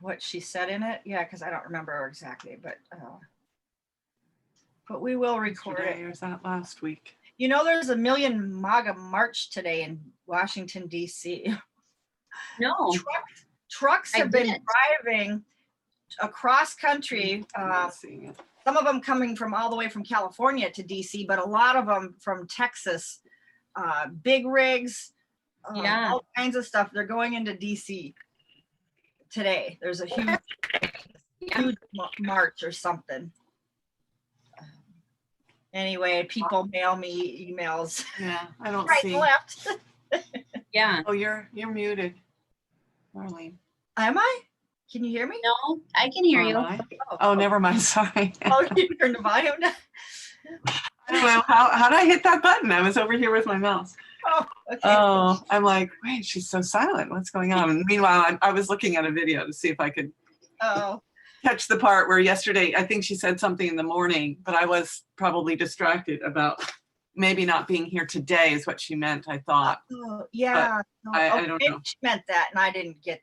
what she said in it. Yeah, because I don't remember exactly, but we will record Yesterday, it. or was that last week? You know, there's a Million MAGA march today in Washington, D.C. No, Trucks I have been didn't. driving across country. I'm not seeing it. Some of them coming from all the way from California to DC, but a lot of them from Texas. Big rigs, Yeah. all kinds of stuff. They're going into DC today. There's a huge march or something. Anyway, people mail me emails Yeah, I don't right see. and left. Yeah. Oh, you're muted, Marlene. Am I? Can you hear me? No, I can hear Or you. am I? Oh, never mind. Sorry. Oh, you turned the volume down. I don't know how did I hit that button? I was over here with my mouse. Oh, okay. Oh, I'm like, wait, she's so silent. What's going on? And meanwhile, I was looking at a video to see if I could Oh, catch the part where yesterday, I think she said something in the morning, but I was probably distracted about maybe not being here today is what she meant, I thought. oh, yeah. No, I okay, don't know. she meant that, and I didn't get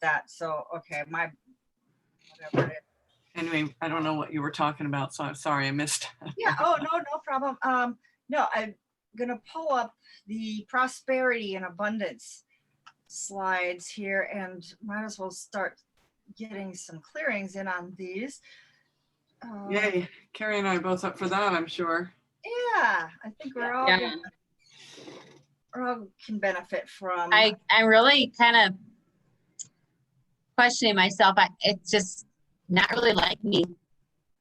that. So, okay, whatever it is. Anyway, I don't know what you were talking about, so I'm sorry I missed. Yeah. Oh, no problem. No, I'm gonna pull up the prosperity and abundance slides here, and might as well start getting some clearings in on these. Yay, Carrie and I are both up for that, I'm sure. Yeah, I think we're all Yeah. we're all can benefit from. I'm really kind of questioning myself. It's just not really like me.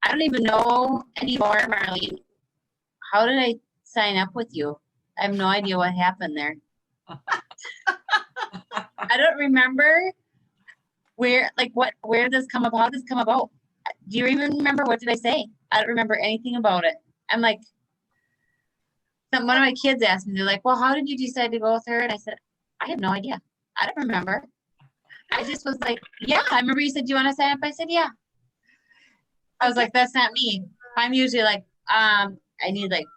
I don't even know anymore, Marlene. How did I sign up with you? I have no idea what happened there. I don't remember where this come about. How did this come about? Do you even remember what did I say? I don't remember anything about it. I'm like, one of my kids asked me, they're like, well, how did you decide to go with her? And I said, I have no idea. I don't remember. I just was like, yeah, I remember you said, do you want to sign up? I said, yeah. I was like, that's not me. I'm usually like, I need like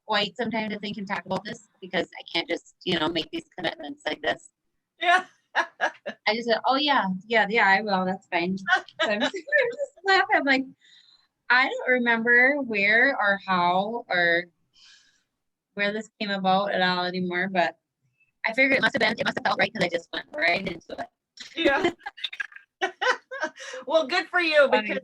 quite some time to think and talk about this because I can't just, make these commitments like this. Yeah. I just said, oh yeah, I will. That's fine. So I'm just laughing. I'm like, I don't remember where or how or where this came about at all anymore, but I figured it must have felt right because I just went right into it. Yeah. Well, good for you because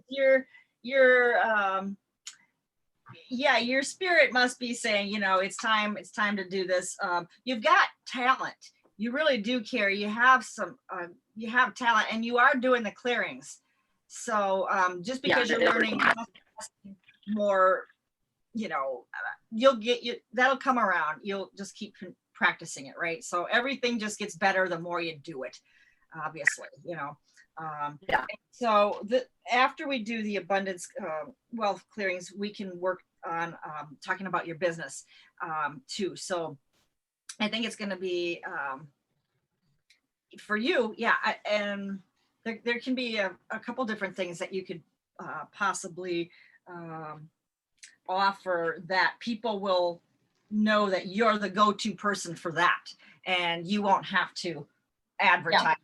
your spirit must be saying, it's time to do this. You've got talent. You really do care. You have you have talent and you are doing the clearings. So just because you're learning more, that'll come around. You'll just keep practicing it, right? So everything just gets better the more you do it, obviously, Yeah. So after we do the abundance wealth clearings, we can work on talking about your business too. So I think it's going to be for you. Yeah. And there can be a couple different things that you could possibly offer that people will know that you're the go-to person for that. And you won't have to advertise,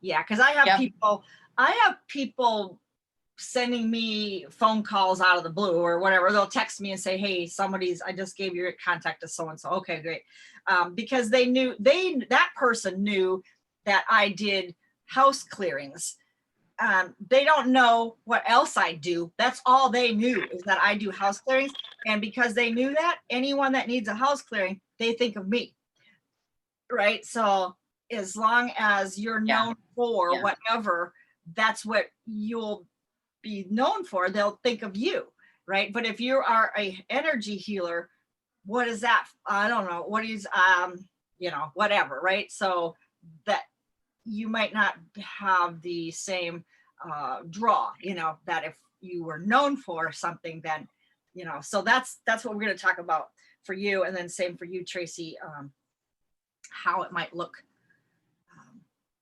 Yeah. Cause I have people sending me phone calls out of the blue or whatever. They'll text me and say, hey, I just gave your contact to so-and-so. Okay, great. Because that person knew that I did house clearings. They don't know what else I do. That's all they knew is that I do house clearings. And because they knew that, anyone that needs a house clearing, they think of me. Right. So as long as you're known for whatever, that's what you'll be known for. They'll think of you, right? But if you are a energy healer, what is that? I don't know. What is whatever, right? So that you might not have the same draw, that if you were known for something, then so that's what we're going to talk about for you, and then same for you, Tracy, how it might look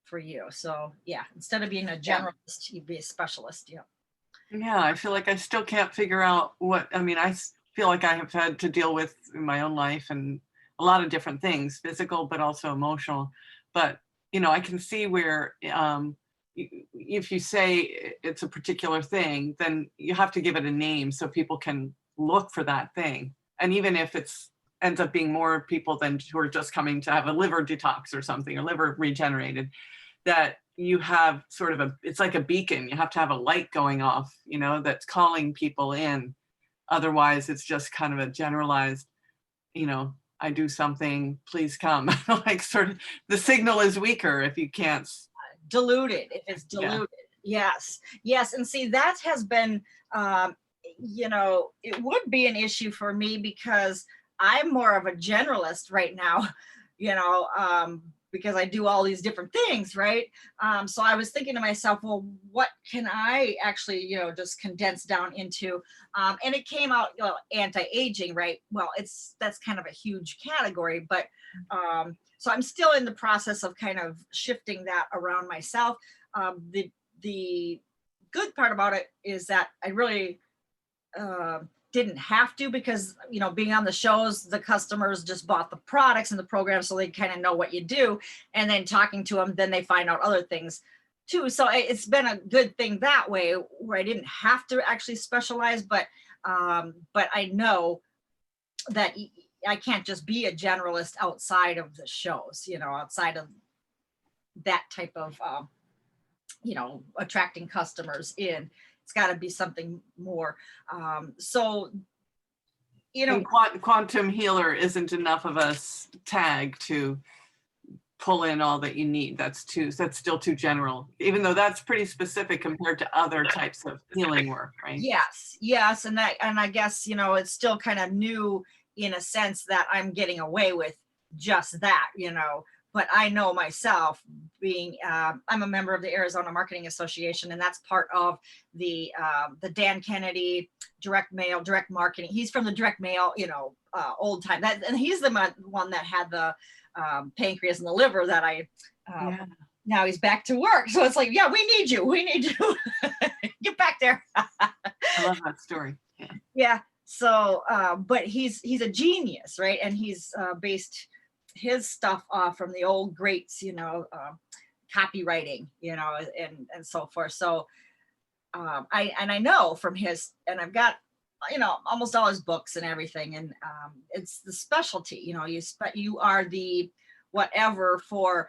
for you. So yeah, instead of being a generalist, you'd be a specialist. Yeah, I feel like I still can't figure out I feel like I have had to deal with in my own life and a lot of different things, physical, but also emotional. But you know, I can see where if you say it's a particular thing, then you have to give it a name so people can look for that thing. And even if it's ends up being more people than who are just coming to have a liver detox or something, or liver regenerated, that you have sort of it's like a beacon. You have to have a light going off, you know, that's calling people in. Otherwise, it's just kind of a generalized, you know, I do something, please come. Like sort of the signal is weaker if you can't. Diluted, if it's diluted. Yes, yes. And see, that has been, you know, it would be an issue for me because I'm more of a generalist right now, you know, because I do all these different things, right? So I was thinking to myself, well, what can I actually, you know, just condense down into? And it came out, you know, anti-aging, right? Well, that's kind of a huge category, but so I'm still in the process of kind of shifting that around myself. The good part about it is that I really didn't have to, because, you know, being on the shows, the customers just bought the products and the program, so they kind of know what you do. And then talking to them, then they find out other things too. So it's been a good thing that way, where I didn't have to actually specialize, but I know that I can't just be a generalist outside of the shows, you know, outside of that type of, you know, attracting customers in. It's got to be something more. So, you know, And quantum healer isn't enough of a tag to pull in all that you need. That's still too general, even though that's pretty specific compared to other types of healing work, right? yes, yes. And I guess, you know, it's still kind of new in a sense that I'm getting away with just that, you know. But I know myself, being I'm a member of the Arizona Marketing Association, and that's part of the Dan Kennedy direct mail, direct marketing. He's from the direct mail, you know, old time. And he's the one that had the pancreas and the liver that I. Now he's back to work, so it's like, yeah, we need you. We need you. Get back there. I love that story. Yeah. Yeah. So, but he's a genius, right? And he's based his stuff off from the old greats, you know, copywriting, you know, and so forth. So I know from his, and I've got, you know, almost all his books and everything, and it's the specialty, you know, you are the whatever for,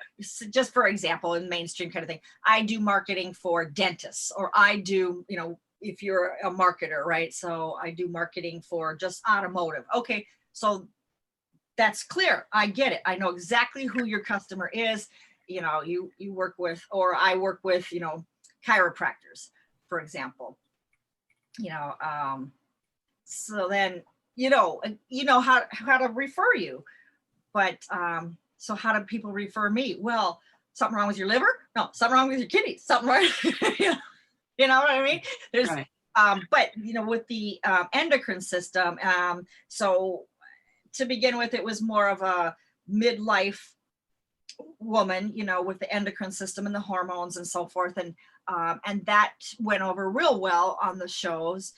just for example, in mainstream kind of thing, I do marketing for dentists, or I do, you know, if you're a marketer, right? So I do marketing for just automotive. Okay, so that's clear. I get it. I know exactly who your customer is. You know, you work with, or I work with, you know, chiropractors, for example. You know, so then you know how to refer you. But so how do people refer me? Well, something wrong with your liver? No, something wrong with your kidneys. Something wrong. You know what I mean? There's Right. but you know, with the endocrine system, so to begin with, it was more of a midlife woman, you know, with the endocrine system and the hormones and so forth, and that went over real well on the shows.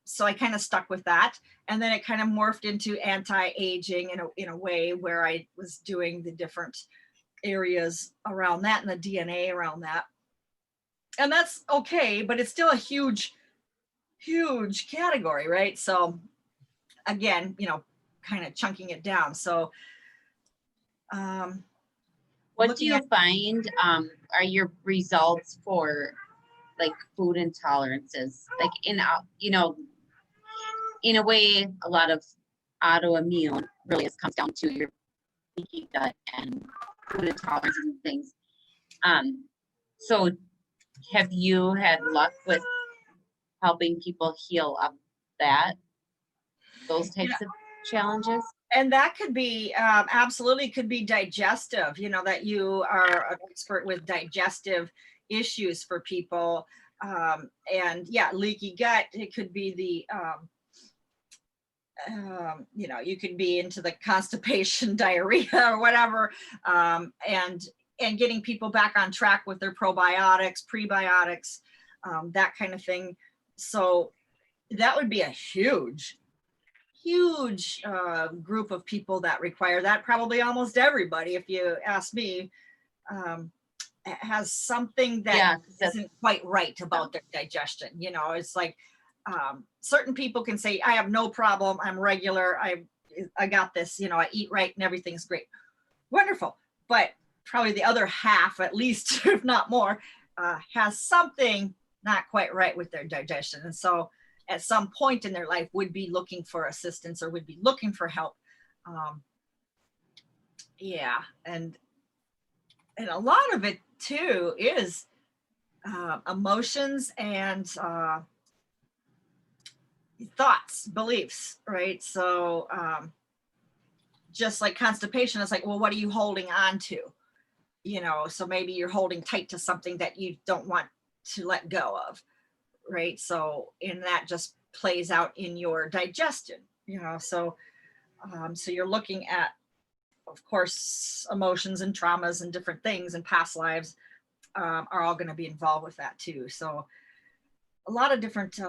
So I kind of stuck with that, and then it kind of morphed into anti-aging in a way where I was doing the different areas around that and the DNA around that, and that's okay, but it's still a huge category, right? So again, you know, kind of chunking it down. So what do you find are your results for like food intolerances? Like you know, in a way, a lot of autoimmune really comes down to your leaky gut and food intolerances and things. So have you had luck with helping people heal up those types of challenges? and that could be absolutely could be digestive, you know, that you are an expert with digestive issues for people. And yeah, leaky gut, it could be the you know, you could be into the constipation, diarrhea, or whatever, and getting people back on track with their probiotics, prebiotics, that kind of thing. So that would be a huge group of people that require that. Probably almost everybody, if you ask me, has something that Yeah, 'cause that's- isn't quite right about their digestion. You know, it's like certain people can say, I have no problem, I'm regular, I got this, you know, I eat right and everything's great. Wonderful. But probably the other half, at least, if not more, has something not quite right with their digestion. And so at some point in their life would be looking for assistance or would be looking for help. Yeah. And a lot of it too is emotions and thoughts, beliefs, right? So just like constipation, it's like, well, what are you holding on to? You know, so maybe you're holding tight to something that you don't want to let go of, right? So, and that just plays out in your digestion, you know, so so you're looking at, of course, emotions and traumas and different things and past lives are all going to be involved with that too. So a lot of different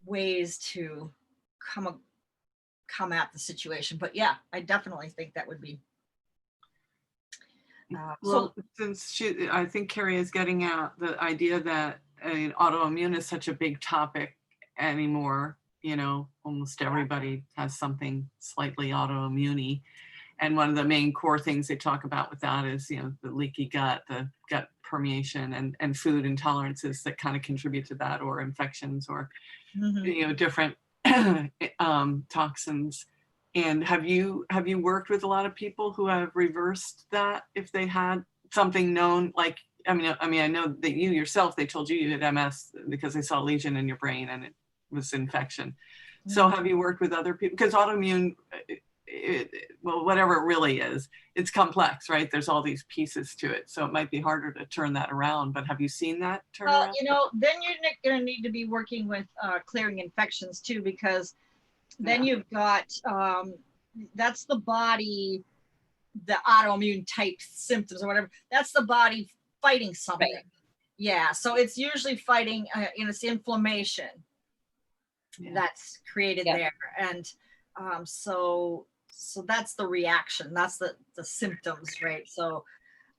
ways to come at the situation. But yeah, I definitely think that would be. Well, since I think Carrie is getting at the idea that autoimmune is such a big topic anymore. You know, almost everybody has something slightly autoimmune-y. And one of the main core things they talk about with that is, you know, the leaky gut, the gut permeation, and food intolerances that kind of contribute to that, or infections, or you know, different toxins. And have you worked with a lot of people who have reversed that if they had something known? Like, I mean, I know that you yourself, they told you you had MS because they saw a lesion in your brain and it was infection. So have you worked with other people? Because autoimmune, well, whatever it really is, it's complex, right? There's all these pieces to it. So it might be harder to turn that around, but have you seen that turn around? You know, then you're going to need to be working with clearing infections too, because then you've got, that's the body, the autoimmune type symptoms or whatever, that's the body fighting something. Right. Yeah, so it's usually fighting, it's inflammation that's created there. And so that's the reaction, that's the symptoms, right? So,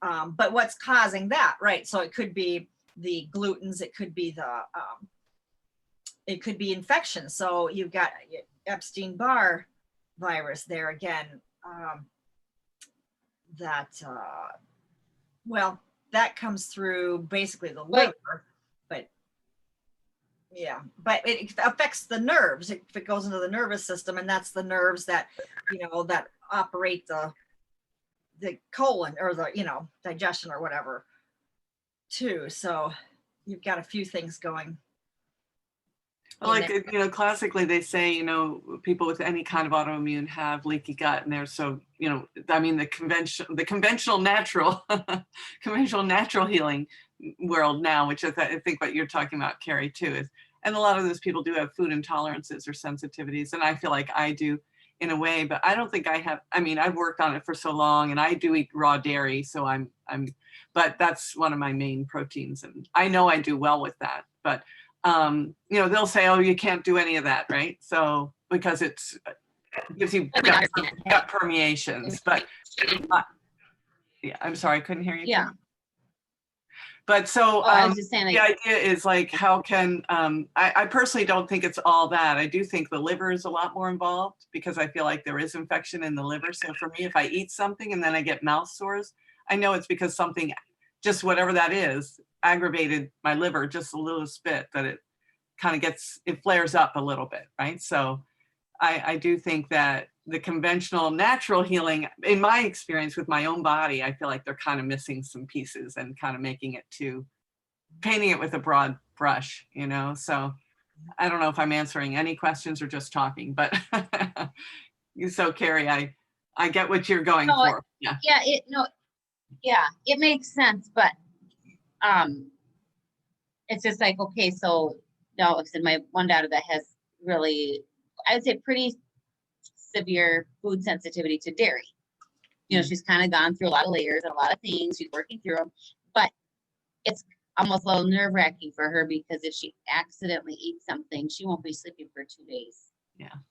but what's causing that, right? So it could be the glutens, it could be infection. So you've got Epstein-Barr virus there again. Well, that comes through basically the liver, but yeah, but it affects the nerves. If it goes into the nervous system, and that's the nerves that, you know, that operate the colon or the, you know, digestion or whatever too. So you've got a few things going. Like, you know, classically they say, you know, people with any kind of autoimmune have leaky gut, and they're so, you know, I mean, the conventional natural healing world now, which is, I think what you're talking about, Carrie, too, is, and a lot of those people do have food intolerances or sensitivities, and I feel like I do in a way, but I don't think I have. I mean, I've worked on it for so long, and I do eat raw dairy, so but that's one of my main proteins, and I know I do well with that, but you know, they'll say, oh, you can't do any of that, right? So because it gives you gut permeations, but yeah, I'm sorry, I couldn't hear you. Yeah. But so I was just saying, like, the idea is like, how can, I personally don't think it's all that. I do think the liver is a lot more involved, because I feel like there is infection in the liver. So for me, if I eat something and then I get mouth sores, I know it's because something, just whatever that is, aggravated my liver just a little bit, that it kind of it flares up a little bit, right? So I do think that the conventional natural healing, in my experience with my own body, I feel like they're kind of missing some pieces and kind of painting it with a broad brush, you know? So I don't know if I'm answering any questions or just talking, but so Carrie, I get what you're going for. Yeah. Yeah, it makes sense, but it's just like, okay, so now, like I said, my one daughter that has really, I would say, pretty severe food sensitivity to dairy. You know, she's kind of gone through a lot of layers and a lot of things. She's working through them, but it's almost a little nerve-wracking for her, because if she accidentally eats something, she won't be sleeping for 2 days. Yeah. Her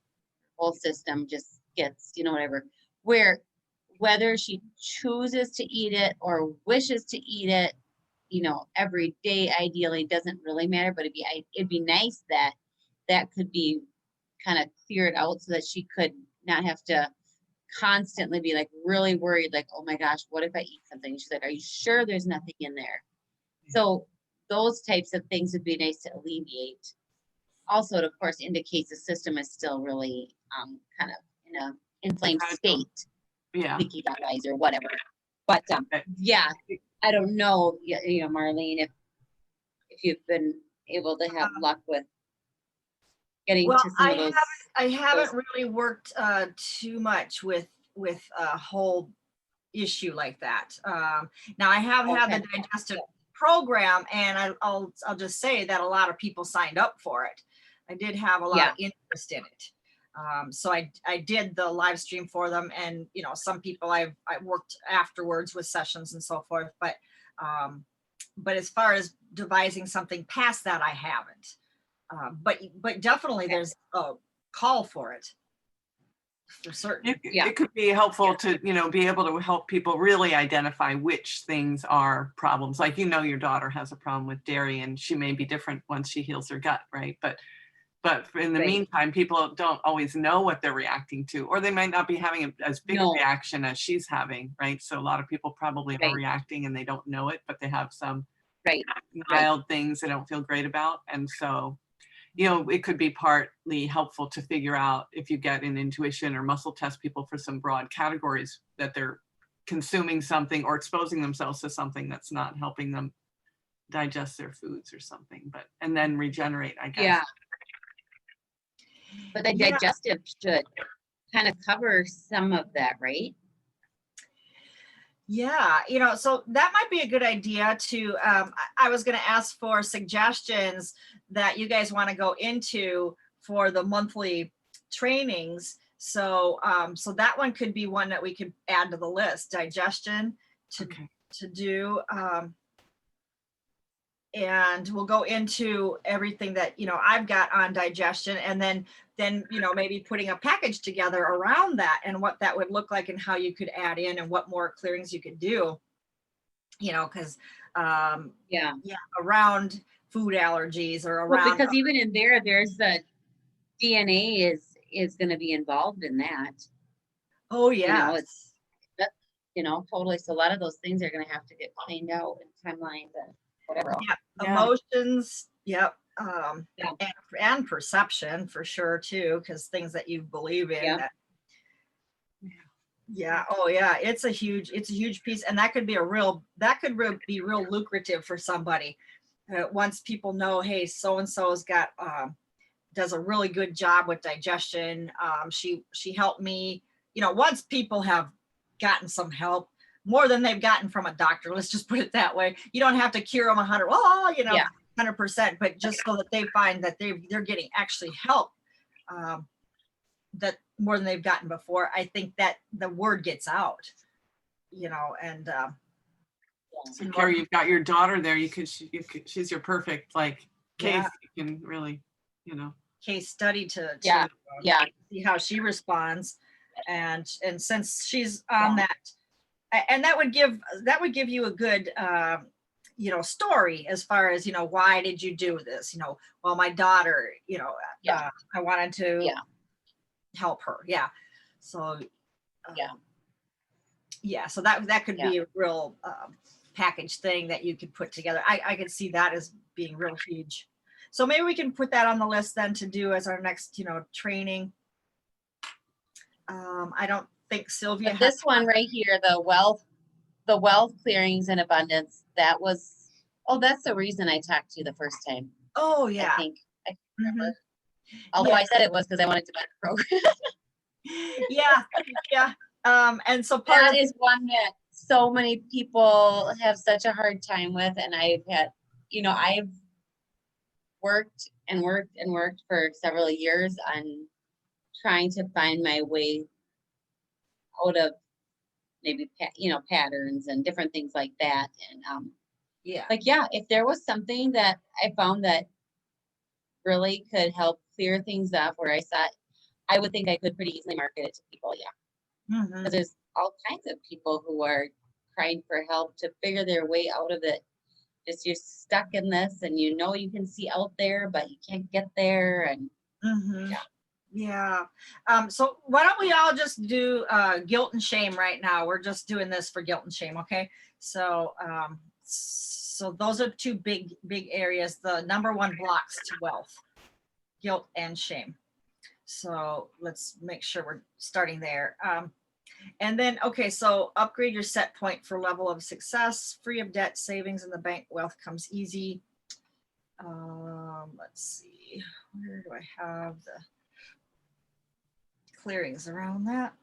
whole system just gets, you know, whatever. Where whether she chooses to eat it or wishes to eat it, you know, every day ideally doesn't really matter, but it'd be nice that that could be kind of cleared out so that she could not have to constantly be like really worried, like, oh my gosh, what if I eat something? She's like, are you sure there's nothing in there? So those types of things would be nice to alleviate. Also, it of course indicates the system is still really kind of in a inflamed Fragile. state, Yeah. leaky gut eyes or whatever. But Okay. yeah, I don't know, you know, Marlene, if you've been able to have luck with getting Well, to some of those. I haven't really worked too much with a whole issue like that. Now I have had the Okay. digestive program, and I'll just say that a lot of people signed up for it. I did have a lot of interest in it. So I did the live stream for them, and you know, some people I worked afterwards with sessions and so forth, but as far as devising something past that, I haven't. But definitely there's a call for it for certain. It could be helpful to, you know, be able to help people really identify which things are problems. Like, you know, your daughter has a problem with dairy and she may be different once she heals her gut, right? But in the meantime, people don't always know what they're reacting to, or they might not be having as big a reaction as she's having, right? So a lot of people probably are reacting and they don't know it, but they have some mild things they don't feel great about. And so, you know, it could be partly helpful to figure out, if you get an intuition or muscle test people for some broad categories, that they're consuming something or exposing themselves to something that's not helping them digest their foods or something, but, and then regenerate, I guess. Yeah. But the digestive should kind of cover some of that, right? Yeah, you know, so that might be a good idea to, I was going to ask for suggestions that you guys want to go into for the monthly trainings. So, so that one could be one that we could add to the list, digestion to do. And we'll go into everything that, you know, I've got on digestion, and then, you know, maybe putting a package together around that and what that would look like and how you could add in and what more clearings you could do, you know, because around food allergies or around, because even in there's the DNA is going to be involved in that. Oh yeah, you know, it's that, you know, totally. So a lot of those things are going to have to get cleaned out and timelines and whatever. Emotions, and perception for sure too, because things that you believe in. Oh yeah, it's a huge piece, and that could be be real lucrative for somebody. Once people know, hey, so and so's got does a really good job with digestion. She helped me. You know, once people have gotten some help, more than they've gotten from a doctor, let's just put it that way. You don't have to cure them 100%, but just so that they find that they're getting actually help, that more than they've gotten before. I think that the word gets out, you know, and Carrie, you've got your daughter there. She's your perfect case. You can really, you know, case study to see how she responds, and since she's on that, and that would give you a good you know, story as far as, you know, why did you do this? You know, well, my daughter, you know, I wanted to help her. So so that could be a real package thing that you could put together. I could see that as being real huge. So maybe we can put that on the list then to do as our next, you know, training. I don't think Sylvia but this one right here, the wealth clearings and abundance, that was, that's the reason I talked to you the first time. Oh yeah. I think I remember. Although I said it was because I wanted to buy the program. And so that is one that so many people have such a hard time with, and I've had, you know, I've worked and worked and worked for several years on trying to find my way out of maybe, you know, patterns and different things like that. And if there was something that I found that really could help clear things up, where I thought I would think I could pretty easily market it to people. Because there's all kinds of people who are crying for help to figure their way out of it. Just you're stuck in this and you know you can see out there, but you can't get there. And Mhm. Yeah. Yeah. So why don't we all just do guilt and shame right now? We're just doing this for guilt and shame, okay? So so those are two big areas. The number one blocks to wealth, guilt and shame. So let's make sure we're starting there. And then, okay, so upgrade your set point for level of success, free of debt, savings in the bank, wealth comes easy. Let's see, where do I have the clearings around that?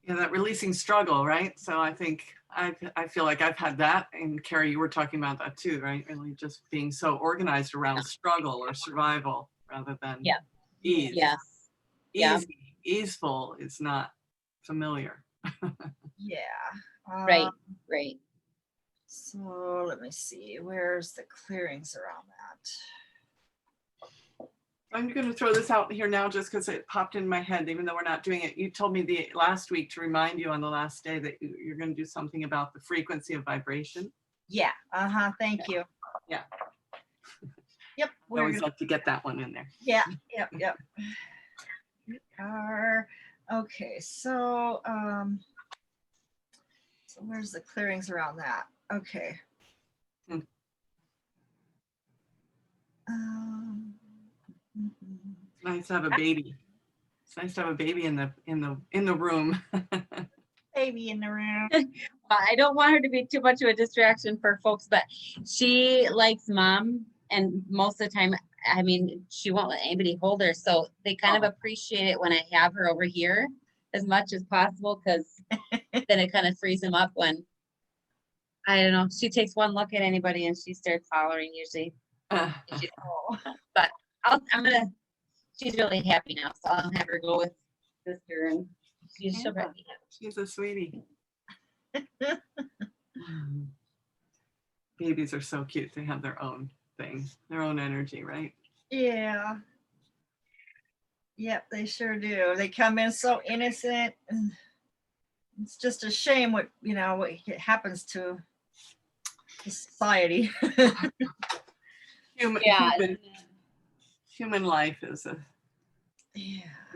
Yeah, that releasing struggle, right? So I think I feel like I've had that, and Carrie, you were talking about that too, right? Really just being so organized around struggle or survival rather than Yeah. ease. yes, yeah. Easeful is not familiar. Yeah. Right, right. So let me see, where's the clearings around that? I'm going to throw this out here now just because it popped in my head, even though we're not doing it. You told me the last week to remind you on the last day that you're going to do something about the frequency of vibration. Yeah. Thank you. Yeah. Yep. I always like to get that one in there. Yeah. Yep. Okay. So so where's the clearings around that? Okay. Hmm. Nice to have a baby. It's nice to have a baby in the room. Baby in the room. I don't want her to be too much of a distraction for folks, but she likes mom, and most of the time, I mean, she won't let anybody hold her. So they kind of appreciate it when I have her over here as much as possible, because then it kind of frees them up when, I don't know, she takes one look at anybody and she starts hollering usually. But she's really happy now, so I'll have her go with sister, and she'll be happy. She's a sweetie. Babies are so cute. They have their own thing, their own energy, right? Yeah. Yep, they sure do. They come in so innocent. It's just a shame what happens to society. Human life is an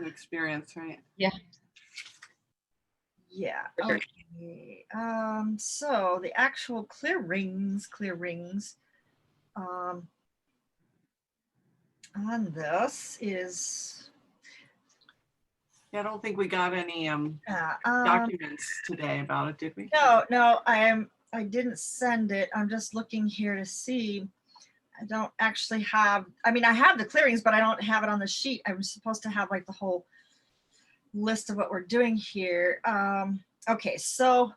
experience, right? Yeah. Yeah. For sure. Okay. So the actual clear rings. On this is. Yeah, I don't think we got any documents today about it, did we? No, I didn't send it. I'm just looking here to see. I don't actually have, I mean, I have the clearings, but I don't have it on the sheet. I'm supposed to have like the whole list of what we're doing here. Okay, so.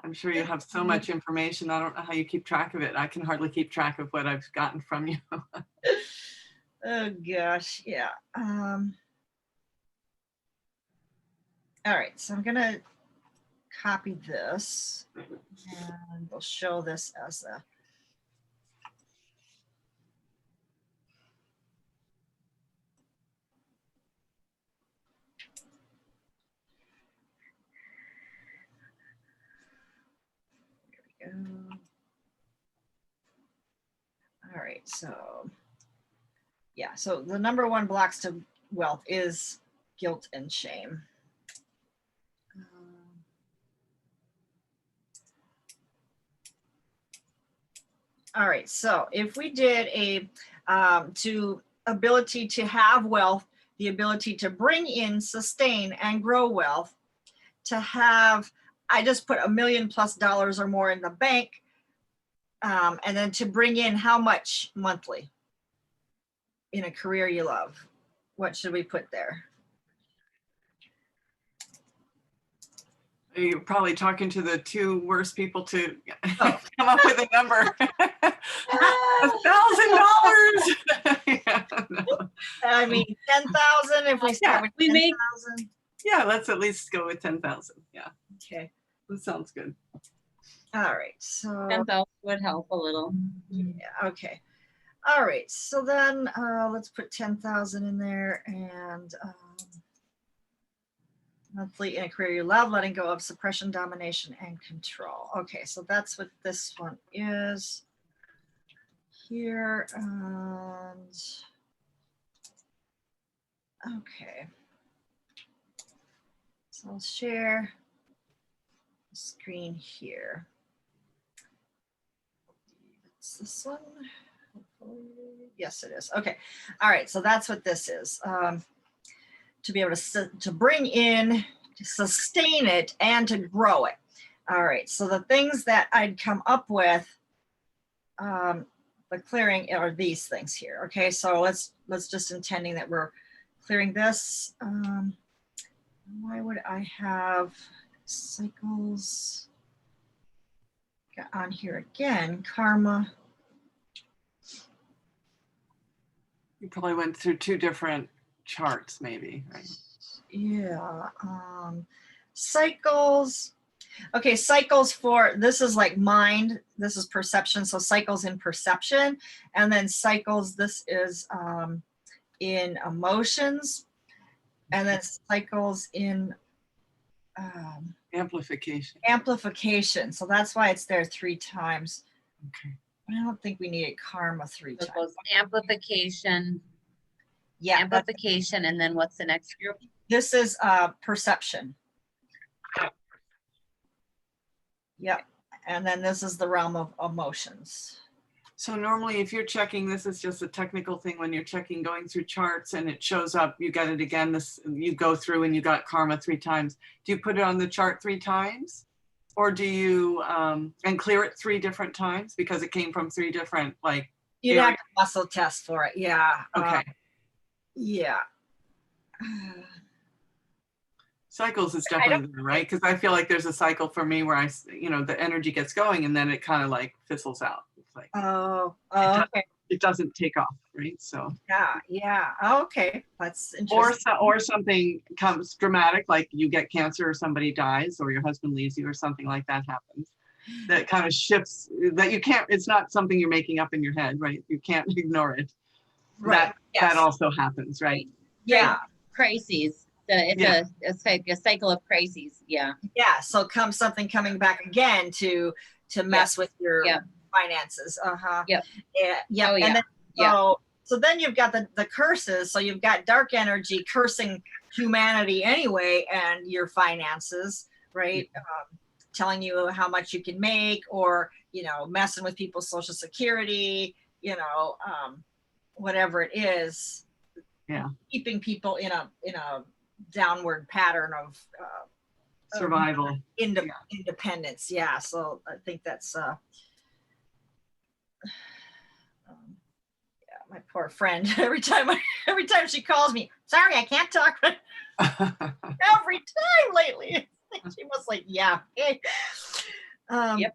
I'm sure you have so much information. I don't know how you keep track of it. I can hardly keep track of what I've gotten from you. Oh gosh, yeah. All right, so I'm gonna copy this and we'll show this as a. There we go. All right, so yeah, so the number one blocks to wealth is guilt and shame. All right, so if we did a to ability to have wealth, the ability to bring in, sustain, and grow wealth, to have, I just put $1 million+ or more in the bank, and then to bring in how much monthly in a career you love. What should we put there? You're probably talking to the two worst people to come up with a number. $1,000. Yeah, no. I mean, 10,000 if we start with 10,000. Yeah, let's at least go with 10,000. Yeah. Okay. That sounds good. All right. So 10,000 would help a little. yeah. Okay. All right. So then let's put 10,000 in there, and Monthly in a career you love, letting go of suppression, domination, and control. Okay, so that's what this one is here. And okay. So I'll share the screen here. It's this one. Yes, it is. Okay. All right. So that's what this is. To be able to bring in, to sustain it, and to grow it. All right. So the things that I'd come up with, the clearing are these things here. Okay. So let's just intending that we're clearing this. Why would I have cycles on here again? Karma. You probably went through 2 different charts, maybe, right? Yeah. Cycles. Okay, cycles for, this is like mind, this is perception. So cycles in perception, and then cycles, this is in emotions, and then cycles in Amplification. amplification. So that's why it's there 3 times. Okay. I don't think we needed karma 3 So it times. goes amplification, Yeah, amplification, and then what's the next group? this is perception. Yep. And then this is the realm of emotions. So normally if you're checking, this is just a technical thing, when you're checking, going through charts and it shows up, you get it again, this, you go through and you got karma 3 times. Do you put it on the chart 3 times? Or do you, and clear it 3 different times because it came from 3 different, like, You'd have to muscle test for it. Yeah. okay. Yeah. Cycles is definitely there, right? Because I feel like there's a cycle for me where the energy gets going and then it kind of like fizzles out. It's like, Okay. it doesn't take off, right? So Yeah. Okay. That's interesting. or something comes dramatic, like you get cancer or somebody dies or your husband leaves you or something like that happens. That kind of shifts, that you can't, it's not something you're making up in your head, right? You can't ignore it. Right. That also happens, right? Yeah. Crises. It's like a cycle of crises. Yeah. Yeah. So something coming back again to mess with your finances. Yep. Yeah. Oh, yeah. And then, Yeah. so then you've got the curses. So you've got dark energy cursing humanity anyway, and your finances, right? Telling you how much you can make, or messing with people's social security, whatever it is. Yeah. Keeping people in a downward pattern of Survival. Independence. Yeah. So I think that's my poor friend. Every time she calls me, sorry, I can't talk. Every time lately. She was like, yeah. Okay. Yep.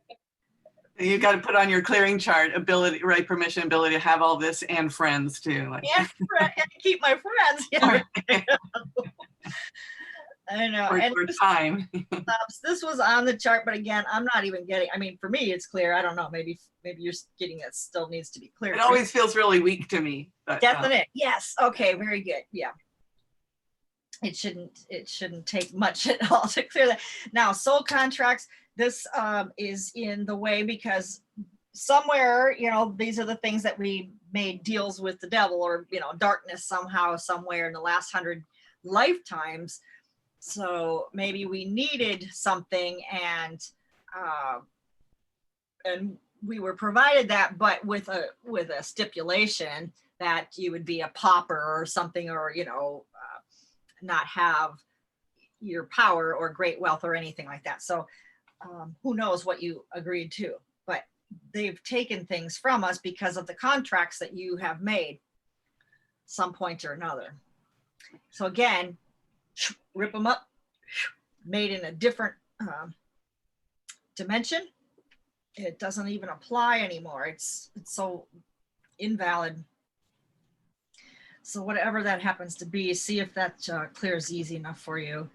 You got to put on your clearing chart ability to have all this and friends too. Like. And keep my friends. Yeah. I know. And this was on the chart, but again, I'm not even getting, I mean, for me, it's clear. I don't know. Maybe you're getting it still needs to be clear. It always feels really weak to me. But, definite. Yes. Okay. Very good. Yeah. It shouldn't take much at all to clear that. Now, soul contracts, this is in the way because somewhere, these are the things that we made deals with the devil or, darkness somehow, somewhere in the last 100 lifetimes. So maybe we needed something and we were provided that, but with a stipulation that you would be a pauper or something, or, not have your power or great wealth or anything like that. So who knows what you agreed to, but they've taken things from us because of the contracts that you have made some point or another. So again, rip them up, made in a different dimension. It doesn't even apply anymore. It's so invalid. So whatever that happens to be, see if that clears easy enough for you.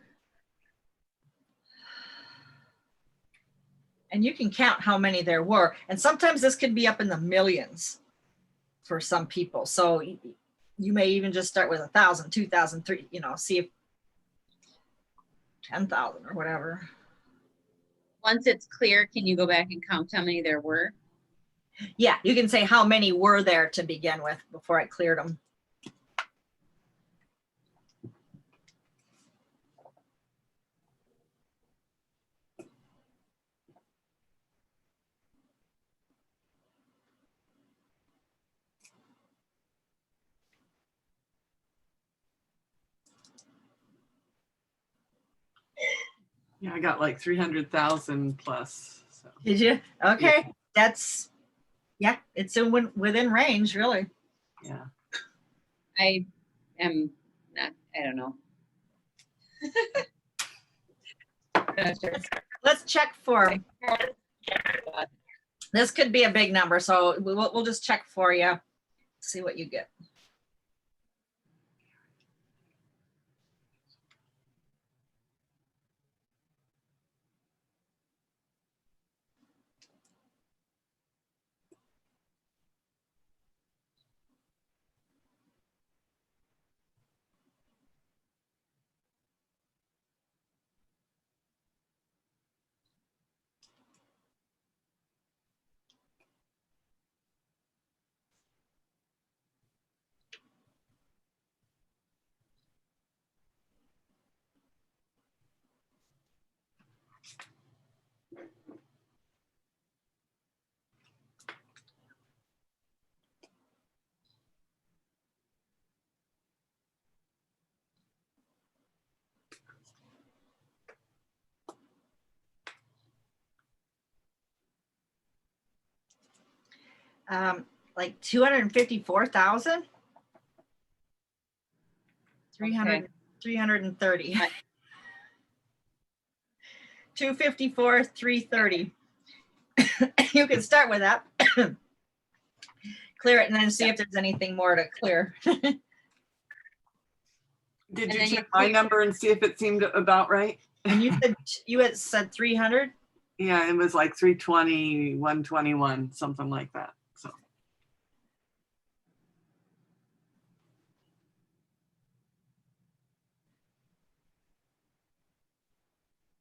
And you can count how many there were. And sometimes this could be up in the millions for some people. So you may even just start with 1,000, 2,000, 3, see if 10,000 or whatever. Once it's clear, can you go back and count how many there were? Yeah, you can say how many were there to begin with before I cleared them. Yeah, I got like 300,000 plus. So Did you? Okay, that's, yeah, it's within range, really. yeah. I am not, I don't know. Not sure. Let's check for, this could be a big number, so we'll just check for you, see what you get. Like 254,000. 300, 330. 254, 330. You can start with that. Clear it and then see if there's anything more to clear. Did And you then you check my clear- number and see if it seemed about right? And you had said 300. Yeah, it was like 320, 121, something like that. So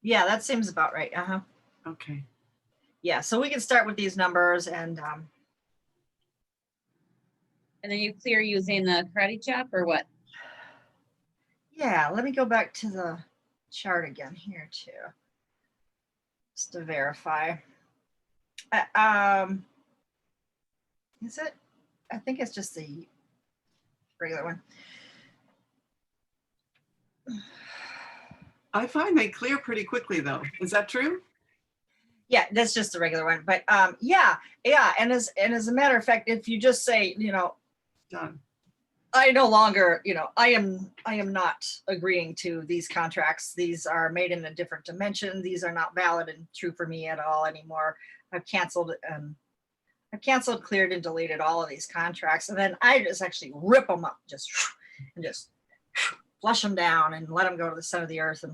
Yeah, that seems about right. Uh-huh. okay. Yeah, so we can start with these numbers and And then you clear using the karate chop or what? yeah, let me go back to the chart again here too, just to verify. Is it? I think it's just the regular one. I find they clear pretty quickly though. Is that true? Yeah, that's just the regular one. But yeah. And as a matter of fact, if you just say, Done. I no longer, I am not agreeing to these contracts. These are made in a different dimension. These are not valid and true for me at all anymore. I've canceled, cleared, and deleted all of these contracts. And then I just actually rip them up, just flush them down and let them go to the center of the earth.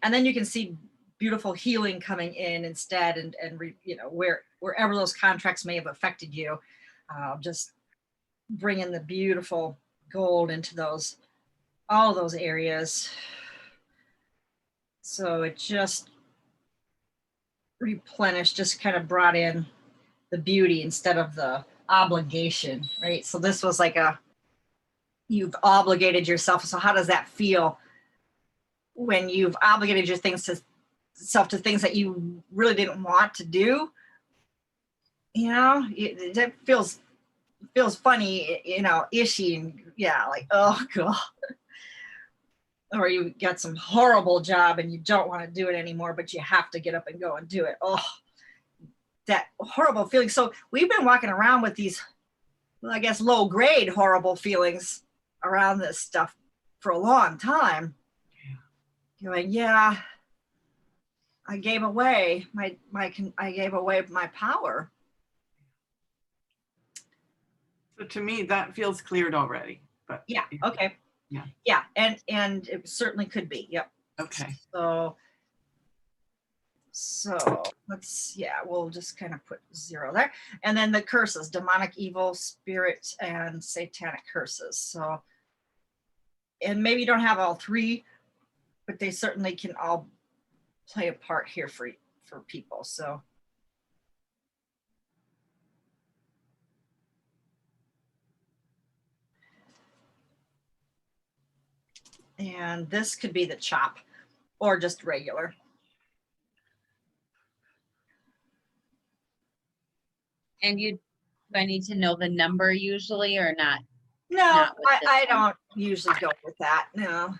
And then you can see beautiful healing coming in instead, and wherever those contracts may have affected you, just bring in the beautiful gold into all those areas. So it just replenished, just kind of brought in the beauty instead of the obligation, right? So this was like you've obligated yourself. So how does that feel when you've obligated yourself to things that you really didn't want to do? That feels funny, ishy, and like, oh god. Or you got some horrible job and you don't want to do it anymore, but you have to get up and go and do it. Oh, that horrible feeling. So we've been walking around with these, well, I guess, low grade horrible feelings around this stuff for a long time. Going, yeah, I gave away I gave away my power. So to me, that feels cleared already. But Yeah. Okay. Yeah. And it certainly could be. Yep. Okay. So we'll just kind of put 0 there. And then the curses, demonic, evil, spirit, and satanic curses. So, and maybe you don't have all 3 but they certainly can all play a part here for people. So. And this could be the chop or just regular. And do I need to know the number usually or not? No, Not with this I one. don't usually go with that. No.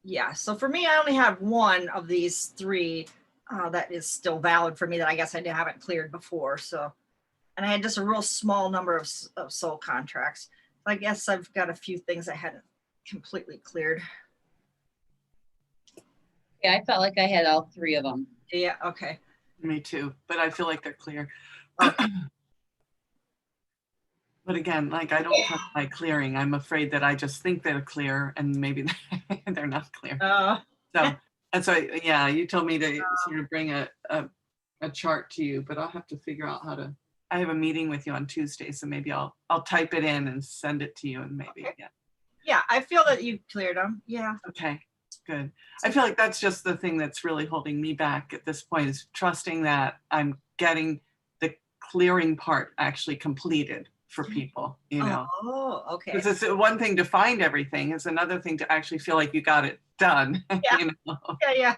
Yeah, so for me, I only have one of these three that is still valid for me that I guess I haven't cleared before. So, and I had just a real small number of soul contracts. I guess I've got a few things I hadn't completely cleared. Yeah, I felt like I had all three of them. Yeah, okay. Me too, but I feel like they're clear. Okay. But again, like I don't trust my clearing. I'm afraid that I just think they're clear and maybe they're not clear. So that's why, yeah, you told me to sort of bring a chart to you, but I'll have to figure out how to. I have a meeting with you on Tuesday, so maybe I'll type it in and send it to you, and maybe Okay. yeah. Yeah, I feel that you cleared them. Yeah. Okay, good. I feel like that's just the thing that's really holding me back at this point is trusting that I'm getting the clearing part actually completed for people, you know. Oh, okay. Because it's one thing to find everything, it's another thing to actually feel like you got it done. Yeah. You know? Yeah.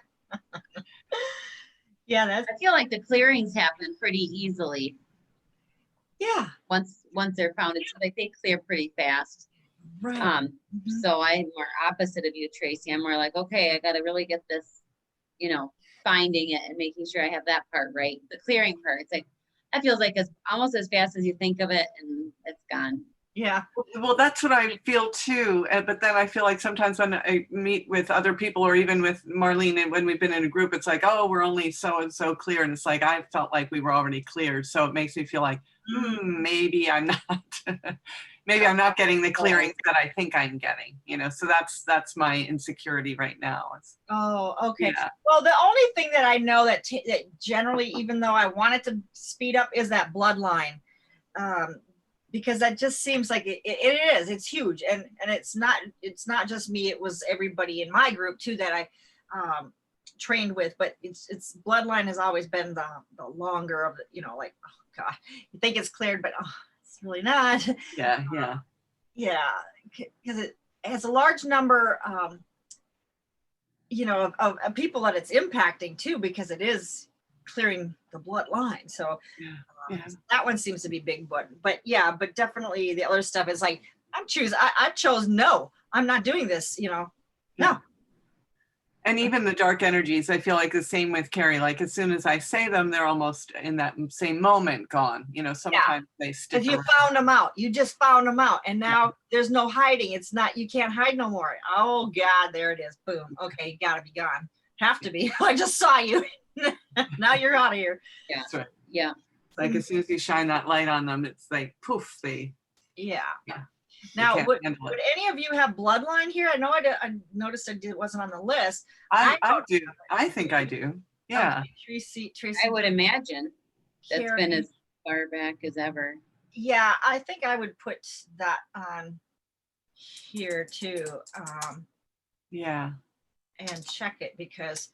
Yeah, that's I feel like the clearings happen pretty easily yeah. once they're found. It's like they clear pretty fast. Right. Mhm. So I'm more opposite of you, Tracy. I'm more like, okay, I got to really get this, you know, finding it and making sure I have that part right. The clearing part, it's like, that feels like it's almost as fast as you think of it and it's gone. Yeah. Well, that's what I feel too. But then I feel like sometimes when I meet with other people or even with Marlene, and when we've been in a group, it's like, oh, we're only so and so clear. And it's like, I felt like we were already cleared. So it makes me feel like, maybe I'm not, maybe I'm not getting the clearings that I think I'm getting, you know? So that's my insecurity right now. Oh, okay. Yeah. Well, the only thing that I know that generally, even though I want it to speed up, is that bloodline. Because that just seems like it is. It's huge, and it's not just me. It was everybody in my group too that I trained with. But it's bloodline has always been the longer of the, you know, like, oh God, you think it's cleared, but it's really not. Yeah. Yeah, because it has a large number, you know, of people that it's impacting too, because it is clearing the bloodline. So Yeah. that one seems to be big, but yeah, but definitely the other stuff is like, I chose no, I'm not doing this, you know. No. And even the dark energies, I feel like the same with Carrie. Like as soon as I say them, they're almost in that same moment gone. You know, sometimes they stick Because you around. found them out. You just found them out. And now there's no hiding. It's not, you can't hide no more. Oh God, there it is. Boom. Okay, you gotta be gone. Have to be. I just saw you. Now you're out of here. Yeah. That's right. Yeah. Like as soon as you shine that light on them, it's like poof, Yeah. Yeah. Now, can't would handle it. any of you have bloodline here? I know I noticed it wasn't on the list. I do. I think I do. Yeah. Okay, Tracy. I would imagine that's Carrie. been as far back as ever. Yeah, I think I would put that on here too, Yeah. and check it, because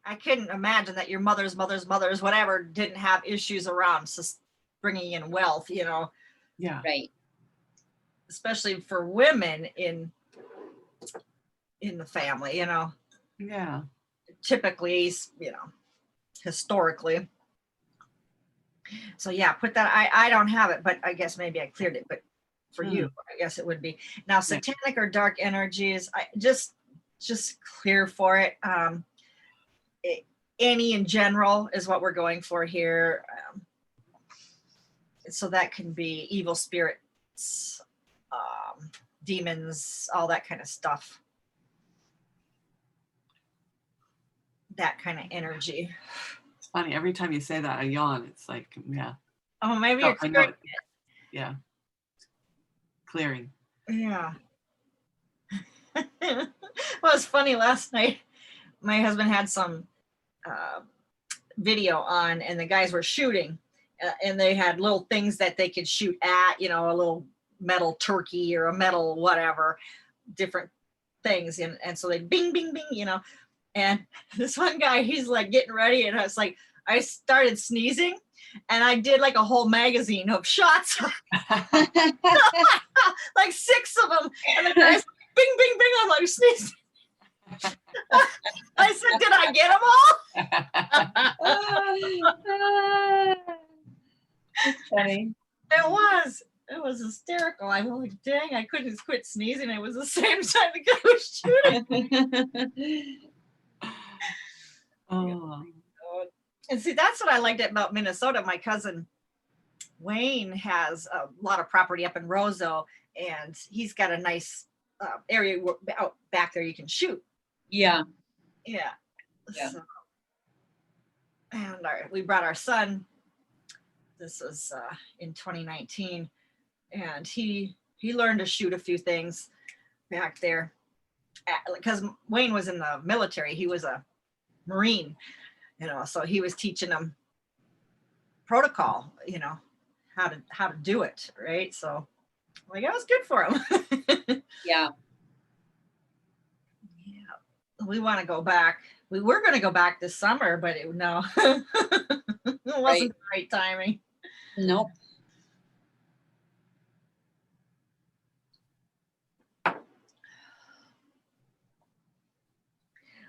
I couldn't imagine that your mother's whatever didn't have issues around bringing in wealth, you know, Yeah. Right. especially for women in the family, you know, Yeah. typically, you know, historically. So yeah, put that. I don't have it, but I guess maybe I cleared it, but for you, I guess it would be. Now, satanic or dark energies, I just clear for it. Any in general is what we're going for here. So that can be evil spirits, demons, all that kind of stuff. That kind of energy. It's funny. Every time you say that, I yawn. It's like, yeah. Oh, maybe No, you're I know clearing it. Yeah. Clearing. Yeah. Well, it's funny. Last night, my husband had some video on, and the guys were shooting, and they had little things that they could shoot at, you know, a little metal turkey or a metal whatever, different things. And so they bing, bing, bing, you know. And this one guy, he's like getting ready, and I was like, I started sneezing, and I did like a whole magazine of shots, like 6 of them. And the guy's like, bing, bing, bing. I'm like sneezing. I said, did I get them all? It's funny. It was hysterical. I'm like, dang, I couldn't quit sneezing. It was the same time the guy was shooting. Oh, And see, that's what I liked about Minnesota. My cousin Wayne has a lot of property up in Roseau, and he's got a nice area out back there you can shoot. Yeah. Yeah. Yeah. So, and we brought our son. This was in 2019, and he learned to shoot a few things back there because Wayne was in the military. He was a Marine, you know, so he was teaching them protocol, you know, how to do it, right? So like, that was good for him. Yeah. Yeah, we want to go back. We were going to go back this summer, but no, it wasn't the right timing. Nope.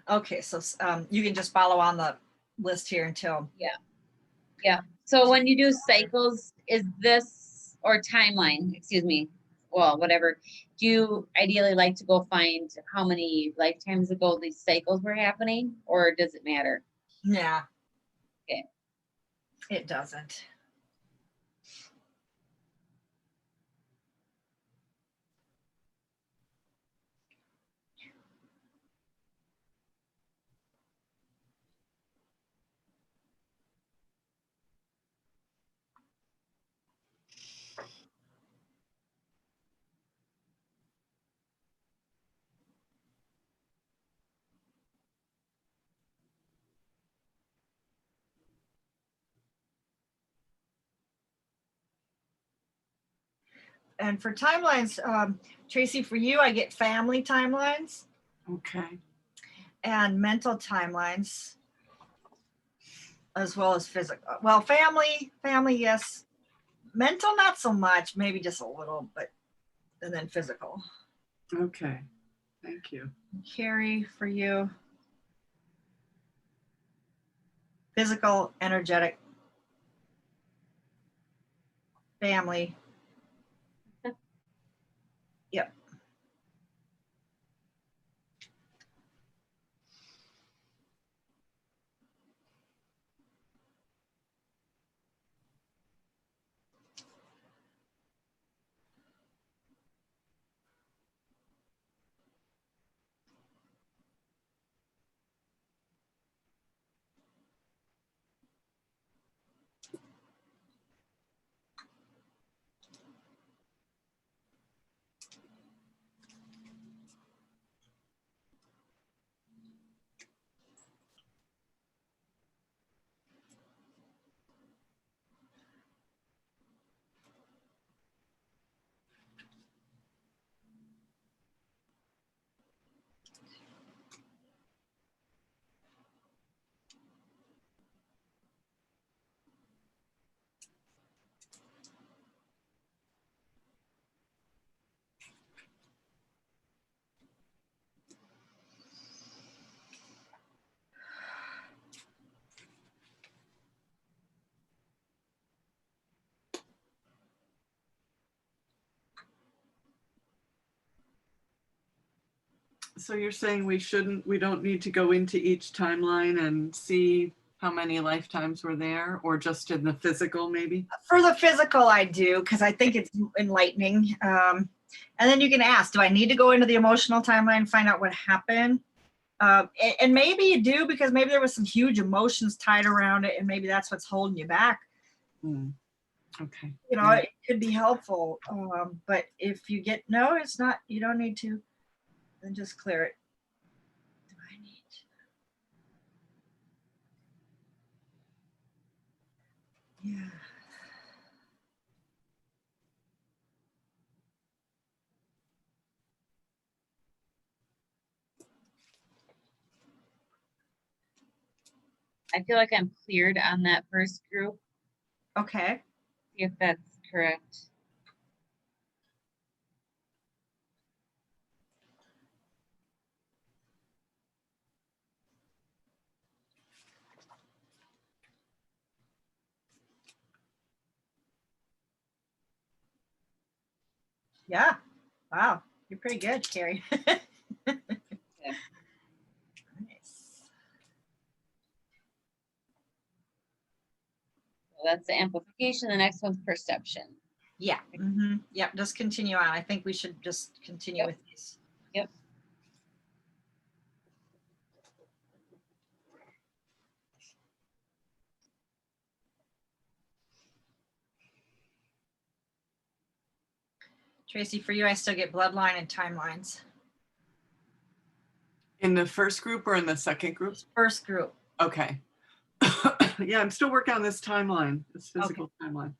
Okay, so you can just follow on the list here until. Yeah. So when you do cycles, is this, or timeline, excuse me, well, whatever, do you ideally like to go find how many lifetimes ago these cycles were happening, or does it matter? Yeah. Okay. It doesn't. And for timelines, Tracy, for you, I get family timelines okay. and mental timelines, as well as physical. Well, family, yes. Mental, not so much, maybe just a little, but, and then physical. Okay. Thank you. Carrie, for you, physical, energetic, family. Yep. So you're saying we don't need to go into each timeline and see how many lifetimes were there, or just in the physical maybe? For the physical, I do, because I think it's enlightening. And then you can ask, do I need to go into the emotional timeline and find out what happened? And maybe you do, because maybe there was some huge emotions tied around it, and maybe that's what's holding you back. Okay. You know, it could be helpful. But if you get, no, it's not, you don't need to, then just clear it. Do I need to? Yeah. I feel like I'm cleared on that first group. Okay. See if that's correct. Yeah. Wow. You're pretty good, Carrie. Nice. So that's the amplification. The next one's perception. Yeah. Mm-hmm. Yep. Just continue on. I think we should just continue Yep. with these. Yep. Tracy, for you, I still get bloodline and timelines. In the first group or in the second group? First group. Okay. Yeah, I'm still working on this timeline, this physical timeline.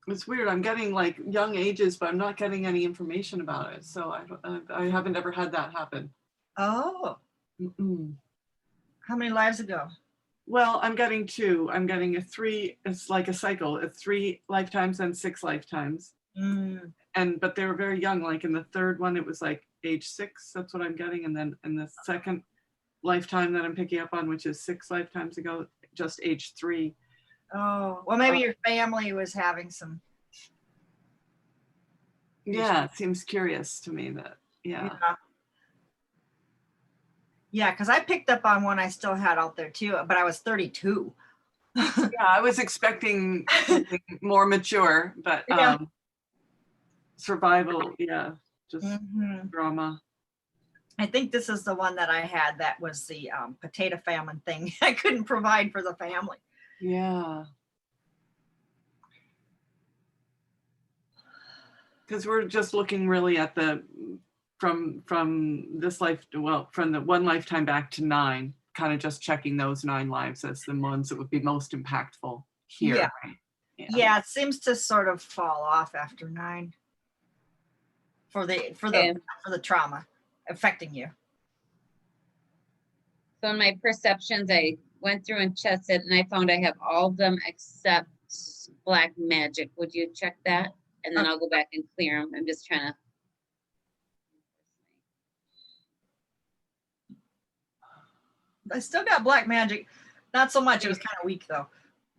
It's weird. I'm getting like young ages, but I'm not getting any information about it. So I haven't ever had that happen. Oh. How many lives ago? Well, I'm getting two. I'm getting a three. It's like a cycle. It's 3 lifetimes and 6 lifetimes. But they were very young. Like in the third one, it was like age 6. That's what I'm getting. And then in the second lifetime that I'm picking up on, which is 6 lifetimes ago, just age 3. Oh, well, maybe your family was having some. Yeah, it seems curious to me that, yeah. Yeah, because I picked up on one I still had out there too, but I was 32. Yeah, I was expecting something more mature, but Yeah. survival, yeah, just drama. I think this is the one that I had that was the potato famine thing. I couldn't provide for the family. Yeah. Because we're just looking really at the, from this life, well, from the 1 lifetime back to 9, kind of just checking those 9 lives as the ones that would be most impactful here. Yeah. Right? Yeah, it seems to sort of fall off after 9 for the trauma affecting you. So in my perceptions, I went through and checked it, and I found I have all of them except black magic. Would you check that? And then I'll go back and clear them. I'm just trying to. I still got black magic. Not so much. It was kind of weak though.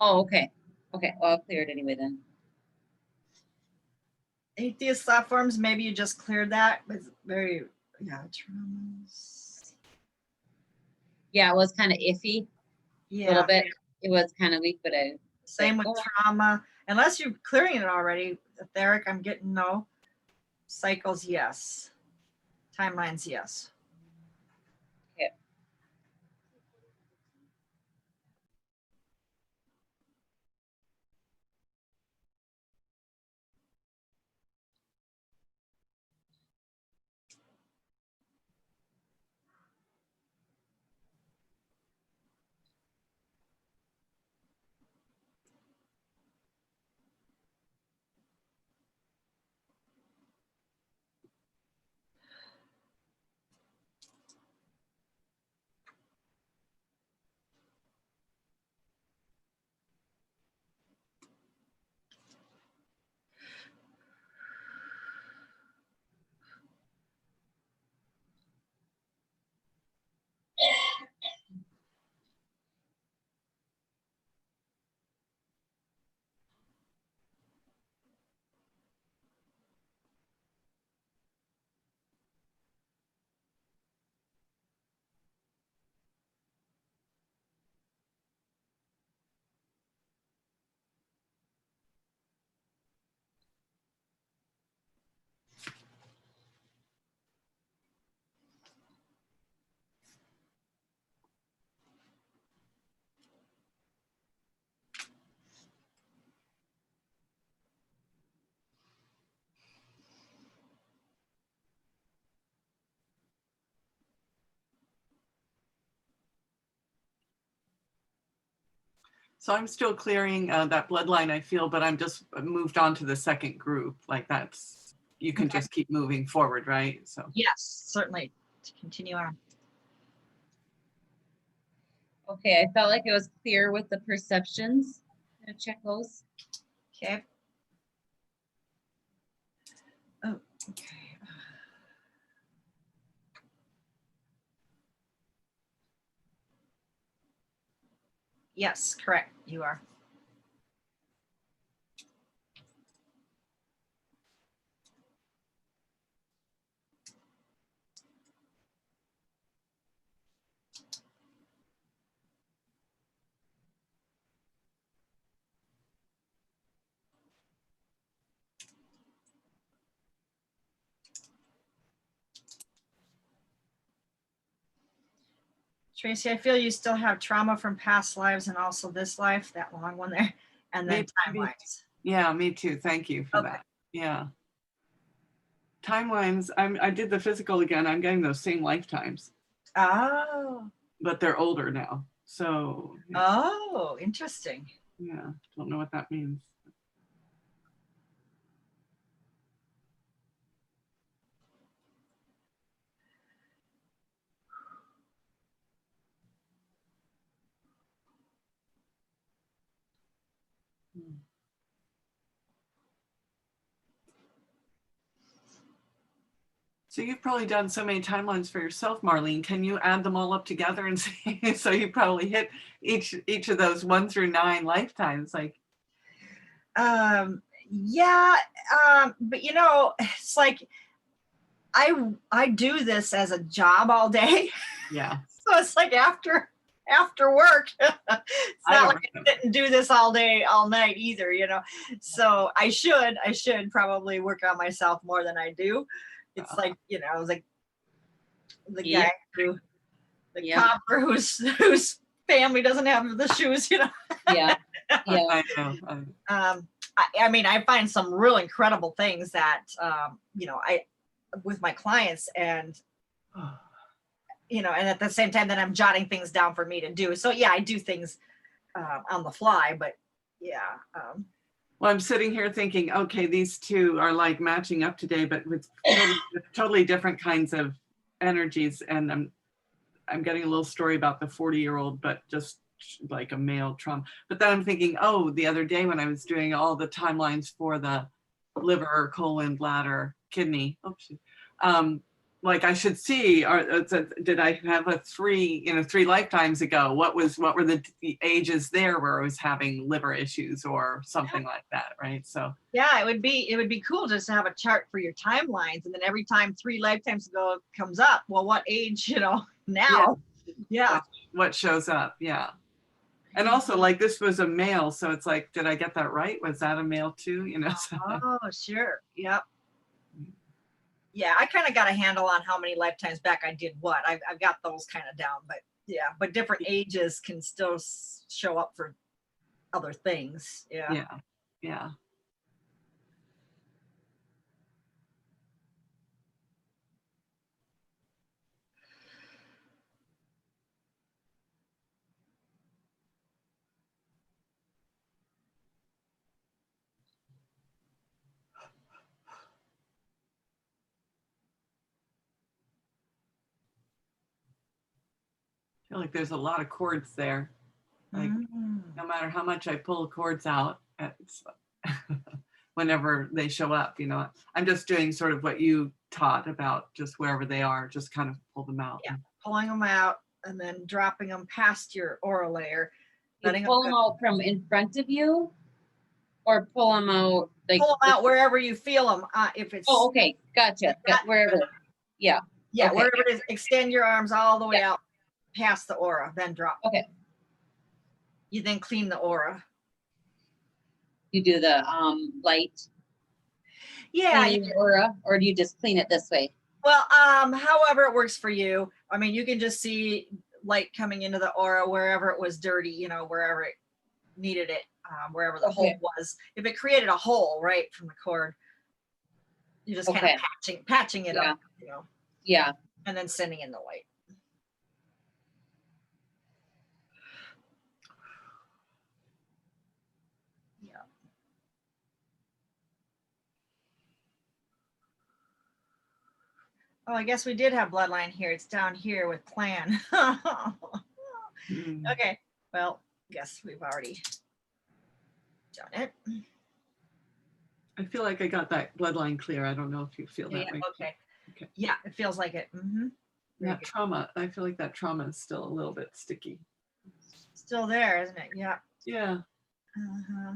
Oh, okay. Okay. Well, I'll clear it anyway then. Atheist thought forms, maybe you just cleared that with very, traumas. Yeah, it was kind of iffy. A little bit. It was kind of weak, but same with trauma. Unless you're clearing it already. Etheric, I'm getting no. Cycles, yes. Timelines, yes. Okay. So I'm still clearing that bloodline, I feel, but I'm just moved on to the second group. Like that's, you can just keep moving forward, right? So yes, certainly. continue on. Okay, I felt like it was clear with the perceptions. I'm gonna check those. Okay. Oh, okay. Yes, correct. You are. Tracy, I feel you still have trauma from past lives and also this life, that long one there, and then Maybe. timelines. Yeah, me too. Thank you for Okay. that. Yeah. Timelines, I did the physical again. I'm getting those same lifetimes, Oh, but they're older now. So oh, interesting. yeah, don't know what that means. Hmm. So you've probably done so many timelines for yourself, Marlene. Can you add them all up together and see? So you probably hit each of those 1 through 9 lifetimes. Like, Yeah, but you know, it's like I do this as a job all day. yeah, So it's like after work. It's I not don't like I sit and do this all day, all night either, you know. So I should probably work on myself more than I do. It's like, you know, I was like the Yeah. guy who the Yeah. cobbler whose family doesn't have the shoes, you know. Yeah. Yeah. I know. I mean, I find some real incredible things that you know, I with my clients, and you know, and at the same time that I'm jotting things down for me to do. So yeah, I do things on the fly, but yeah. Well, I'm sitting here thinking, okay, these two are like matching up today, but with totally different kinds of energies. And I'm getting a little story about the 40-year-old, but just like a male trauma. But then I'm thinking, oh, the other day when I was doing all the timelines for the liver, colon, bladder, kidney, like I should see, did I have a 3 lifetimes ago? What were the ages there where I was having liver issues or something like that, right? So Yeah, it would be cool just to have a chart for your timelines, and then every time 3 lifetimes ago comes up, well, what age, you know, now? Yeah. what shows up, yeah. And also, like, this was a male, so it's like, did I get that right? Was that a male too? You know. So. Oh, sure. Yep. Yeah, I kind of got a handle on how many lifetimes back I did what. I've got those kind of down, but yeah, but different ages can still show up for other things. Yeah. Yeah. Yeah. I feel like there's a lot of cords there. Like, no matter how much I pull cords out, it's whenever they show up, you know, I'm just doing sort of what you taught about, just wherever they are, just kind of pull them out. Yeah, pulling them out and then dropping them past your aura layer. You pull them out from in front of you, or pull them out like pull them out wherever you feel them. If it's okay, gotcha. Wherever. Yeah. Yeah, okay. wherever it is, extend your arms all the way out past the aura, then drop. Okay. You then clean the aura. You do the light. Yeah. The aura, or do you just clean it this way? Well, however it works for you. I mean, you can just see light coming into the aura wherever it was dirty, you know, wherever it needed it, wherever the hole was. If it created a hole right from the cord, you just kind of patching it up, you know. Yeah. And then sending in the light. Yeah. Oh, I guess we did have bloodline here. It's down here with clan. Mm. Okay, well, guess we've already done it. I feel like I got that bloodline clear. I don't know if you feel that Yeah, way. okay. Okay. Yeah, it feels like it. Very That good. trauma, I feel like that trauma is still a little bit sticky. Still there, isn't it? Yeah. Yeah. Uh-huh.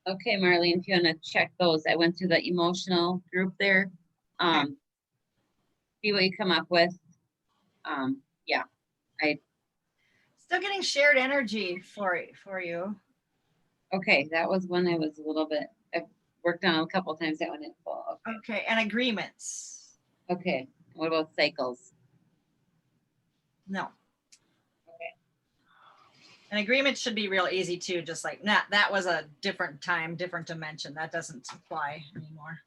Okay, Marlene, if you want to check those, I went through the emotional group there. See what you come up with. Yeah, Still getting shared energy for you. okay, that was one I was a little bit, I worked on a couple times, that one didn't fall. Okay, and agreements. Okay, what about cycles? No. Okay. An agreement should be real easy too, just like, nah, that was a different time, different dimension. That doesn't apply anymore.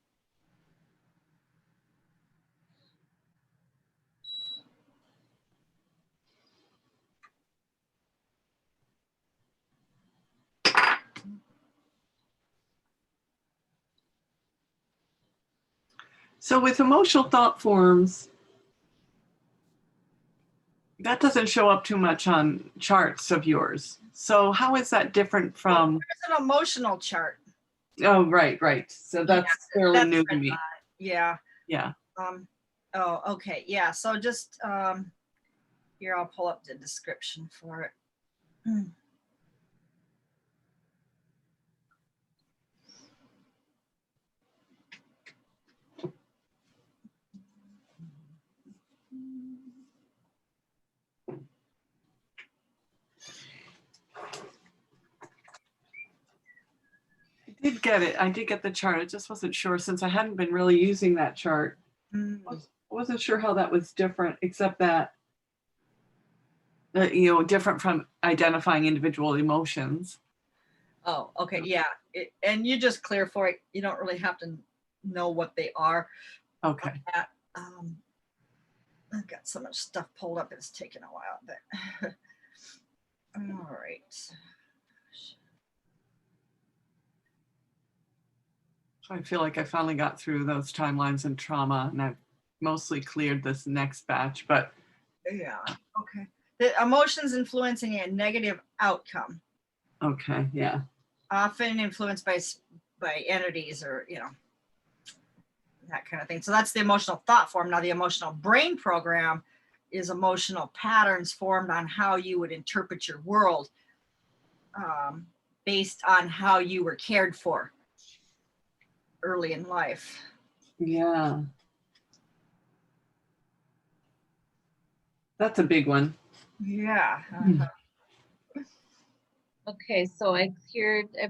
So with emotional thought forms, that doesn't show up too much on charts of yours. So how is that different from? There's an emotional chart. Oh, right. So that's fairly that's new to me. Yeah. Yeah. Oh, okay. Yeah. So just here, I'll pull up the description for it. I did get it. I did get the chart. I just wasn't sure since I hadn't been really using that chart. Mm. I wasn't sure how that was different, except that, different from identifying individual emotions. Oh, okay. Yeah. And you just clear for it. You don't really have to know what they are. Okay. I've got so much stuff pulled up. It's taken a while, but all right. So I feel like I finally got through those timelines and trauma, and I've mostly cleared this next batch, but Yeah. Okay. The emotions influencing a negative outcome, okay. Yeah. often influenced by entities or, that kind of thing. So that's the emotional thought form. Now the emotional brain program is emotional patterns formed on how you would interpret your world, based on how you were cared for early in life. Yeah. That's a big one. Yeah. Okay, so I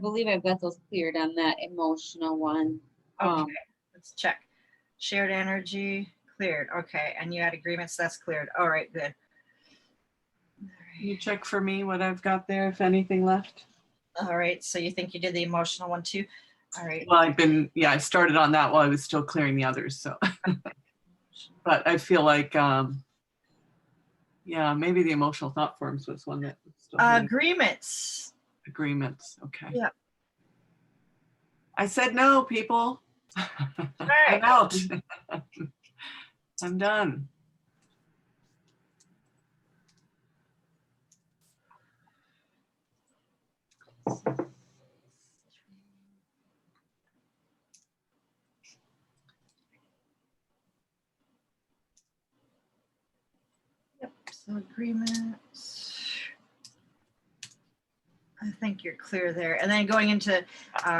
believe I've got those cleared on that emotional one. Okay. Let's check. Shared energy cleared. Okay. And you had agreements. That's cleared. All right. Good. Can you check for me what I've got there, if anything left? All right. So you think you did the emotional one too? All right. Well, I started on that while I was still clearing the others. So, but I feel like, maybe the emotional thought forms was one that was still Agreements. agreements. Okay. Yeah. I said no, people. I'm out. I'm done. Yep, so agreements. I think you're clear there. And then going into,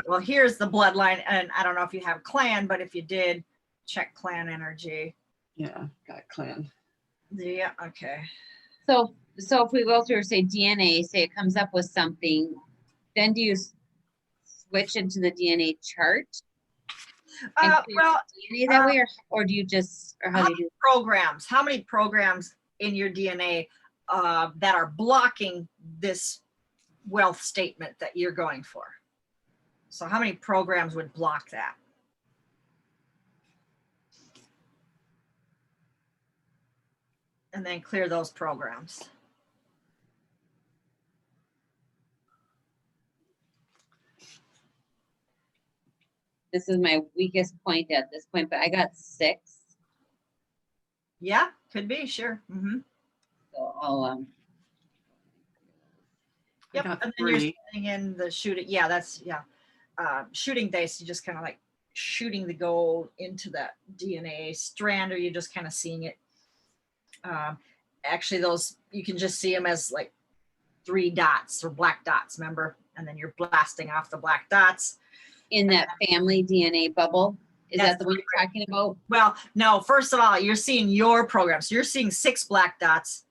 well, here's the bloodline. And I don't know if you have clan, but if you did, check clan energy. Yeah, got clan. Yeah, okay. So if we go through, say DNA, say it comes up with something, then do you switch into the DNA chart? And clear Well, the DNA that way, or do you just, or how do you do? how many programs in your DNA that are blocking this wealth statement that you're going for? So how many programs would block that? And then clear those programs. This is my weakest point at this point, but I got 6. Yeah, could be, sure. Mm-hmm. So I'll I Yep, got and then you're 3. sitting in the shooting. Yeah, that's, yeah. Shooting dice, you just kind of like shooting the gold into that DNA strand, or you're just kind of seeing it. Actually, those, you can just see them as like 3 dots or black dots, remember? And then you're blasting off the black dots. in that family DNA bubble. Is that the one you're talking about? Well, no, first of all, you're seeing your program. So you're seeing 6 black dots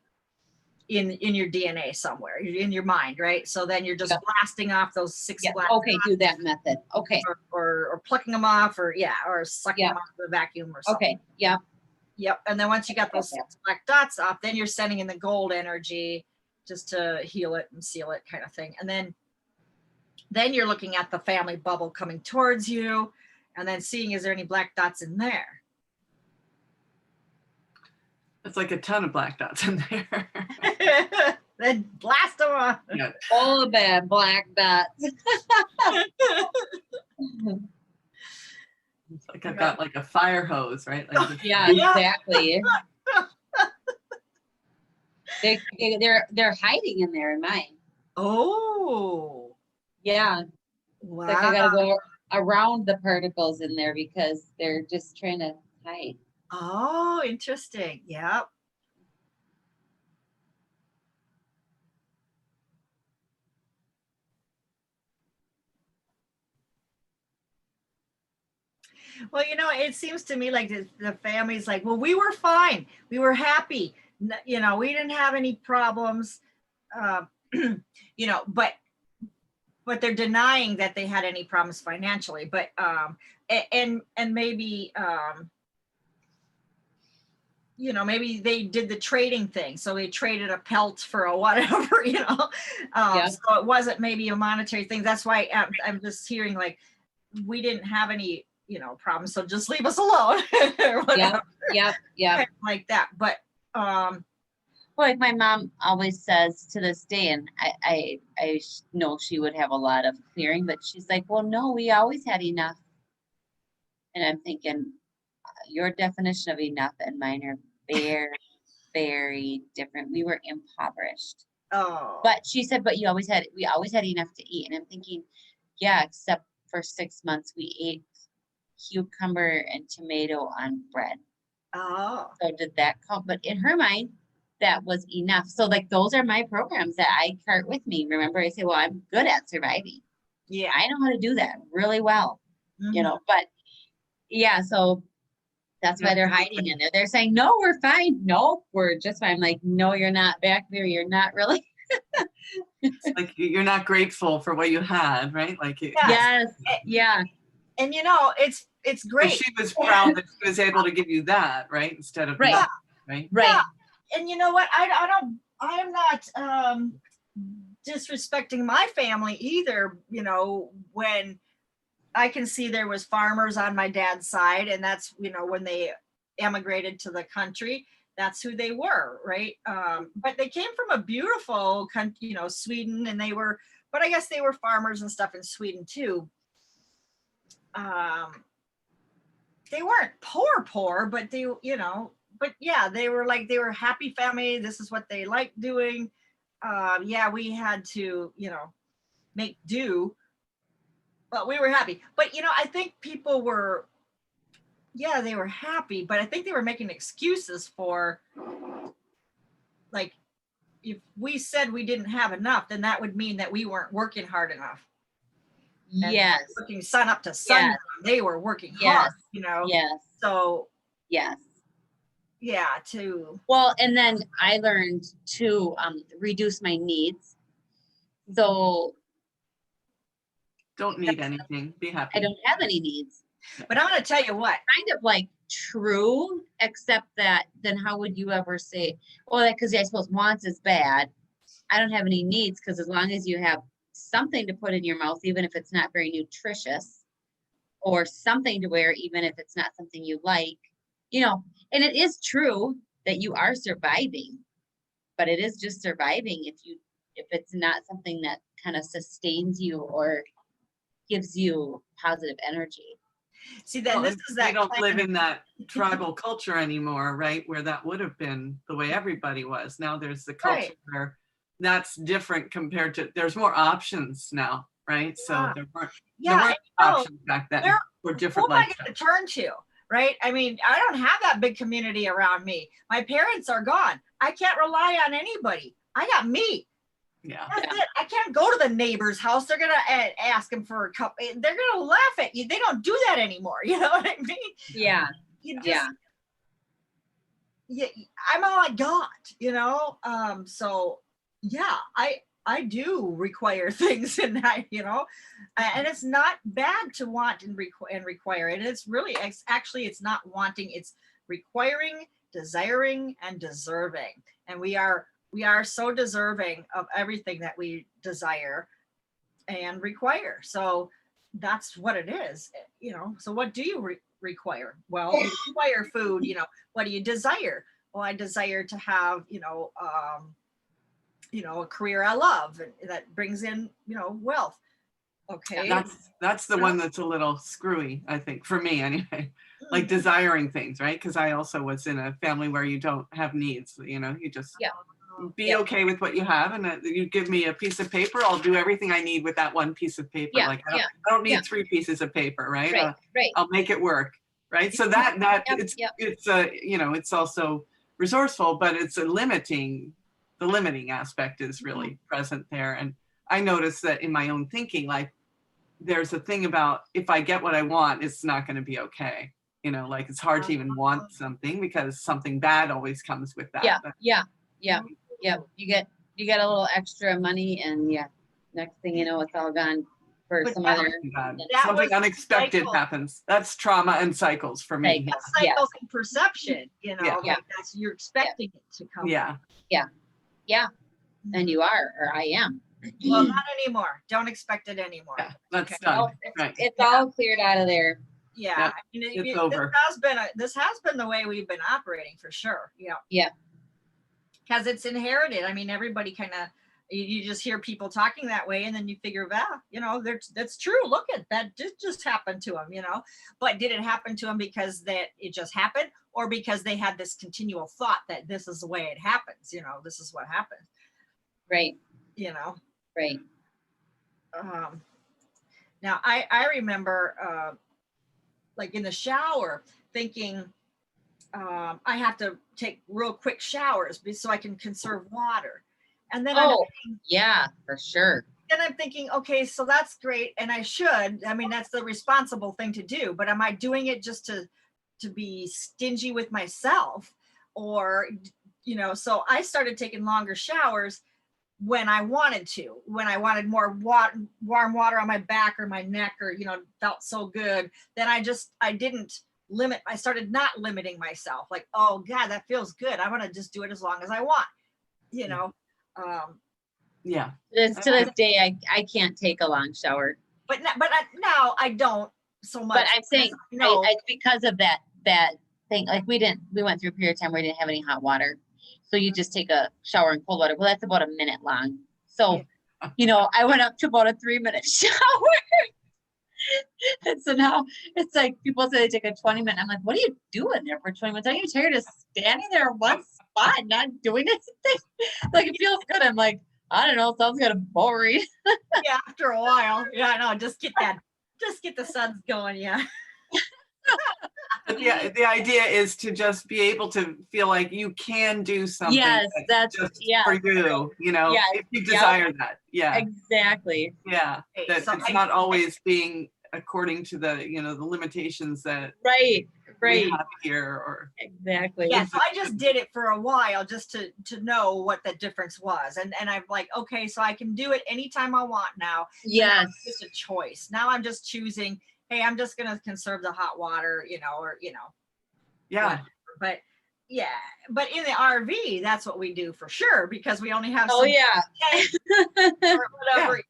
in your DNA somewhere, in your mind, right? So then you're just Yep. blasting off those 6 Yeah, black okay, dots, do that method. Okay, or plucking them off, or yeah, or sucking them off the vacuum or something. okay, yeah. Yep. And then once you got those 6 black dots off, then you're sending in the gold energy just to heal it and seal it, kind of thing. And then you're looking at the family bubble coming towards you, and then seeing, is there any black dots in there? It's like a ton of black dots in there. Then blast them off. Yeah. All of that black dots. It's like I've got like a fire hose, right? Like just- Yeah, exactly. They're hiding in there in mine. Oh, Yeah, wow. like I gotta go around the particles in there because they're just trying to hide. Oh, interesting. Yep. Well, it seems to me like the family's like, well, we were fine. We were happy. We didn't have any problems. But they're denying that they had any problems financially. But and maybe maybe they did the trading thing. So they traded a pelt for a whatever, Yeah. So it wasn't maybe a monetary thing. That's why I'm just hearing like, we didn't have any, problems. So just leave us alone or whatever. Yep. Kind of like that. But Like my mom always says to this day, and I know she would have a lot of clearing, but she's like, well, no, we always had enough. And I'm thinking, your definition of enough and mine are very, very different. We were impoverished. oh, But she said, but we always had enough to eat. And I'm thinking, yeah, except for 6 months, we ate cucumber and tomato on bread. oh, So did that count? But in her mind, that was enough. So like, those are my programs that I cart with me. Remember, I say, well, I'm good at surviving. yeah. I know how to do that really well, Mhm. but yeah, so that's why they're hiding in there. They're saying, no, we're fine. No, we're just fine. I'm like, no, you're not back there. You're not really. It's like you're not grateful for what you had, right? Like Yes. Yeah. And it's so great. she was proud that she was able to give you that, right? Instead of Right. nothing, right? Right. And you know what? I'm not disrespecting my family either. When I can see there was farmers on my dad's side, and that's when they emigrated to the country, that's who they were, right? But they came from a beautiful country, Sweden, and but I guess they were farmers and stuff in Sweden too. weren't poor, but they, you know, but yeah, they were like, they were a happy family. This is what they liked doing. Yeah, we had to, you know, make do, but we were happy. But, you know, I think people were, yeah, they were happy, but I think they were making excuses for, like, if we said we didn't have enough, then that would mean that we weren't working hard enough. And Yes, working sun up to sundown. Yes. They were working Yes. hard, you know. yes, So yes. yeah, to Well, and then I learned to reduce my needs. So Don't need anything. Be happy. I don't have any needs. but I'm gonna tell you what, Kind of like true, except that then how would you ever say, well, because I suppose wants is bad. I don't have any needs because as long as you have something to put in your mouth, even if it's not very nutritious, or something to wear, even if it's not something you like, you know, and it is true that you are surviving, but it is just surviving if it's not something that kind of sustains you or gives you positive energy. see that Well, this and is we that don't live clan- in that tribal culture anymore, right? Where that would have been the way everybody was. Now there's the culture Right. where that's different compared to, there's more options now, right? So Yeah. there weren't yeah, and, options back then where- for who different am I lifestyles. gonna turn to? Right? I mean, I don't have that big community around me. My parents are gone. I can't rely on anybody. I got me. Yeah. That's it. I can't go to the neighbor's house. They're gonna ask them for a cup. They're gonna laugh at you. They don't do that anymore. You know what I mean? Yeah, You just, yeah. yeah, I'm all I got, you know. So yeah, I do require things, and I, you know, and it's not bad to want and require it. It's really, actually, it's not wanting. It's requiring, desiring, and deserving. And we are so deserving of everything that we desire and require. So that's what it is, you know. So what do you require? Well, you require food, you know. What do you desire? Well, I desire to have, you know, a career I love and that brings in, you know, wealth. Okay. That's the one that's a little screwy, I think, for me anyway. Like desiring things, right? Because I also was in a family where you don't have needs, you know, you just Yeah. be Yeah. okay with what you have, and you give me a piece of paper, I'll do everything I need with that one piece of paper. Yeah, Like yeah, I don't need yeah. 3 pieces of paper, right? Right, right. I'll make it work, right? So that Yep, it's yep. it's you know, it's also resourceful, but it's the limiting aspect is really present there. And I noticed that in my own thinking, like there's a thing about if I get what I want, it's not going to be okay. You know, like it's hard to even want something because something bad always comes with that. Yeah, But yeah, yeah, yeah. You get a little extra money, and yeah, next thing you know, it's all gone for But some that other. God, That something was unexpected cycle. happens. That's trauma and cycles for me. Cycle. Cycle Yes. and perception, you know, Yeah. like that's, you're expecting it to come. Yeah. Yeah, and you are, or I am. Well, not anymore. Don't expect it anymore. Yeah. That's Okay. done. Oh, Right. it's all cleared out of there. Yeah. Yeah, I mean, it's over. this has been the way we've been operating for sure. Yeah. Yeah. Because it's inherited. I mean, everybody kind of, you just hear people talking that way, and then you figure, you know, that's true. Look at that. Just happened to them, you know. But did it happen to them because that it just happened, or because they had this continual thought that this is the way it happens? You know, this is what happens. Right, You know. right. Now I remember like in the shower thinking I have to take real quick showers so I can conserve water. And then Oh, yeah, for sure. I'm thinking, okay, so that's great. And I should, I mean, that's the responsible thing to do, but am I doing it just to be stingy with myself? Or, you know, so I started taking longer showers when I wanted to, when I wanted more warm water on my back or my neck, or, you know, felt so good. Then I started not limiting myself. Like, oh God, that feels good. I'm going to just do it as long as I want, you know? Yeah. To this day, I can't take a long shower. But now I don't so much. But I'm saying, no, I because of that thing, like we went through a period of time where we didn't have any hot water. So you just take a shower in cold water. Well, that's about a minute long. So, you know, I went up to about a 3-minute shower. And so now it's like people say they take a 20-minute. I'm like, what are you doing there for 20 minutes? Are you tired of standing there in one spot and not doing anything? Like it feels good. I'm like, I don't know, sounds kind of boring. Yeah, after a while. Yeah, no, just get the suds going. Yeah. But the idea is to just be able to feel like you can do something. Yes, that's just yeah. for you know, Yes, if you desire that. Yeah. Exactly. Yeah. Okay, That so it's not always being according to the, you know, the limitations that Right. we Right. have here or Exactly. yeah, so I just did it for a while just to know what the difference was. And I'm like, okay, so I can do it anytime I want now. Yes. It's just a choice. Now I'm just choosing, hey, I'm just gonna conserve the hot water, or yeah. whatever. But yeah, but in the RV, that's what we do for sure, because we only have Oh some yeah. tank or whatever,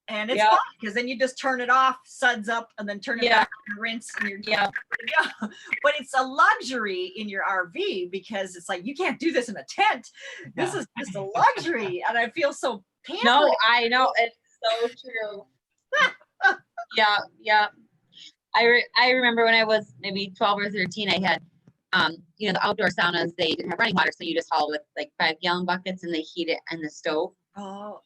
and it's Yep. fun because then you just turn it off, suds up, and then turn it Yeah. back and rinse, and you're Yeah. good to go. But it's a luxury in your RV because it's like you can't do this in a tent. This Yeah. is just a luxury, and I feel so pampered. No, I know it's so true. Yeah, yeah. I remember when I was maybe 12 or 13, I had the outdoor saunas, they didn't have running water, so you just haul with like 5-gallon buckets and they heat it in the stove. Oh,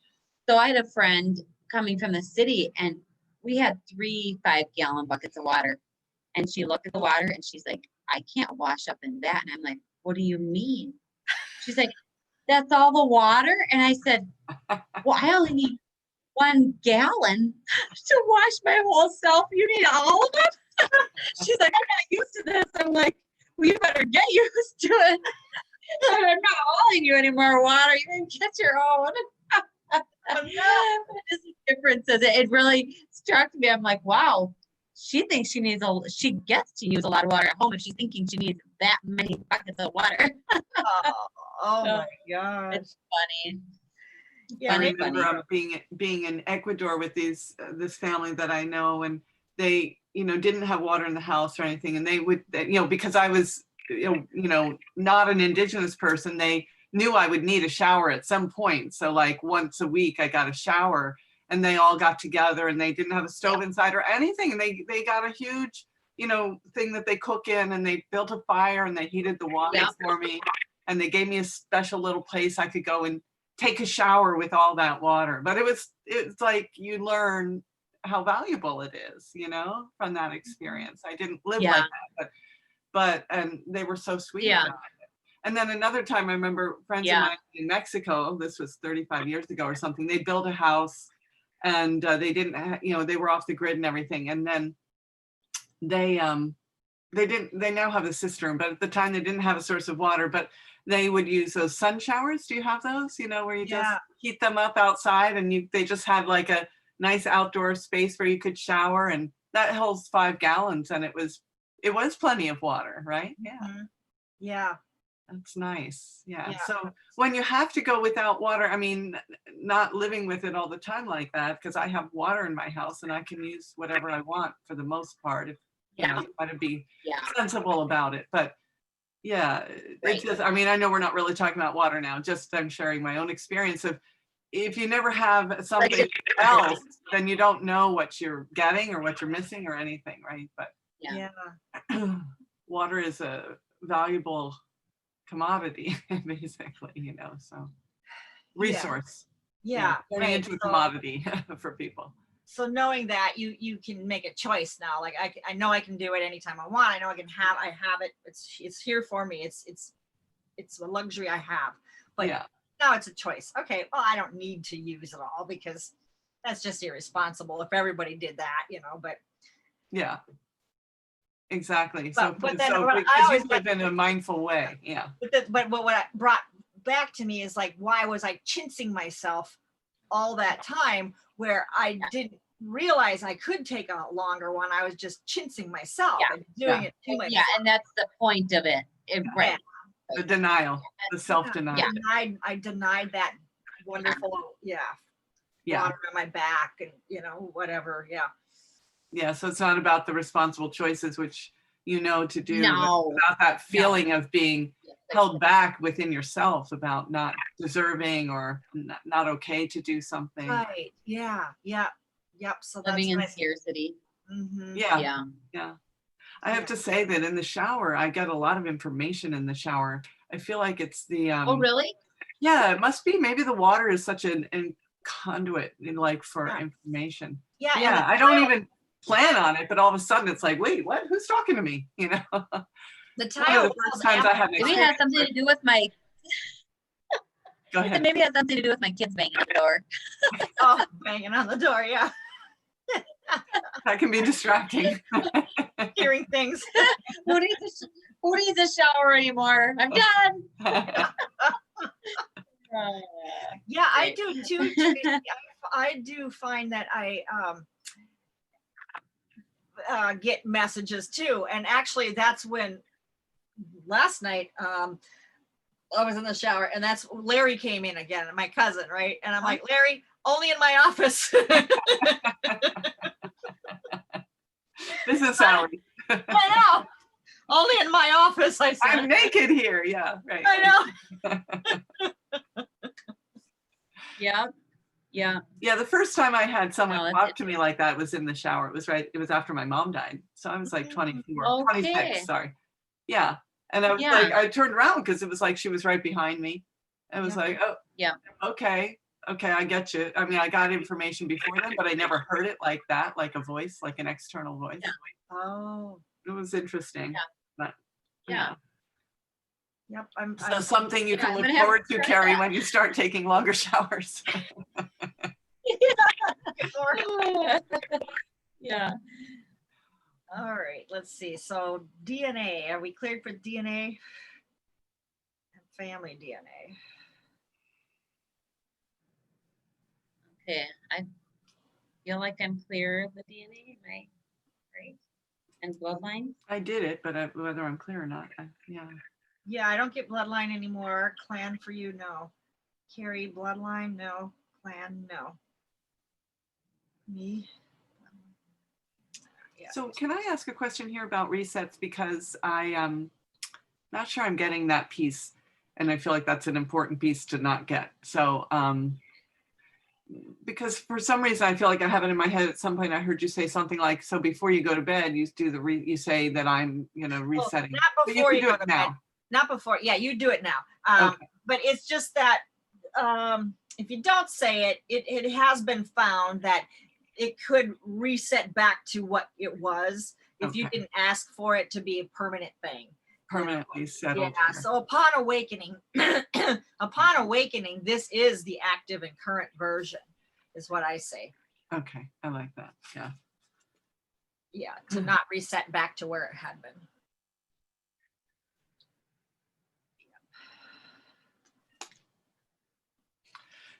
So I had a friend coming from the city and we had 3 5-gallon buckets of water. And she looked at the water and she's like, I can't wash up in that. And I'm like, what do you mean? She's like, that's all the water? And I said, well, I only need 1 gallon to wash my whole self. You need all of it? She's like, I'm not used to this. I'm like, well, you better get used to it. I'm not hauling you any more water. You can get your own. This is different. So it really struck me. I'm like, wow, she thinks she gets to use a lot of water at home if she's thinking she needs that many buckets of water. oh my gosh. It's funny. Yeah, I Funny, remember funny. being in Ecuador with this family that I know, and they, didn't have water in the house or anything. And they would, because I was, not an indigenous person, they knew I would need a shower at some point. So like once a week I got a shower, and they all got together and they didn't have a stove inside or anything. And they got a huge, thing that they cook in, and they built a fire and they heated the water for me. And they gave me a special little place I could go and take a shower with all that water. But it's like you learn how valuable it is, from that experience. I didn't live like that, but and they were so sweet about it. And then another time I remember friends of mine in Mexico, this was 35 years ago or something, they built a house and they didn't, they were off the grid and everything. And then they now have a cistern, but at the time they didn't have a source of water, but they would use those sun showers. Do you have those, where you just heat them up outside, and they just had like a nice outdoor space where you could shower, and that holds 5 gallons, and it was plenty of water, right? Yeah. Mhm. Yeah. That's nice. Yeah. So when you have to go without water, I mean, not living with it all the time like that, because I have water in my house and I can use whatever I want for the most part, if try to be sensible about it. But it's just, I mean, I know we're not really talking about water now, just I'm sharing my own experience of, if you never have something else, then you don't know what you're getting or what you're missing or anything, right? But water is a valuable commodity, basically, so resource. Turning into a commodity for people. So knowing that you can make a choice now, like I know I can do it anytime I want. I know I have it. It's here for me. It's a luxury I have. But now it's a choice. Okay, well, I don't need to use it all because that's just irresponsible if everybody did that, but exactly. But then because you live in a mindful way. But what I brought back to me is like, why was I chincing myself all that time where I didn't realize I could take a longer one? I was just chincing myself and doing it to myself. Yeah, and that's the point of it. Right. The denial, the self-denial. I denied that wonderful, water on my back and, whatever. So it's not about the responsible choices, which to do, about that feeling of being held back within yourself, about not deserving or not okay to do something. Right. Yeah. Yep. So that's living in nice. scarcity. Mhm. Yeah, Yeah. yeah. I have to say that in the shower, I get a lot of information in the shower. I feel like it's the, Oh, really? yeah, it must be, maybe the water is such an conduit, like, for Yeah. information. Yeah. And Yeah, I don't even plan on it, but all of a sudden it's like, wait, what? Who's talking to me? You know? the One tile of the walls first times I had an Maybe it experience. has something to do with my, Go ahead. maybe it has something to do with my kids banging on the door. Oh, banging on the door. Yeah. That can be distracting. Hearing things. Who needs a shower anymore? I'm done. Yeah, I Right. do too, Tracy. I do find that I get messages too. And actually that's when last night I was in the shower and that's Larry came in again, my cousin, right? And I'm like, Larry, only in my office. Business hours. I know. Only in my office, I said. I'm naked here. Yeah, right. I know. Yeah. Yeah. Yeah, the first time I had someone No, that's talk to me like that was in the shower. It was after my mom died. So I was like 24, 26, Okay. sorry. Yeah. And I was Yeah. like, I turned around because it was like she was right behind me. I was Yeah. like, oh, Yeah. okay, I get you. I mean, I got information before then, but I never heard it like that, like a voice, like an external voice. Oh, It was interesting. Yeah. But Yeah. yep. so something you Yeah, can I'm look gonna have forward to to, try Carrie, that. when you start taking longer showers. Yeah. All right, let's see. So DNA, are we cleared for DNA? And family DNA. Okay. I feel like I'm clear of the DNA, right? Right. And bloodline. I did it, but whether I'm clear or not, yeah. Yeah, I don't get bloodline anymore. Clan for you, no. Carrie, bloodline, no. Clan, no. Me? Yeah. So can I ask a question here about resets? Because I am not sure I'm getting that piece. And I feel like that's an important piece to not get. So, because for some reason I feel like I have it in my head at some point. I heard you say something like, so before you go to bed, you do you say that I'm, resetting. Not But before can you do go it to now. bed. Not before. Yeah, you do it now. Okay. But it's just that if you don't say it, it has been found that it could reset back to what it was if you Okay. didn't ask for it to be a permanent thing. Permanently settled. Yeah. So upon awakening, this is the active and current version, is what I say. Okay, I like that. Yeah. Yeah, to not reset back to where it had been.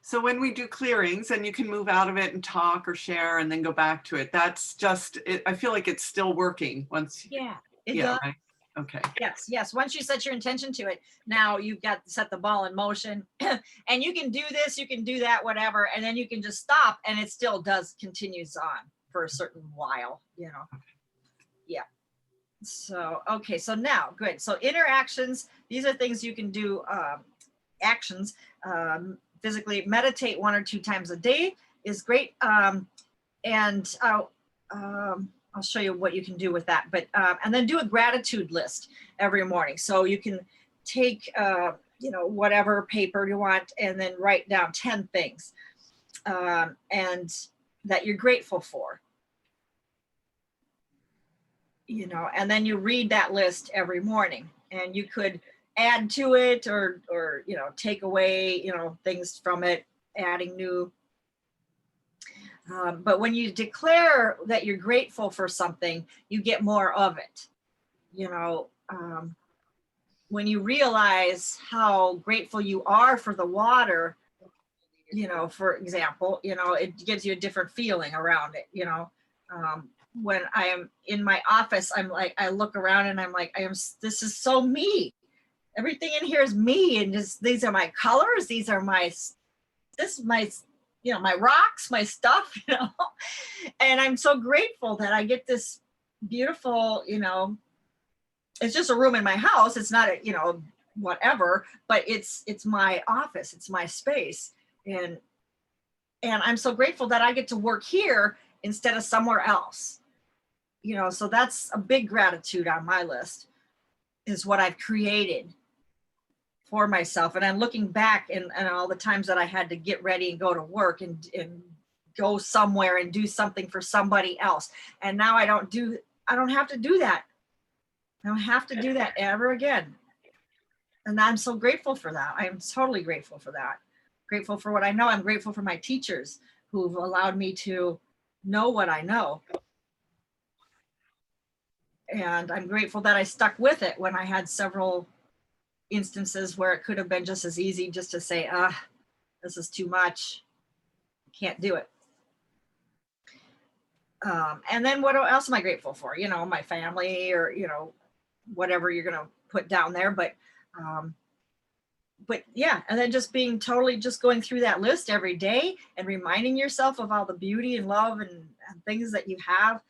So when we do clearings and you can move out of it and talk or share and then go back to it, that's just, I feel like it's still working once. Yeah, it Yeah, does. right. Okay. Yes. Once you set your intention to it, now you've got to set the ball in motion and you can do this, you can do that, whatever. And then you can just stop and it still continues on for a certain while, Yeah. So, okay. So now good. So interactions, these are things you can do, actions, physically meditate 1 or 2 times a day is great. And I'll show you what you can do with that, but and then do a gratitude list every morning. So you can take whatever paper you want and then write down 10 things and that you're grateful for. And then you read that list every morning, and you could add to it or take away things from it, adding new. But when you declare that you're grateful for something, you get more of it. When you realize how grateful you are for the water, for example, it gives you a different feeling around it. When I am in my office, I'm like, I look around and I'm like, this is so me. Everything in here is me. And these are my colors. These are my rocks, my stuff, and I'm so grateful that I get this beautiful, it's just a room in my house. It's not whatever, but it's my office. It's my space. And I'm so grateful that I get to work here instead of somewhere else. You know, so that's a big gratitude on my list, is what I've created for myself. And I'm looking back and all the times that I had to get ready and go to work and go somewhere and do something for somebody else. And now I don't have to do that. I don't have to do that ever again. And I'm so grateful for that. I am totally grateful for that. Grateful for what I know. I'm grateful for my teachers who've allowed me to know what I know. And I'm grateful that I stuck with it when I had several instances where it could have been just as easy just to say, this is too much. Can't do it. And then what else am I grateful for? You know, my family, or, you know, whatever you're going to put down there. But yeah, and then just being totally just going through that list every day and reminding yourself of all the beauty and love and things that you have.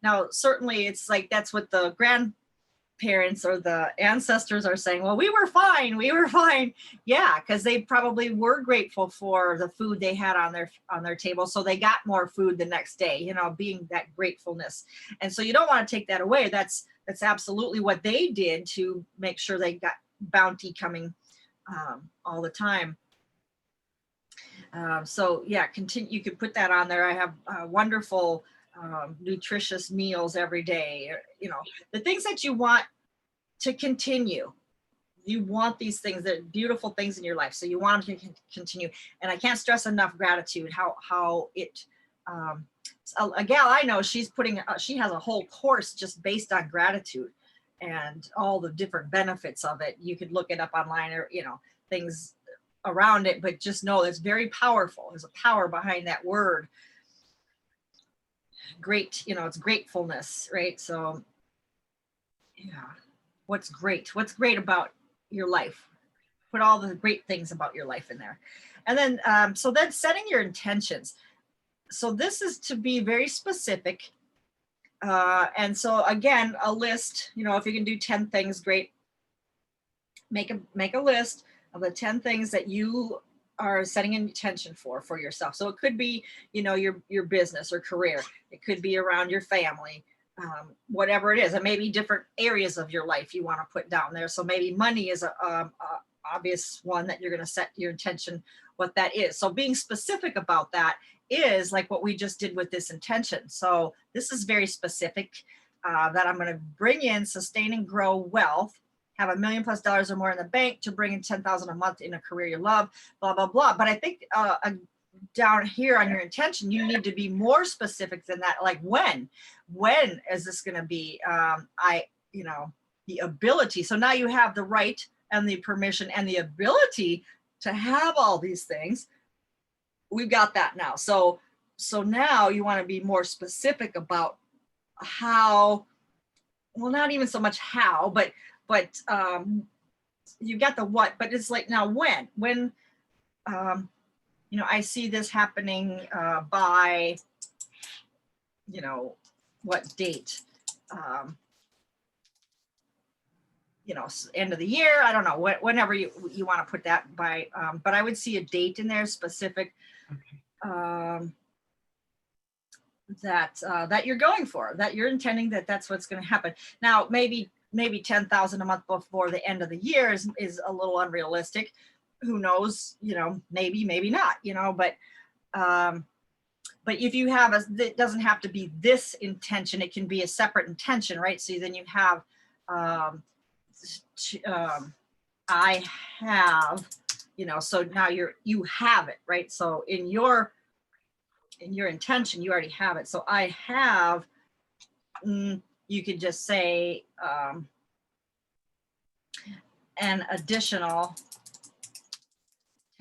Now, certainly it's like, that's what the grandparents or the ancestors are saying. Well, we were fine. We were fine. Yeah, because they probably were grateful for the food they had on their table. So they got more food the next day, you know, being that gratefulness. And so you don't want to take that away. That's absolutely what they did to make sure they got bounty coming all the time. So yeah, continue. You could put that on there. I have wonderful nutritious meals every day. You know, the things that you want to continue. You want these things, that are beautiful things in your life. So you want them to continue. And I can't stress enough gratitude, how it, a gal I know, she has a whole course just based on gratitude and all the different benefits of it. You could look it up online, or, you know, things around it, but just know it's very powerful. There's a power behind that word. Great, you know, it's gratefulness, right? So yeah, what's great about your life? Put all the great things about your life in there. And then so then setting your intentions. So this is to be very specific. And so again, a list, you know, if you can do 10 things, great. Make a list of the 10 things that you are setting an intention for yourself. So it could be, you know, your business or career. It could be around your family, whatever it is. And maybe different areas of your life you want to put down there. So maybe money is a obvious one that you're going to set your intention, what that is. So being specific about that is like what we just did with this intention. So this is very specific, that I'm going to bring in, sustain and grow wealth, have $1 million+ or more in the bank, to bring in 10,000 a month in a career you love, blah, blah, blah. But I think down here on your intention, you need to be more specific than that. Like when is this going to be? You know, the ability. So now you have the right and the permission and the ability to have all these things. We've got that now. So now you want to be more specific about how, well, not even so much how, but you got the what, but it's like, now when, you know, I see this happening by, you know, what date, you know, end of the year. I don't know, whenever you want to put that by, but I would see a date in there specific, that you're going for, that you're intending that's what's going to happen. Now, maybe 10,000 a month before the end of the year is a little unrealistic. Who knows, you know, maybe not, you know, but if you have it doesn't have to be this intention. It can be a separate intention, right? So then you have, I have, you know, so now you have it, right? So in your intention, you already have it. So I have, you could just say an additional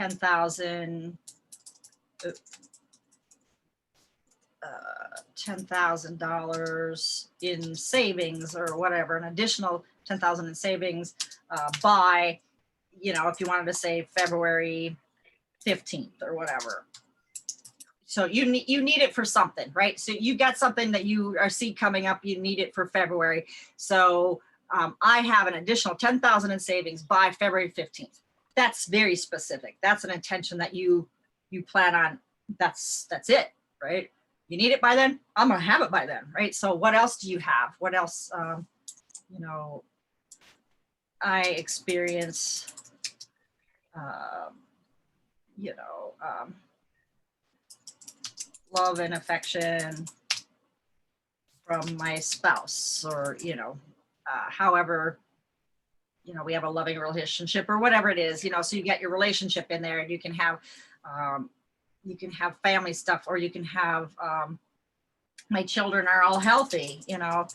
$10,000 in savings or whatever, an additional 10,000 in savings by, you know, if you wanted to say February 15th or whatever. So you need it for something, right? So you got something that you see coming up, you need it for February. So I have an additional 10,000 in savings by February 15th. That's very specific. That's an intention that you plan on. That's it, right? You need it by then? I'm gonna have it by then, right? So what else do you have? What else, you know, I experience, you know, love and affection from my spouse, or, you know, however, you know, we have a loving relationship or whatever it is, you know, so you get your relationship in there, and you can have family stuff, or you can have, my children are all healthy, you know.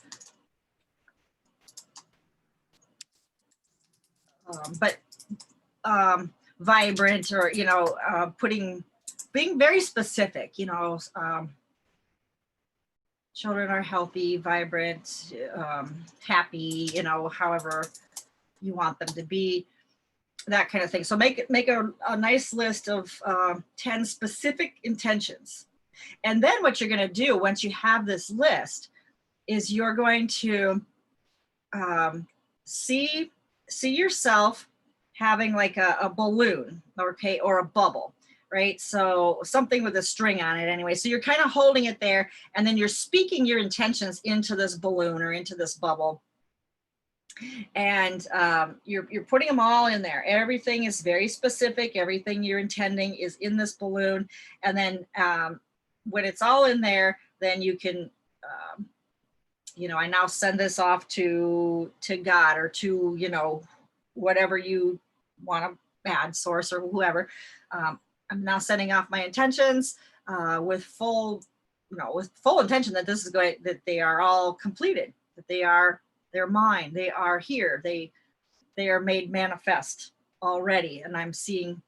But vibrant, or, you know, being very specific, you know, children are healthy, vibrant, happy, you know, however you want them to be, that kind of thing. So make a nice list of 10 specific intentions. And then what you're going to do once you have this list is you're going to see yourself having like a balloon, okay, or a bubble, right? So something with a string on it anyway. So you're kind of holding it there, and then you're speaking your intentions into this balloon or into this bubble. And you're putting them all in there. Everything is very specific. Everything you're intending is in this balloon. And then when it's all in there, then you can, you know, I now send this off to God, or to, you know, whatever you want to add, source or whoever. I'm now sending off my intentions with full intention that this is going, that they are all completed, that they're mine, they are here, they are made manifest already, and I'm seeing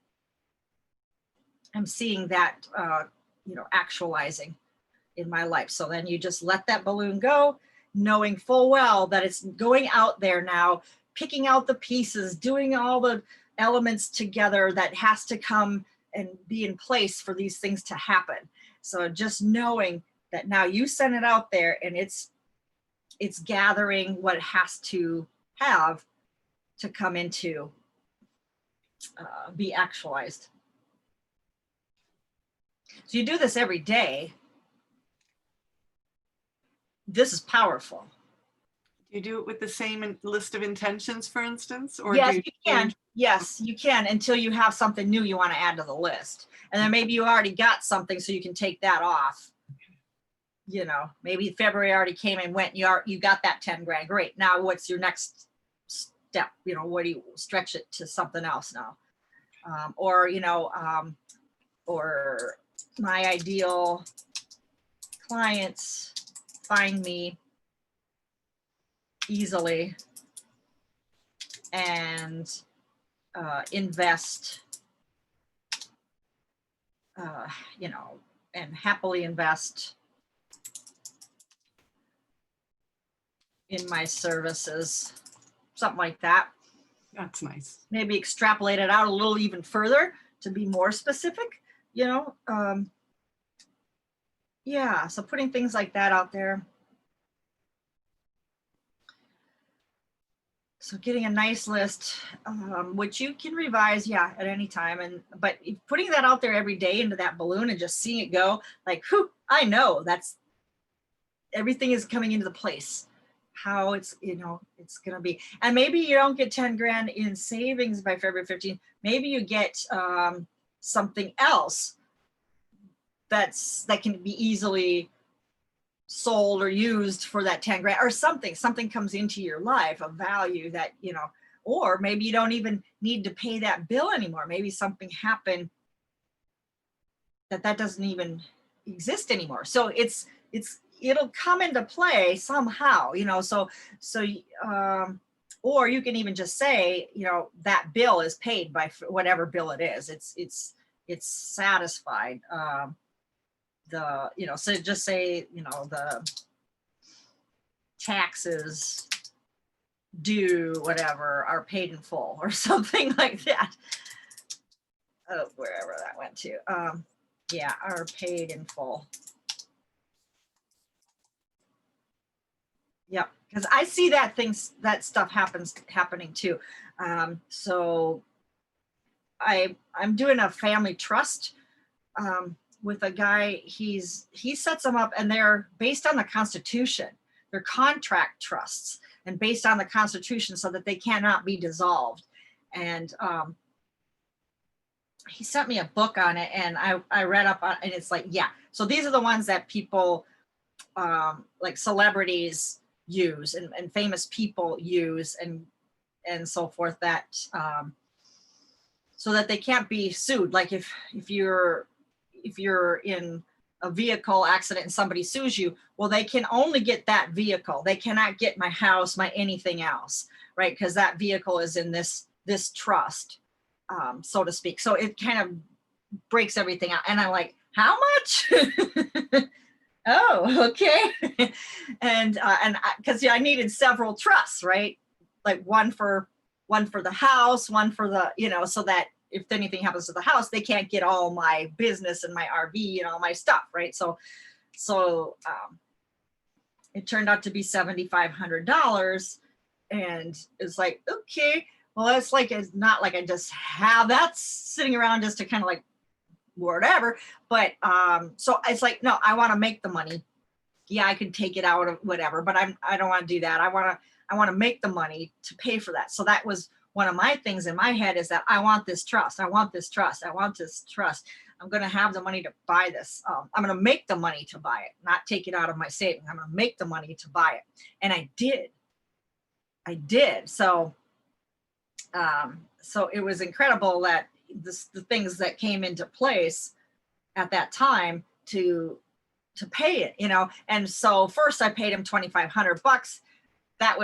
that you know, actualizing in my life. So then you just let that balloon go, knowing full well that it's going out there now, picking out the pieces, doing all the elements together that has to come and be in place for these things to happen. So just knowing that now you send it out there, and it's gathering what it has to have to come into be actualized. So you do this every day. This is powerful. You do it with the same list of intentions, for instance, or Yes, do you can. Yes, you can, until you have something new you want to add to the list. And then maybe you already got something, so you can take that off. You know, maybe February already came and went. You got that 10 grand. Great. Now what's your next step? You know, what do you stretch it to something else now? Or, you know, or my ideal clients find me easily and invest, you know, and happily invest in my services, something like that. That's nice. Maybe extrapolate it out a little even further to be more specific, you know. Yeah, so putting things like that out there. So getting a nice list, which you can revise, yeah, at any time. But putting that out there every day into that balloon and just seeing it go, like, whew, I know that's, everything is coming into the place, how it's, you know, it's going to be. And maybe you don't get 10 grand in savings by February 15th. Maybe you get something else that can be easily sold or used for that 10 grand, or something comes into your life of value that, you know, or maybe you don't even need to pay that bill anymore. Maybe something happened that doesn't even exist anymore. So it'll come into play somehow, you know, so or you can even just say, you know, that bill is paid by whatever bill it is. It's satisfied. The, you know, so just say, you know, the taxes due, whatever, are paid in full, or something like that. Oh, wherever that went to. Yeah, are paid in full. Yep, because I see that stuff happening too. So I'm doing a family trust with a guy, he sets them up and they're based on the Constitution. They're contract trusts and based on the Constitution so that they cannot be dissolved. And he sent me a book on it and I read up on, and it's like, yeah. So these are the ones that people like celebrities use and famous people use and so forth, that so that they can't be sued. Like if you're in a vehicle accident and somebody sues you, well, they can only get that vehicle. They cannot get my house, my anything else, right? Because that vehicle is in this trust, so to speak. So it kind of breaks everything out. And I'm like, how much? Oh, okay. And because I needed several trusts, right? Like one for the house, one for the, so that if anything happens to the house, they can't get all my business and my RV and all my stuff, right? So it turned out to be $7,500, and it's like, okay, well, it's not like I just have that sitting around just to kind of like whatever, but so it's like, no, I want to make the money. Yeah, I could take it out of whatever, but I don't want to do that. I want to make the money to pay for that. So that was one of my things in my head, is that I want this trust. I want this trust. I want this trust. I'm going to have the money to buy this. I'm going to make the money to buy it, not take it out of my savings. I'm going to make the money to buy it. And I did. So it was incredible that the things that came into place at that time to pay it, and so first I paid him $2,500. That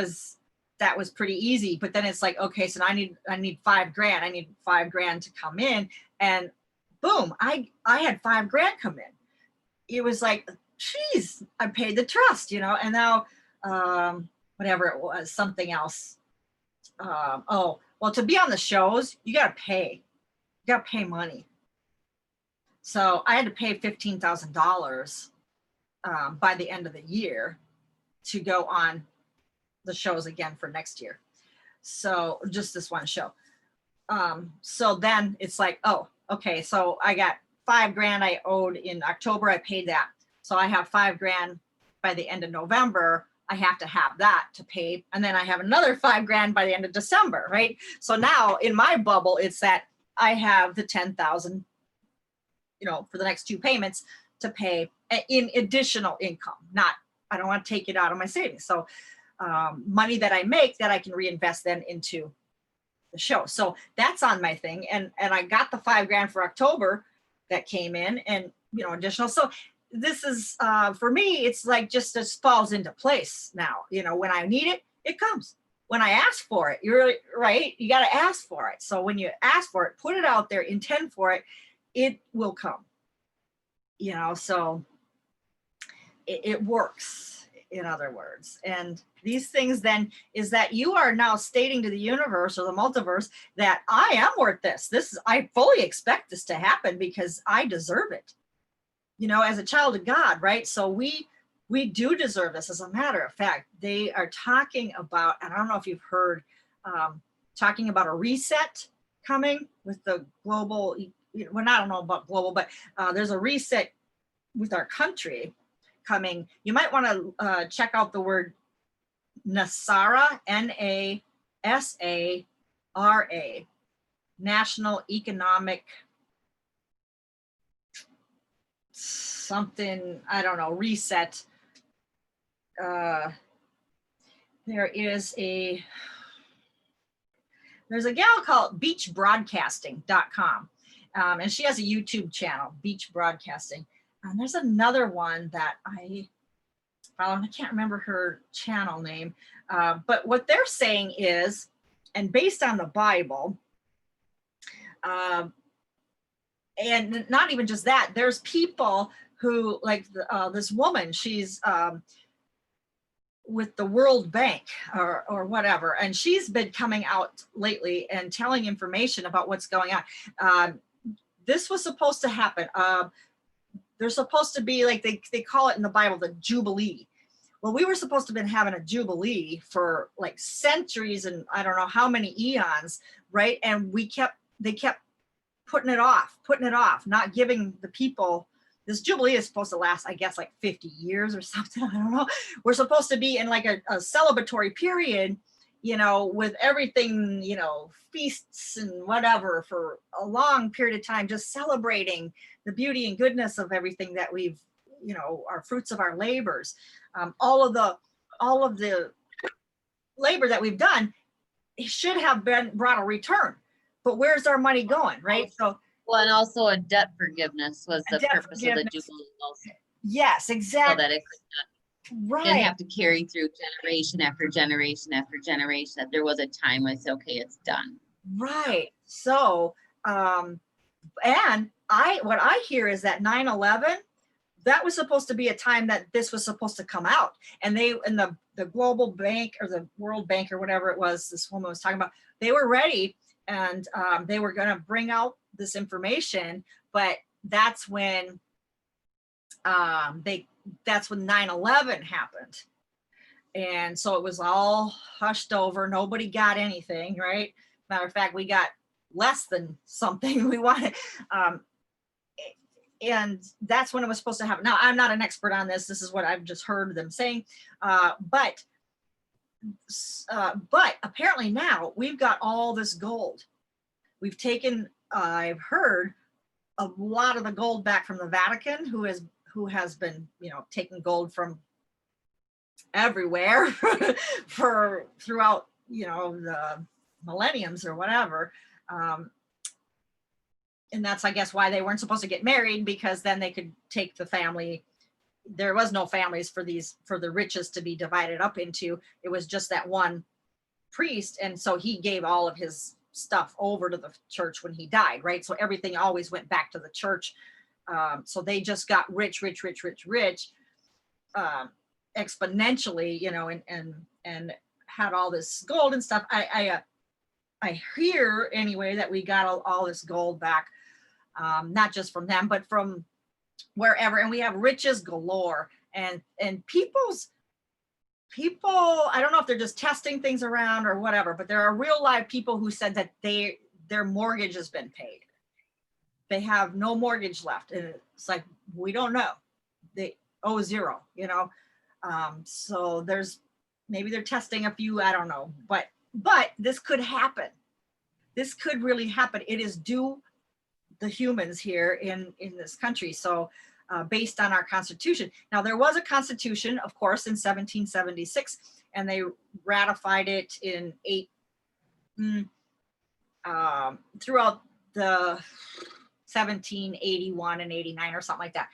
was pretty easy, but then it's like, okay, so I need $5,000. I need $5,000 to come in, and boom, I had $5,000 come in. It was like, geez, I paid the trust, and now whatever it was, something else. Oh, well, to be on the shows, you got to pay. You got to pay money. So I had to pay $15,000 by the end of the year to go on the shows again for next year. So just this one show. So then it's like, oh, okay. So I got $5,000 I owed in October. I paid that. So I have $5,000 by the end of November. I have to have that to pay. And then I have another $5,000 by the end of December, right? So now in my bubble, it's that I have the $10,000, for the next 2 payments to pay in additional income. I don't want to take it out of my savings. So money that I make that I can reinvest then into the show. So that's on my thing. And I got the $5,000 for October that came in, and, additional. So this is, for me, it's like just falls into place now. When I need it, it comes. When I ask for it, you're right. You got to ask for it. So when you ask for it, put it out there, intend for it, it will come. So it works, in other words. And these things then is that you are now stating to the universe or the multiverse that I am worth this. I fully expect this to happen because I deserve it. As a child of God, right? So we do deserve this. As a matter of fact, they are talking about, and I don't know if you've heard, talking about a reset coming with the global, well, I don't know about global, but there's a reset with our country coming. You might want to check out the word NASARA, NASARA, National Economic something, I don't know, reset. There's a gal called beachbroadcasting.com. And she has a YouTube channel, Beach Broadcasting. And there's another one that I can't remember her channel name. But what they're saying is, and based on the Bible, and not even just that, there's people who, like this woman, she's with the World Bank or whatever, and she's been coming out lately and telling information about what's going on. This was supposed to happen. There's supposed to be, like they call it in the Bible, the Jubilee. Well, we were supposed to have been having a Jubilee for like centuries and I don't know how many eons, right? And they kept putting it off, not giving the people this Jubilee is supposed to last, I guess, like 50 years or something. I don't know. We're supposed to be in like a celebratory period, you know, with everything, you know, feasts and whatever for a long period of time, just celebrating the beauty and goodness of everything that we've, you know, our fruits of our labors, all of the labor that we've done, it should have been brought a return. But where's our money going, right? So, Well, and also a debt forgiveness was the debt purpose of the forgiveness. Jubilee also, yes, so exactly. that it didn't Right. have to carry through generation after generation after generation. That there was a time when it's okay, it's done. Right. So, and what I hear is that 9/11, that was supposed to be a time that this was supposed to come out, and the Global Bank or the World Bank or whatever it was this woman was talking about, they were ready, and they were going to bring out this information, but that's when 9/11 happened. And so it was all hushed over. Nobody got anything, right? Matter of fact, we got less than something we wanted. And that's when it was supposed to happen. Now, I'm not an expert on this. This is what I've just heard them saying. But apparently now we've got all this gold. We've taken, I've heard, a lot of the gold back from the Vatican, who has been, you know, taking gold from everywhere throughout, you know, the millenniums or whatever. And that's, I guess, why they weren't supposed to get married, because then they could take the family. There was no families for the riches to be divided up into. It was just that one priest. And so he gave all of his stuff over to the church when he died, right? So everything always went back to the church. So they just got rich, exponentially, you know, and had all this gold and stuff. I hear anyway that we got all this gold back, not just from them, but from wherever. And we have riches galore, and people, I don't know if they're just testing things around or whatever, but there are real live people who said that their mortgage has been paid. They have no mortgage left. And it's like, we don't know. They owe zero, you know? So maybe they're testing a few, I don't know, but this could happen. This could really happen. It is due the humans here in this country. So based on our Constitution. Now, there was a Constitution, of course, in 1776, and they ratified it in throughout the 1781 and 89 or something like that.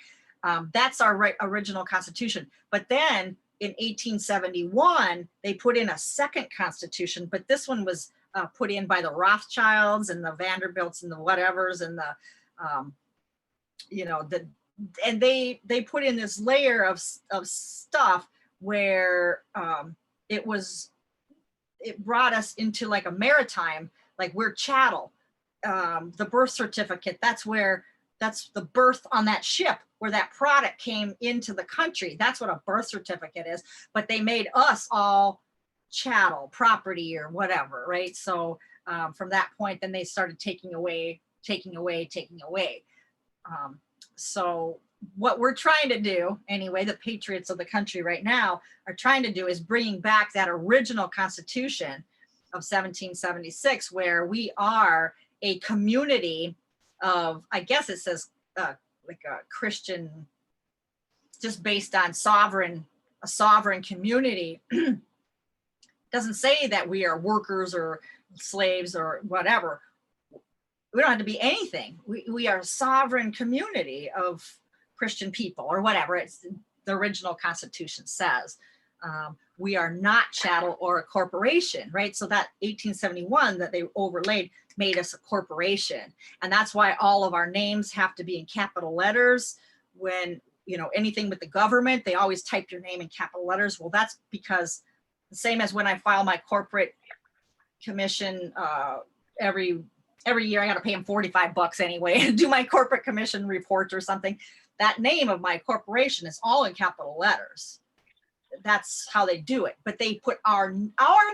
That's our original Constitution. But then in 1871, they put in a second Constitution, but this one was put in by the Rothschilds and the Vanderbilts and the whatevers and the, you know, and they put in this layer of stuff where it brought us into like a maritime, like we're chattel. The birth certificate, that's the birth on that ship where that product came into the country. That's what a birth certificate is. But they made us all chattel, property or whatever, right? So from that point, then they started taking away. So what we're trying to do, anyway, the patriots of the country right now are trying to do is bringing back that original Constitution of 1776, where we are a community of, I guess it says like a Christian, just based on a sovereign community. Doesn't say that we are workers or slaves or whatever. We don't have to be anything. We are a sovereign community of Christian people or whatever it's the original Constitution says. We are not chattel or a corporation, right? So that 1871 that they overlaid made us a corporation. And that's why all of our names have to be in capital letters. When, you know, anything with the government, they always type your name in capital letters. Well, that's because the same as when I file my corporate commission every year, I got to pay them $45 anyway and do my corporate commission report or something. That name of my corporation is all in capital letters. That's how they do it. But they put our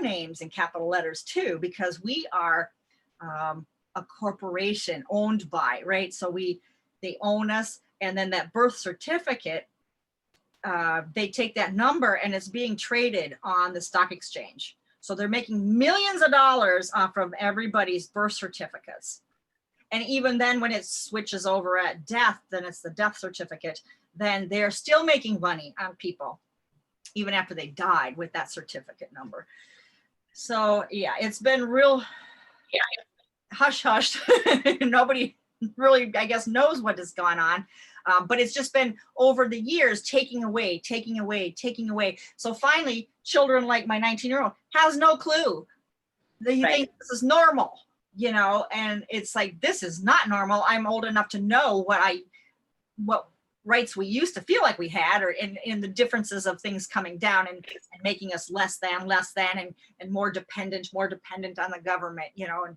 names in capital letters too, because we are a corporation owned by, right? So they own us, And then that birth certificate, they take that number and it's being traded on the stock exchange. So they're making millions of dollars off of everybody's birth certificates. And even then when it switches over at death, then it's the death certificate, then they're still making money on people, even after they died with that certificate number. So yeah, it's been real hush hush. Nobody really, I guess, knows what has gone on. But it's just been over the years taking away. So finally, children like my 19-year-old has no clue. They think this is normal, you know, and it's like, this is not normal. I'm old enough to know what rights we used to feel like we had, or in the differences of things coming down and making us less than, and more dependent on the government, you know, and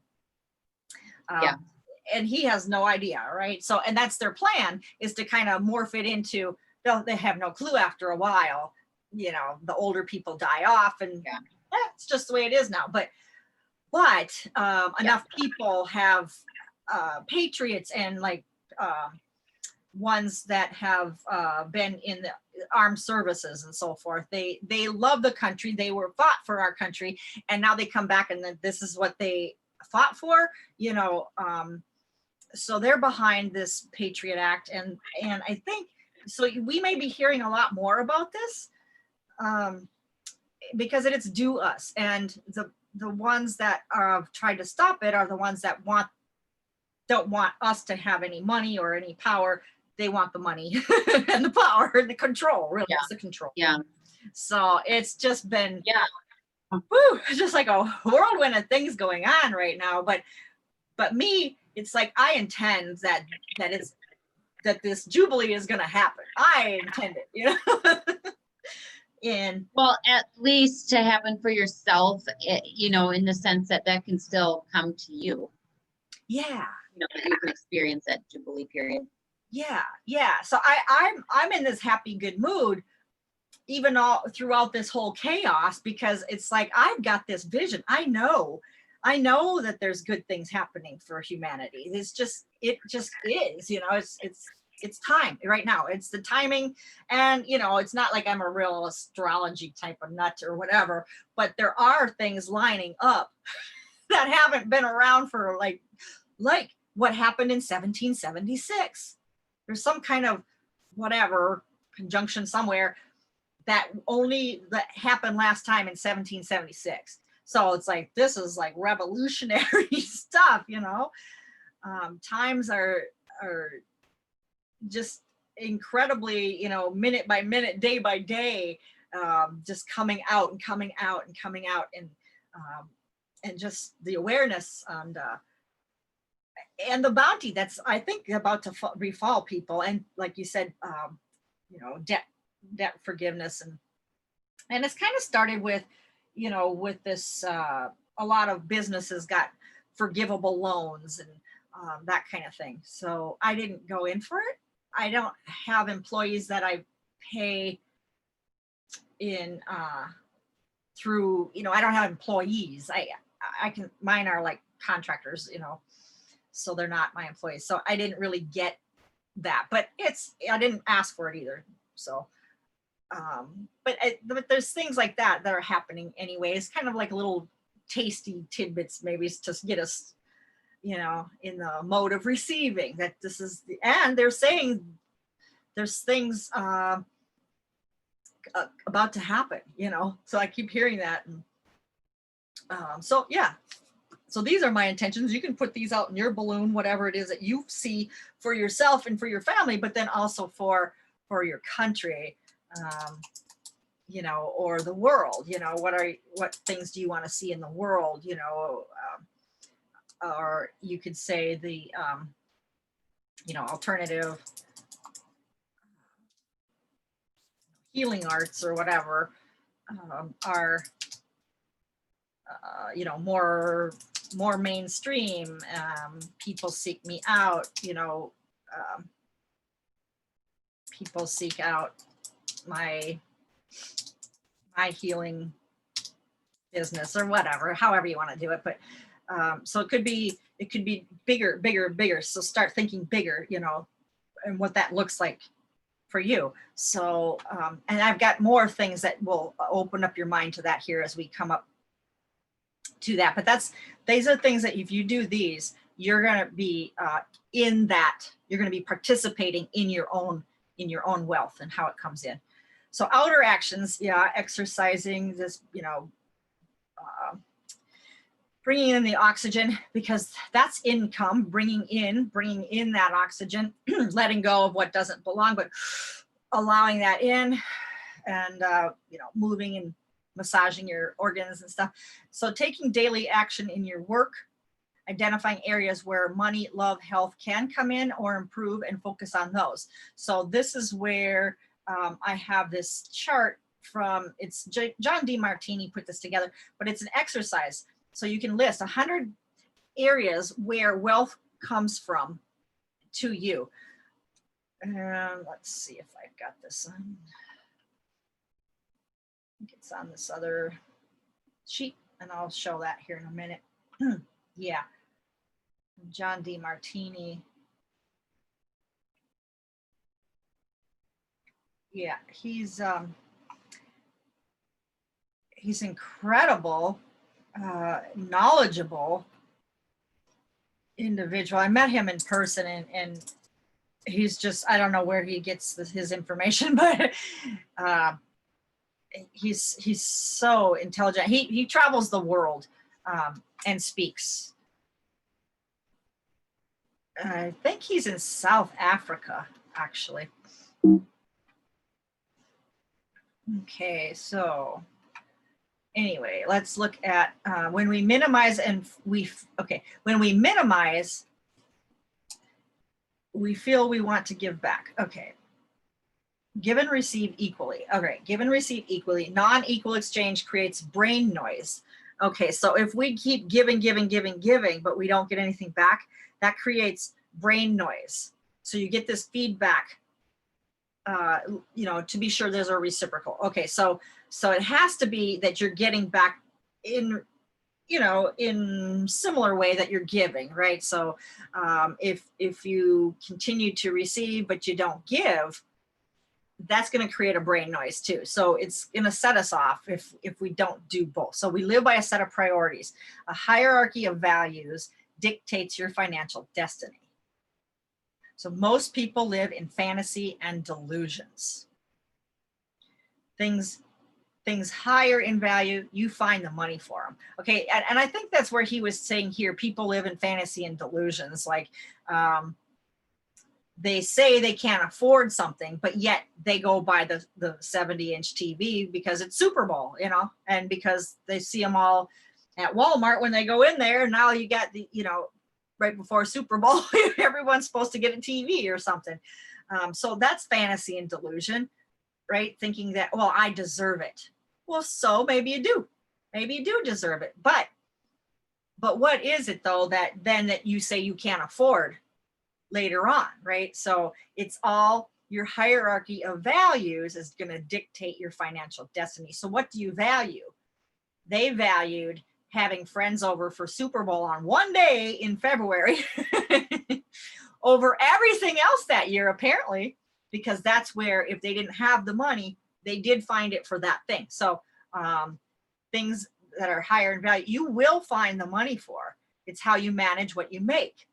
and he has no idea, right? So, and that's their plan, is to kind of morph it into, they have no clue after a while, you know, the older people die off, and it's just the way it is now. But enough people have patriots and like ones that have been in the armed services and so forth. They love the country. They were fought for our country, and now they come back and then this is what they fought for, you know. So they're behind this Patriot Act, and I think so. We may be hearing a lot more about this because it's due us, and the ones that have tried to stop it are the ones that don't want us to have any money or any power. They want the money and the power and the control. Really, it's the control. Yeah. So it's just been just like a whirlwind of things going on right now. But me, it's like I intend that this jubilee is going to happen. I intend it, you know. And well, at least to happen for yourself, you know, in the sense that can still come to you. Yeah. You know, that you can experience that jubilee period. Yeah. So I'm in this happy, good mood, even all throughout this whole chaos, because it's like, I've got this vision. I know that there's good things happening for humanity. It just is, you know, it's time right now. It's the timing. And, you know, it's not like I'm a real astrology type of nut or whatever, but there are things lining up that haven't been around for like what happened in 1776. There's some kind of whatever conjunction somewhere that happened last time in 1776. So it's like, this is like revolutionary stuff, you know. Times are just incredibly, you know, minute by minute, day by day, just coming out, and just the awareness and the bounty that's, I think, about to befall people. And like you said, you know, debt forgiveness, and it's kind of started with, you know, with this, a lot of businesses got forgivable loans and that kind of thing. So I didn't go in for it. I don't have employees that I pay in through, you know, I don't have employees. I can, mine are like contractors, you know, so they're not my employees. So I didn't really get that, but I didn't ask for it either. So, but there's things like that are happening anyway. It's kind of like little tasty tidbits, maybe to get us, you know, in the mode of receiving that this is and they're saying there's things about to happen, you know, so I keep hearing that. And so yeah, so these are my intentions. You can put these out in your balloon, whatever it is that you see for yourself and for your family, but then also for your country, you know, or the world, you know, what things do you want to see in the world, you know, or you could say the, you know, alternative healing arts or whatever are, you know, more mainstream. People seek me out, you know, people seek out my healing business or whatever, however you want to do it. But so it could be bigger. So start thinking bigger, you know, and what that looks like for you. So, and I've got more things that will open up your mind to that here as we come up to that. But these are things that if you do these, you're going to be in that, you're going to be participating in your own wealth and how it comes in. So outer actions, yeah, exercising, this, you know, bringing in the oxygen, because that's income, bringing in that oxygen, letting go of what doesn't belong, but allowing that in, and you know, moving and massaging your organs and stuff. So taking daily action in your work, identifying areas where money, love, health can come in or improve, and focus on those. So this is where I have this chart from, it's John DeMartini put this together, but it's an exercise. So you can list 100 areas where wealth comes from to you. And let's see if I've got this on. I think it's on this other sheet, and I'll show that here in a minute. Yeah, John DeMartini. Yeah, he's incredible, knowledgeable individual. I met him in person, and he's just, I don't know where he gets his information, but he's so intelligent. He travels the world and speaks. I think he's in South Africa, actually. Okay, so anyway, let's look at when we minimize and when we minimize, we feel we want to give back. Okay. Give and receive equally. Okay, give and receive equally. Non-equal exchange creates brain noise. Okay, so if we keep giving, but we don't get anything back, that creates brain noise. So you get this feedback, you know, to be sure there's a reciprocal. Okay, so it has to be that you're getting back in, you know, in similar way that you're giving, right? So if you continue to receive but you don't give, that's going to create a brain noise too. So it's going to set us off if we don't do both. So we live by a set of priorities. A hierarchy of values dictates your financial destiny. So most people live in fantasy and delusions. Things higher in value, you find the money for them. Okay, and I think that's where he was saying here, people live in fantasy and delusions. Like, they say they can't afford something, but yet they go buy the 70-inch TV because it's Super Bowl, you know, and because they see them all at Walmart when they go in there. And now you got the, you know, right before Super Bowl, everyone's supposed to get a TV or something. So that's fantasy and delusion, right? Thinking that, well, I deserve it. Well, so maybe you do. Maybe you do deserve it. But what is it though that you say you can't afford later on, right? So it's all your hierarchy of values is going to dictate your financial destiny. So what do you value? They valued having friends over for Super Bowl on one day in February over everything else that year, apparently, because that's where, if they didn't have the money, they did find it for that thing. So things that are higher in value, you will find the money for. It's how you manage what you make.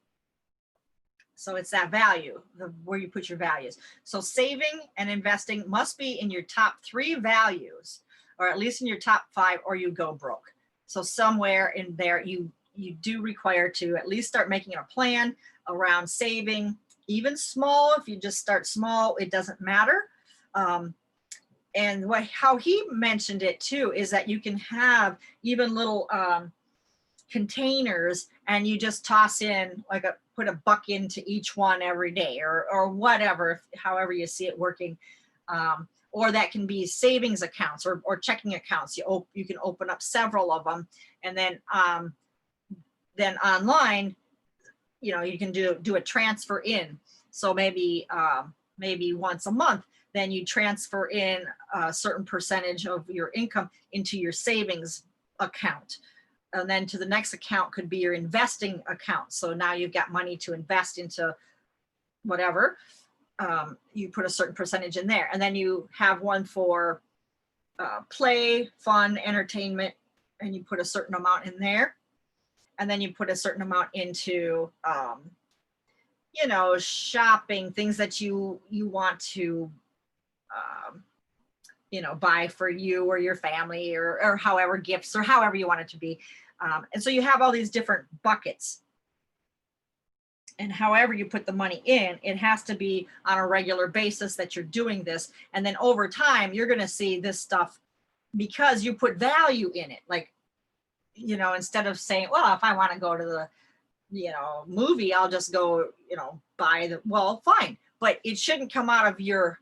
So it's that value, where you put your values. So saving and investing must be in your top 3 values, or at least in your top 5, or you go broke. So somewhere in there, you do require to at least start making a plan around saving, even small. If you just start small, it doesn't matter. And how he mentioned it too is that you can have even little containers, and you just toss in like put a buck into each one every day, or whatever, however you see it working. Or that can be savings accounts or checking accounts. You can open up several of them, and then online, you know, you can do a transfer in. So maybe once a month, then you transfer in a certain percentage of your income into your savings account. And then to the next account could be your investing account. So now you've got money to invest into whatever. you put a certain percentage in there. And then you have one for play, fun, entertainment, and you put a certain amount in there. And then you put a certain amount into, you know, shopping, things that you want to, you know, buy for you or your family, or however, gifts, or however you want it to be. And so you have all these different buckets. And however you put the money in, it has to be on a regular basis that you're doing this. And then over time, you're going to see this stuff because you put value in it. Like, you know, instead of saying, well, if I want to go to the, you know, movie, I'll just go, you know, buy the, well, fine. But it shouldn't come out of your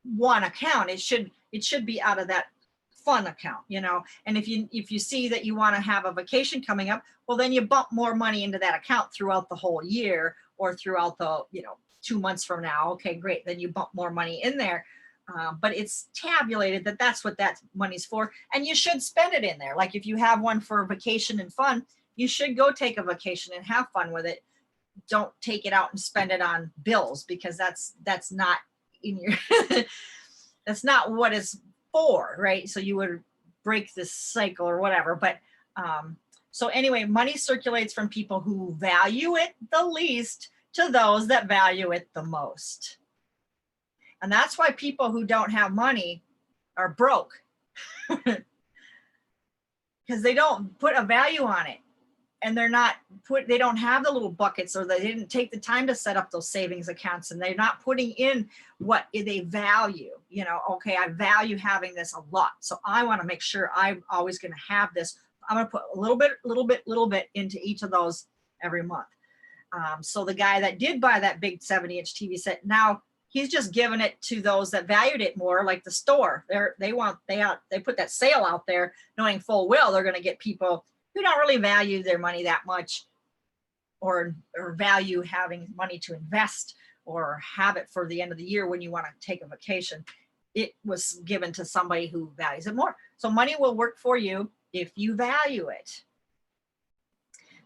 one account. It should be out of that fun account, you know. And if you see that you want to have a vacation coming up, well, then you bump more money into that account throughout the whole year, or throughout the, you know, 2 months from now. Okay, great. Then you bump more money in there. But it's tabulated that that's what that money's for. And you should spend it in there. Like if you have one for vacation and fun, you should go take a vacation and have fun with it. Don't take it out and spend it on bills, because that's not in your, that's not what it's for, right? So you would break this cycle or whatever. But so anyway, money circulates from people who value it the least to those that value it the most. And that's why people who don't have money are broke, because they don't put a value on it. And they don't have the little buckets, or they didn't take the time to set up those savings accounts, and they're not putting in what they value. You know, okay, I value having this a lot, so I want to make sure I'm always going to have this. I'm going to put a little bit into each of those every month. So the guy that did buy that big 70-inch TV set, now he's just giving it to those that valued it more, like the store. They put that sale out there, knowing full well they're going to get people who don't really value their money that much, or value having money to invest, or have it for the end of the year when you want to take a vacation. It was given to somebody who values it more. So money will work for you if you value it.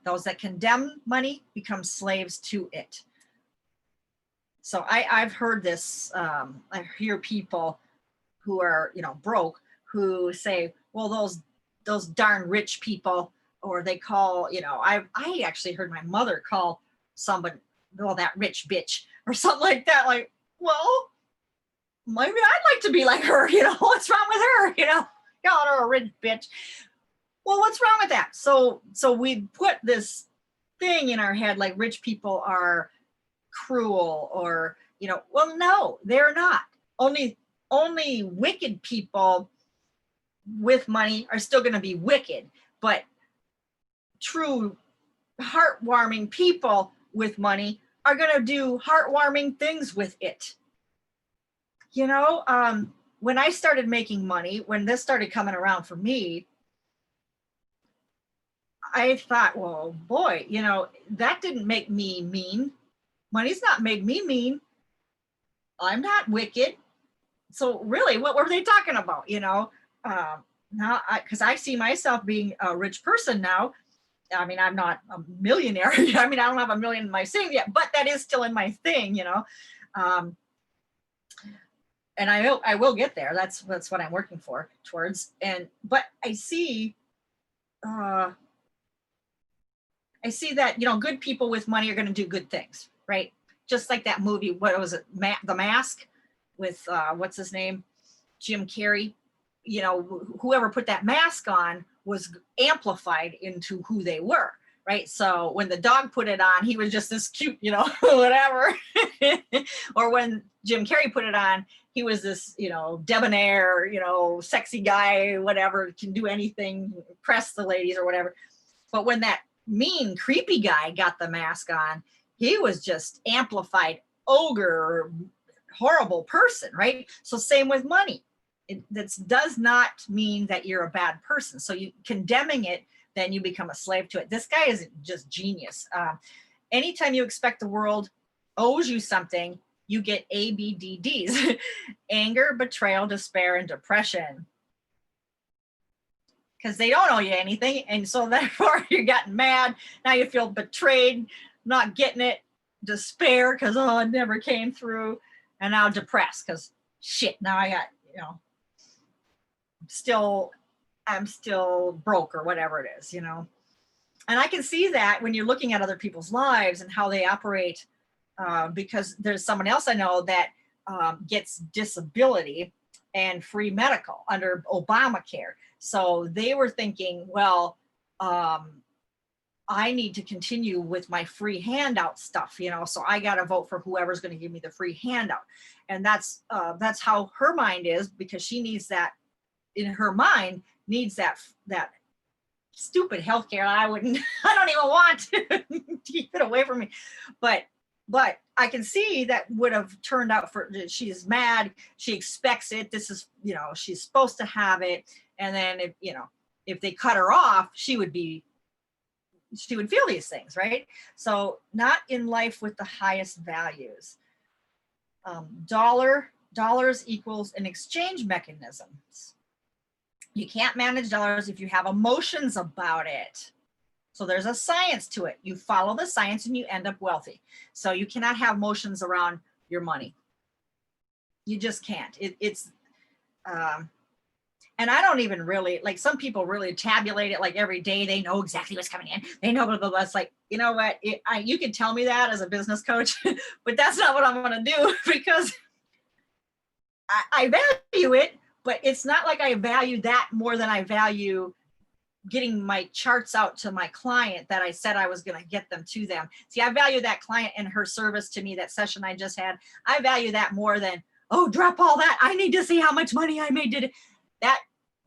Those that condemn money become slaves to it. So I've heard this, I hear people who are, you know, broke, who say, well, those darn rich people, or they call, you know, I actually heard my mother call somebody, well, that rich bitch, or something like that. Like, well, maybe I'd like to be like her, you know, what's wrong with her, you know, calling her a rich bitch. Well, what's wrong with that? So we put this thing in our head, like rich people are cruel, or, you know, well, no, they're not. Only wicked people with money are still going to be wicked, but true heartwarming people with money are going to do heartwarming things with it. You know, when I started making money, when this started coming around for me, I thought, well, boy, you know, that didn't make me mean. Money's not made me mean. I'm not wicked. So really, what were they talking about? You know, now, because I see myself being a rich person now. I mean, I'm not a millionaire. I mean, I don't have $1 million in my savings yet, but that is still in my thing, you know. And I will get there. That's what I'm working towards. But I see that, you know, good people with money are going to do good things, right? Just like that movie, what was it, The Mask, with what's his name, Jim Carrey. You know, whoever put that mask on was amplified into who they were, right? So when the dog put it on, he was just this cute, you know, whatever. Or when Jim Carrey put it on, he was this, you know, debonair, you know, sexy guy, whatever, can do anything, impress the ladies or whatever. But when that mean, creepy guy got the mask on, he was just amplified ogre, horrible person, right? So same with money. That does not mean that you're a bad person. So you condemning it, then you become a slave to it. This guy is just genius. Anytime you expect the world owes you something, you get ABDDs, anger, betrayal, despair, and depression. Because they don't owe you anything. And so therefore you're getting mad. Now you feel betrayed, not getting it, despair, because, oh, it never came through. and now depressed because shit, now I got, I'm still broke or whatever it is, And I can see that when you're looking at other people's lives and how they operate, because there's someone else I know that gets disability and free medical under Obamacare. So they were thinking, well, I need to continue with my free handout stuff, so I got to vote for whoever's going to give me the free handout. And that's how her mind is, because she needs that, in her mind, needs that stupid healthcare. I don't even want to keep it away from me. But I can see that would have turned out for, she's mad. She expects it. This is, she's supposed to have it. And then if they cut her off, she would feel these things, right? So not in life with the highest values. Dollars equals an exchange mechanisms. You can't manage dollars if you have emotions about it. So there's a science to it. You follow the science and you end up wealthy. So you cannot have emotions around your money. You just can't. And I don't even really, like, some people really tabulate it like every day. They know exactly what's coming in. They know blah, blah, blah. It's like, you know what? You can tell me that as a business coach, but that's not what I'm going to do, because I value it, but it's not like I value that more than I value getting my charts out to my client that I said I was going to get them to them. See, I value that client and her service to me, that session I just had. I value that more than, oh, drop all that. I need to see how much money I made.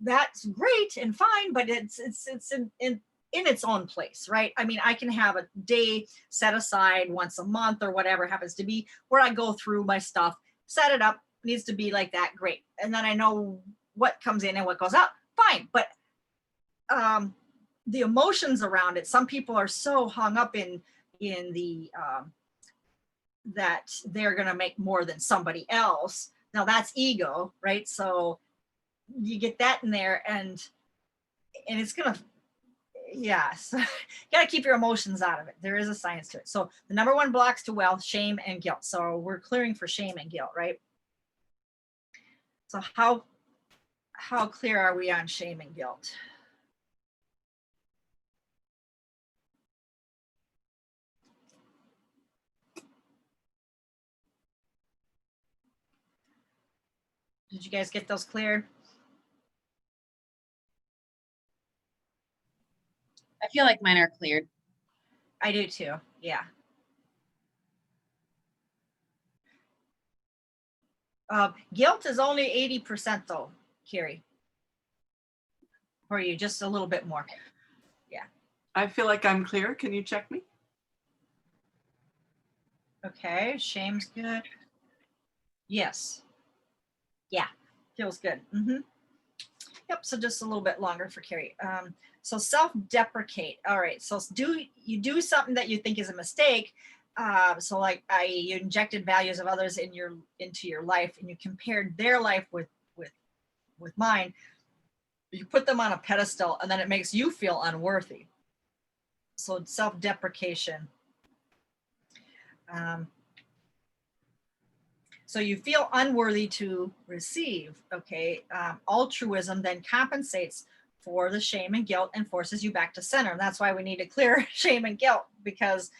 That's great and fine, but it's in its own place, right? I mean, I can have a day set aside once a month or whatever it happens to be, where I go through my stuff, set it up, needs to be like that, great. And then I know what comes in and what goes out, fine. But the emotions around it, some people are so hung up in the that they're going to make more than somebody else. Now that's ego, right? So you get that in there, and it's gonna, yes, you gotta keep your emotions out of it. There is a science to it. So the number one blocks to wealth: shame and guilt. So we're clearing for shame and guilt, right? So how clear are we on shame and guilt? Did you guys get those cleared? I feel like mine are cleared. I do too, yeah. Guilt is only 80% though, Carrie. For you, just a little bit more. Yeah. I feel like I'm clear. Can you check me? Okay, shame's good. Yes. Yeah, feels good. Yep, so just a little bit longer for Carrie. So self-deprecate. All right, so you do something that you think is a mistake. So like you injected values of others into your life, and you compared their life with mine. You put them on a pedestal, and then it makes you feel unworthy. So self-deprecation. So you feel unworthy to receive, okay? Altruism then compensates for the shame and guilt and forces you back to center. And that's why we need to clear shame and guilt, because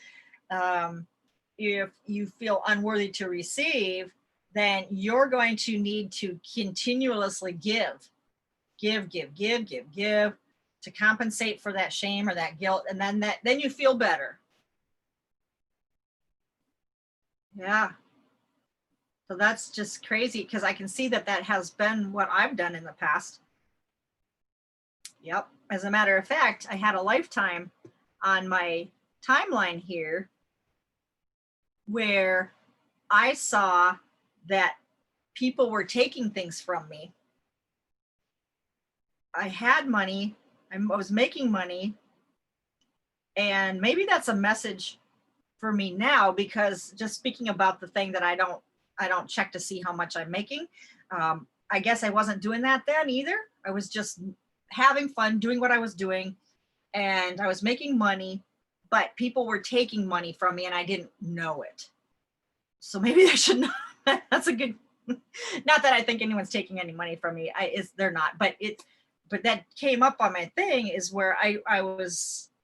if you feel unworthy to receive, then you're going to need to continuously give to compensate for that shame or that guilt. And then you feel better. Yeah. So that's just crazy, because I can see that has been what I've done in the past. Yep. As a matter of fact, I had a lifetime on my timeline here where I saw that people were taking things from me. I had money, I was making money, and maybe that's a message for me now, because just speaking about the thing that I don't check to see how much I'm making. I guess I wasn't doing that then either. I was just having fun, doing what I was doing, and I was making money, but people were taking money from me and I didn't know it. So maybe I should That's a good, not that I think anyone's taking any money from me. They're not, but that came up on my thing is where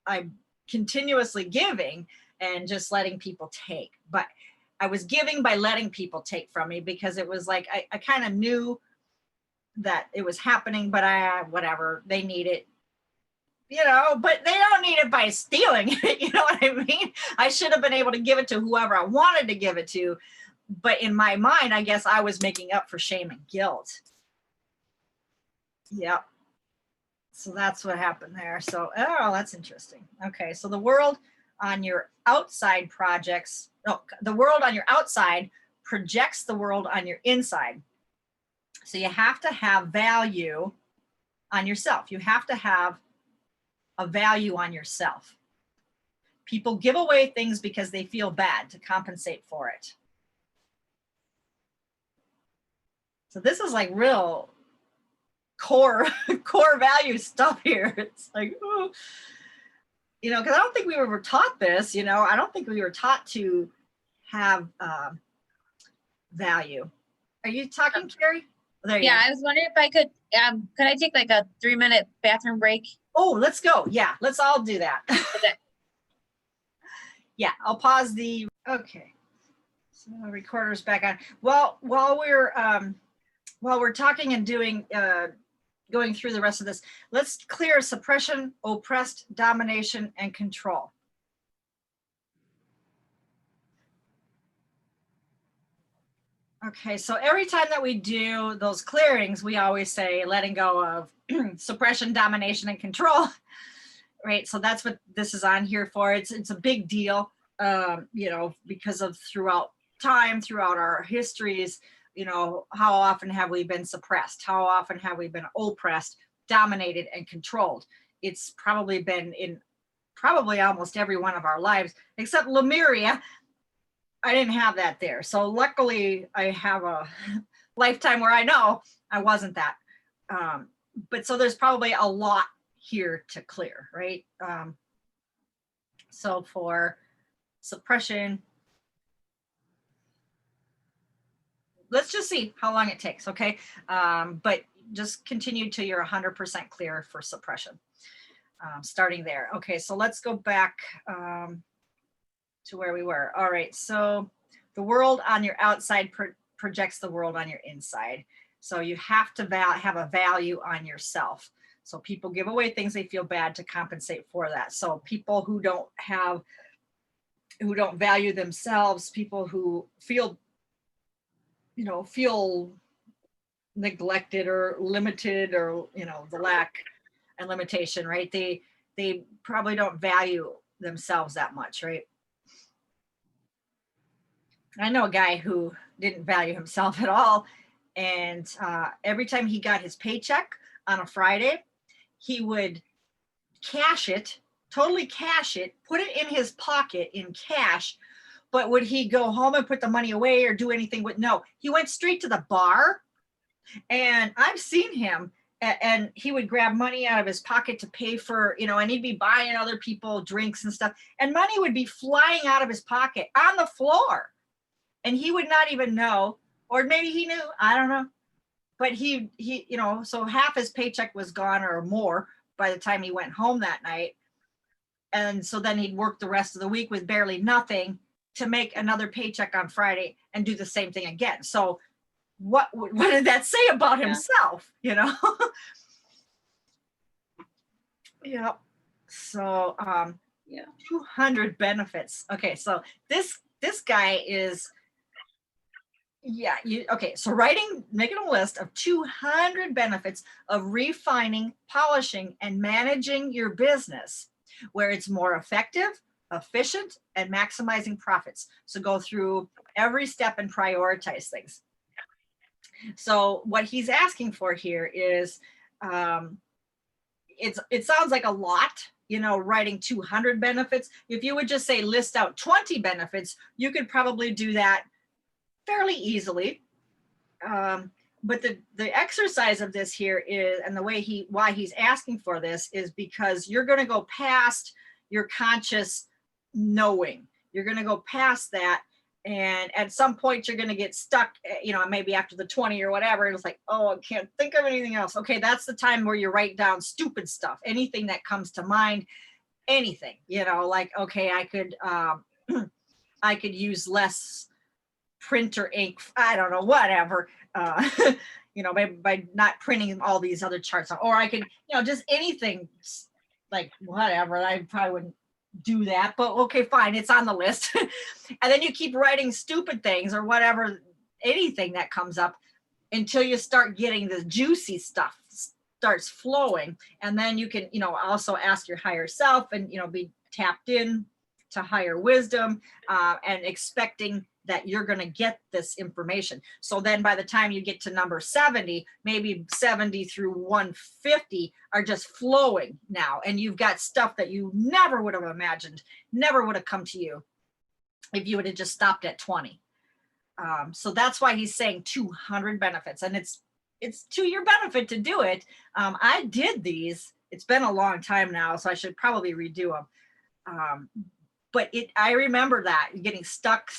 I'm continuously giving and just letting people take. But I was giving by letting people take from me because it was like, I kind of knew that it was happening, but whatever, they need it, but they don't need it by stealing it. You know what I mean? I should have been able to give it to whoever I wanted to give it to. But in my mind, I guess I was making up for shame and guilt. Yep. So that's what happened there. So, oh, that's interesting. Okay. So the world on your outside the world on your outside projects the world on your inside. So you have to have value on yourself. You have to have a value on yourself. People give away things because they feel bad to compensate for it. So this is like real core value stuff here. It's like, oh, because I don't think we were taught this, I don't think we were taught to have value. Are you talking, Carrie? There you Yeah, go. I was wondering if I could I take like a 3-minute bathroom break? Oh, let's go. Yeah, let's all do that. Okay. Yeah, I'll pause okay. So the recorder's back on. Well, while we're talking and doing, going through the rest of this, let's clear suppression, oppressed, domination, and control. Okay, so every time that we do those clearings, we always say letting go of suppression, domination, and control, right? So that's what this is on here for. It's a big deal, because of throughout time, throughout our histories, how often have we been suppressed? How often have we been oppressed, dominated, and controlled? It's probably been in almost every one of our lives, except Lemuria. I didn't have that there. So luckily I have a lifetime where I know I wasn't that. But so there's probably a lot here to clear, right? So for suppression, let's just see how long it takes, okay? But just continue till you're 100% clear for suppression. Starting there. Okay, so let's go back to where we were. All right, so the world on your outside projects the world on your inside. So you have to have a value on yourself. So people give away things they feel bad to compensate for that. So people who don't value themselves, people who feel neglected or limited, or the lack and limitation, right? They probably don't value themselves that much, right? I know a guy who didn't value himself at all. And every time he got his paycheck on a Friday, he would totally cash it, put it in his pocket in cash. But would he go home and put the money away or do anything with? No, he went straight to the bar. And I've seen him, and he would grab money out of his pocket to pay for, and he'd be buying other people drinks and stuff. And money would be flying out of his pocket on the floor. And he would not even know, or maybe he knew, I don't know. But he, so half his paycheck was gone or more by the time he went home that night. And so then he'd work the rest of the week with barely nothing to make another paycheck on Friday and do the same thing again. So what did that say about himself, Yeah. So 200 benefits. Okay, so this guy is, okay, so making a list of 200 benefits of refining, polishing, and managing your business where it's more effective, efficient, and maximizing profits. So go through every step and prioritize things. So what he's asking for here is, it sounds like a lot, writing 200 benefits. If you would just say list out 20 benefits, you could probably do that fairly easily. But the exercise of this here is, and the way why he's asking for this is because you're going to go past your conscious knowing. You're going to go past that And at some point you're going to get stuck, you know, maybe after the 20 or whatever. And it's like, oh, I can't think of anything else. Okay, that's the time where you write down stupid stuff, anything that comes to mind, anything, you know, like, okay, I could I could use less printer ink, I don't know, whatever, you know, by not printing all these other charts, or I could, you know, just anything, like whatever. I probably wouldn't do that, but okay, fine, it's on the list. And then you keep writing stupid things or whatever, anything that comes up, until you start getting the juicy stuff starts flowing. And then you can, you know, also ask your higher self and, you know, be tapped in to higher wisdom, and expecting that you're going to get this information. So then by the time you get to number 70, maybe 70 through 150 are just flowing now. And you've got stuff that you never would have imagined, never would have come to you if you would have just stopped at 20. So that's why he's saying 200 benefits, and it's to your benefit to do it. I did these. It's been a long time now, so I should probably redo them. But I remember that getting stuck,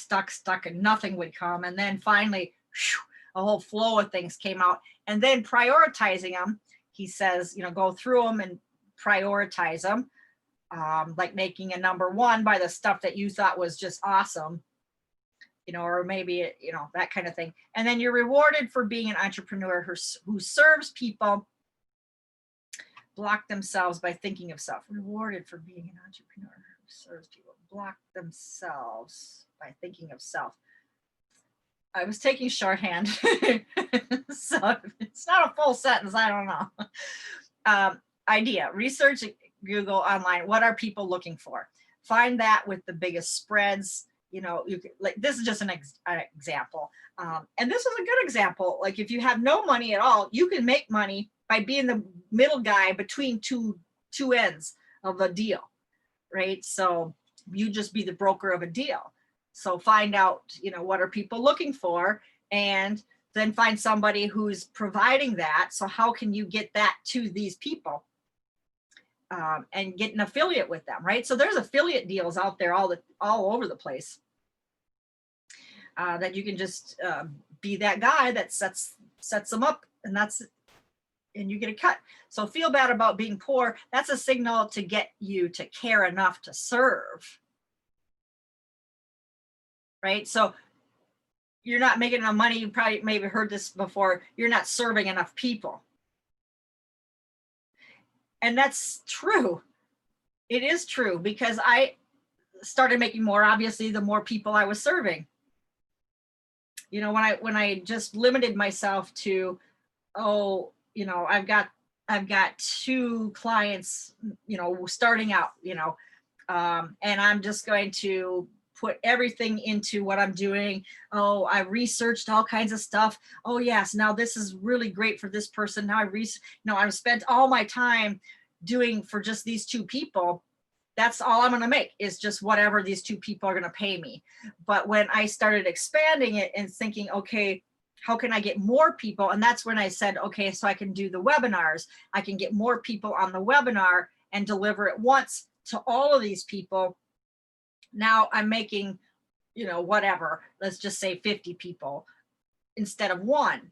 and nothing would come. And then finally, whew, a whole flow of things came out. And then prioritizing them, he says, you know, go through them and prioritize them, like making a number one by the stuff that you thought was just awesome, you know, or maybe, you know, that kind of thing. And then you're rewarded for being an entrepreneur who serves people, block themselves by thinking of self. Rewarded for being an entrepreneur who serves people, block themselves by thinking of self. I was taking shorthand, so it's not a full sentence. I don't know. Idea, research, Google online. What are people looking for? Find that with the biggest spreads. You know, you could, like, this is just an example. And this is a good example. Like, if you have no money at all, you can make money by being the middle guy between two ends of a deal, right? So you just be the broker of a deal. So find out, you know, what are people looking for, and then find somebody who's providing that. So how can you get that to these people, and get an affiliate with them, right? So there's affiliate deals out there all over the place, that you can just be that guy that sets them up, and you get a cut. So feel bad about being poor. That's a signal to get you to care enough to serve, right? So you're not making enough money. You probably maybe heard this before. You're not serving enough people. And that's true. It is true, because I started making more, obviously, the more people I was serving. You know, when I just limited myself to, oh, you know, I've got 2 clients, you know, starting out, you know, and I'm just going to put everything into what I'm doing. Oh, I researched all kinds of stuff. Oh yes, now this is really great for this person. Now I've spent all my time doing for just these 2 people. That's all I'm going to make, is just whatever these 2 people are going to pay me. But when I started expanding it and thinking, okay, how can I get more people? And that's when I said, okay, so I can do the webinars. I can get more people on the webinar and deliver it once to all of these people. Now I'm making, you know, whatever, let's just say 50 people instead of 1.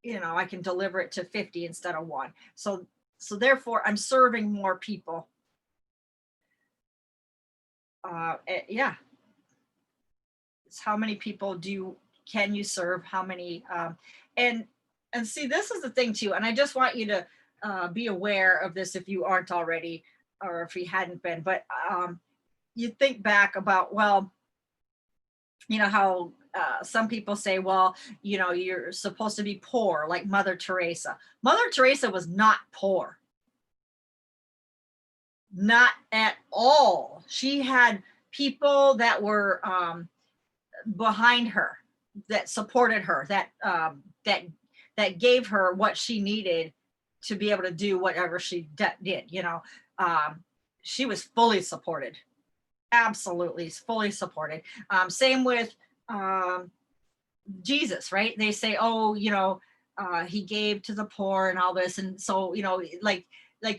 You know, I can deliver it to 50 instead of 1. So therefore I'm serving more people. Yeah. It's how many people can you serve? How many, and see, this is the thing too. And I just want you to be aware of this if you aren't already, or if you hadn't been, but you think back about, well, you know, how some people say, well, you know, you're supposed to be poor, like Mother Teresa. Mother Teresa was not poor. Not at all. She had people that were behind her, that supported her, that gave her what she needed to be able to do whatever she did. You know, she was fully supported. Absolutely fully supported. Same with Jesus, right? They say, oh, you know, he gave to the poor and all this. And so, you know, like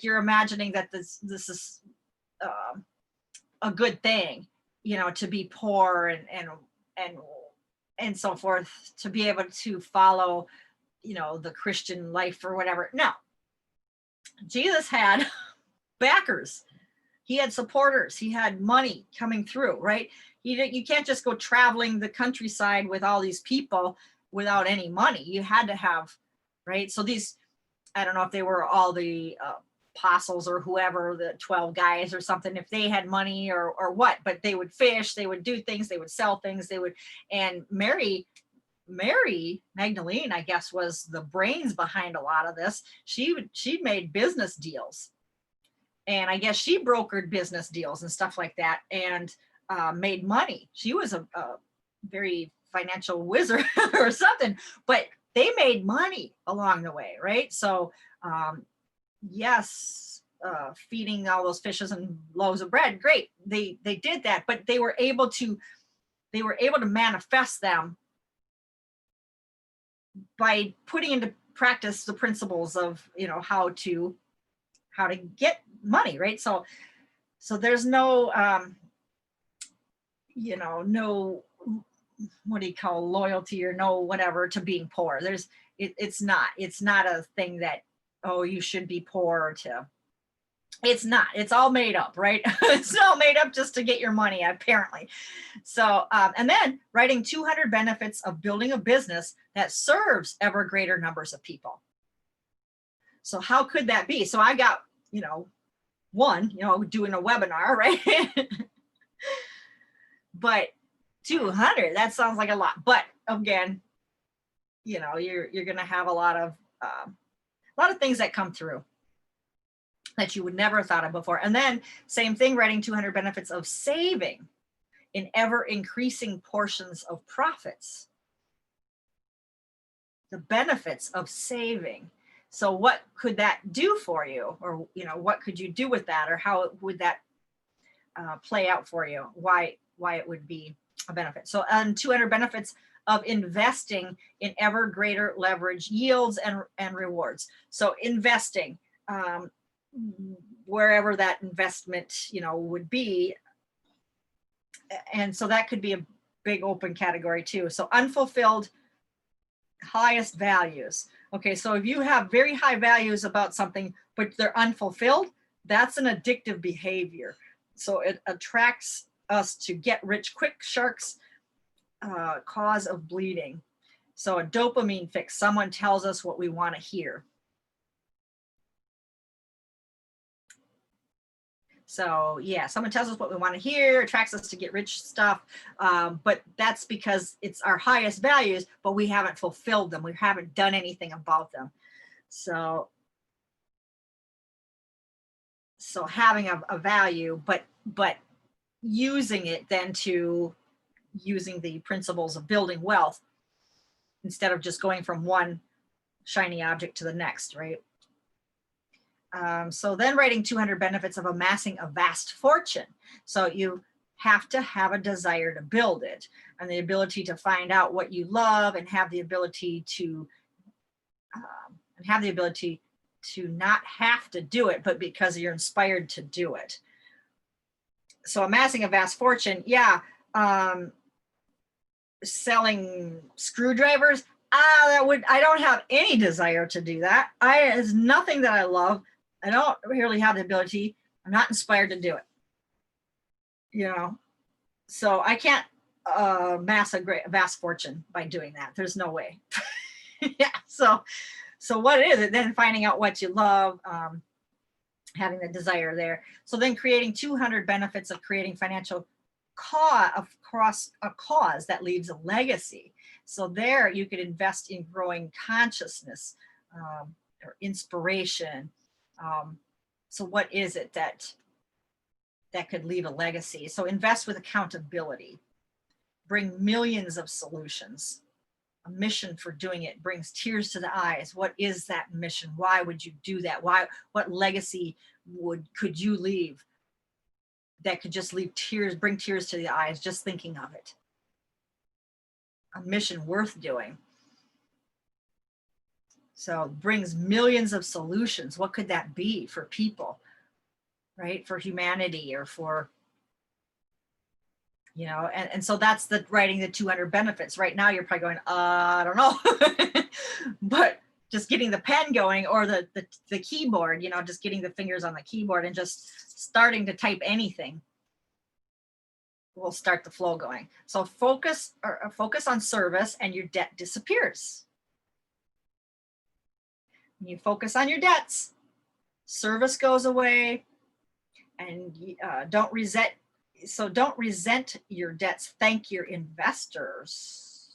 you're imagining that this is a good thing, you know, to be poor and and so forth, to be able to follow, you know, the Christian life or whatever. No, Jesus had backers. He had supporters. He had money coming through, right? You can't just go traveling the countryside with all these people without any money. You had to have, right? So these, I don't know if they were all the apostles or whoever, the 12 guys or something, if they had money or what, but they would fish, they would do things, they would sell things, they would, and Mary Magdalene, I guess, was the brains behind a lot of this. She made business deals, and I guess she brokered business deals and stuff like that, and made money. She was a very financial wizard or something, but they made money along the way, right? So yes, feeding all those fishes and loaves of bread, great. They did that, but they were able to manifest them by putting into practice the principles of, you know, how to get money, right? So there's no you know, no, what do you call, loyalty or no whatever to being poor. It's not a thing that, oh, you should be poor to. It's not. It's all made up, right? It's all made up just to get your money, apparently. So, and then writing 200 benefits of building a business that serves ever greater numbers of people. So how could that be? So I got, you know, one, you know, doing a webinar, right? But 200, that sounds like a lot. But again, you know, you're going to have a lot of things that come through that you would never have thought of before. And then same thing, writing 200 benefits of saving in ever increasing portions of profits. The benefits of saving. So what could that do for you? Or, you know, what could you do with that? Or how would that play out for you? Why it would be a benefit. So 200 benefits of investing in ever greater leverage yields and rewards. So investing, wherever that investment, you know, would be. And so that could be a big open category too. So unfulfilled highest values. Okay, so if you have very high values about something, but they're unfulfilled, that's an addictive behavior. So it attracts us to get rich quick sharks, cause of bleeding. So a dopamine fix, someone tells us what we want to hear. So yeah, someone tells us what we want to hear, attracts us to get rich stuff, but that's because it's our highest values, but we haven't fulfilled them. We haven't done anything about them. So having a value, but using it then to using the principles of building wealth instead of just going from one shiny object to the next, right? So then writing 200 benefits of amassing a vast fortune. So you have to have a desire to build it and the ability to find out what you love and have the ability to not have to do it, but because you're inspired to do it. So amassing a vast fortune, yeah. Selling screwdrivers, I don't have any desire to do that. It's nothing that I love. I don't really have the ability. I'm not inspired to do it. You know, so I can't amass a vast fortune by doing that. There's no way. Yeah. So what is it then? Finding out what you love, having the desire there. So then creating 200 benefits of creating financial across a cause that leaves a legacy. So there you could invest in growing consciousness or inspiration. So what is it that could leave a legacy? So invest with accountability, bring millions of solutions. A mission for doing it brings tears to the eyes. What is that mission? Why would you do that? What legacy could you leave that could just leave tears, bring tears to the eyes, just thinking of it? A mission worth doing. So brings millions of solutions. What could that be for people, right? For humanity or for you know, and so that's the writing the 200 benefits. Right now, you're probably going, I don't know, but just getting the pen going or the keyboard, you know, just getting the fingers on the keyboard and just starting to type anything will start the flow going. So focus on service and your debt disappears. When you focus on your debts, service goes away, and don't resent your debts. Thank your investors.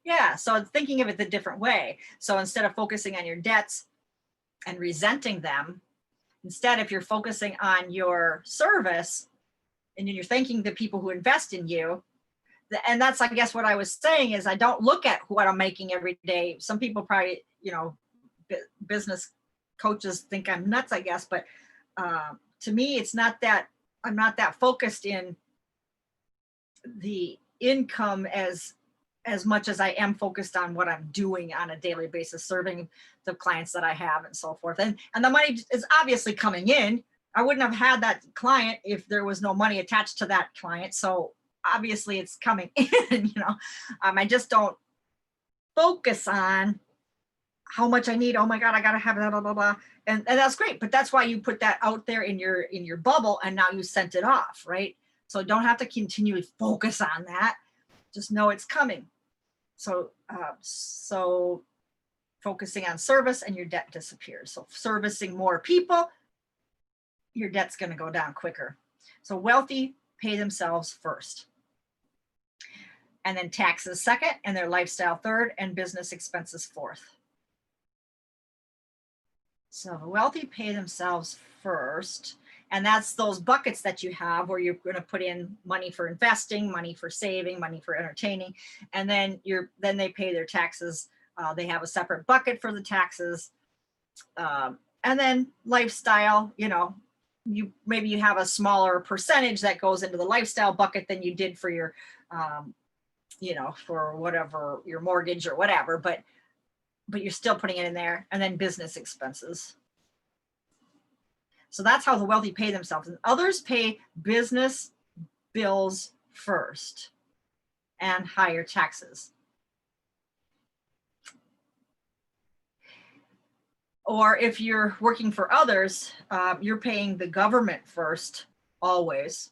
Yeah, so thinking of it the different way. So instead of focusing on your debts and resenting them, instead, if you're focusing on your service and you're thanking the people who invest in you, and that's, I guess, what I was saying is I don't look at what I'm making every day. Some people probably, you know, business coaches think I'm nuts, I guess, but to me, it's not that I'm not that focused in the income as much as I am focused on what I'm doing on a daily basis, serving the clients that I have and so forth. And the money is obviously coming in. I wouldn't have had that client if there was no money attached to that client. So obviously it's coming in, you know. I just don't focus on how much I need. Oh my God, I gotta have that, blah, blah, blah. And that's great, but that's why you put that out there in your bubble, and now you sent it off, right? So don't have to continually focus on that. Just know it's coming. So so focusing on service and your debt disappears. So servicing more people, your debt's going to go down quicker. So wealthy pay themselves first, and then taxes second, and their lifestyle third, and business expenses fourth. So the wealthy pay themselves first, and that's those buckets that you have where you're going to put in money for investing, money for saving, money for entertaining, and then they pay their taxes. They have a separate bucket for the taxes, and then lifestyle. You know, maybe you have a smaller percentage that goes into the lifestyle bucket than you did for your, you know, for whatever your mortgage or whatever, but you're still putting it in there, and then business expenses. So that's how the wealthy pay themselves. And others pay business bills first and higher taxes. Or if you're working for others, you're paying the government first, always,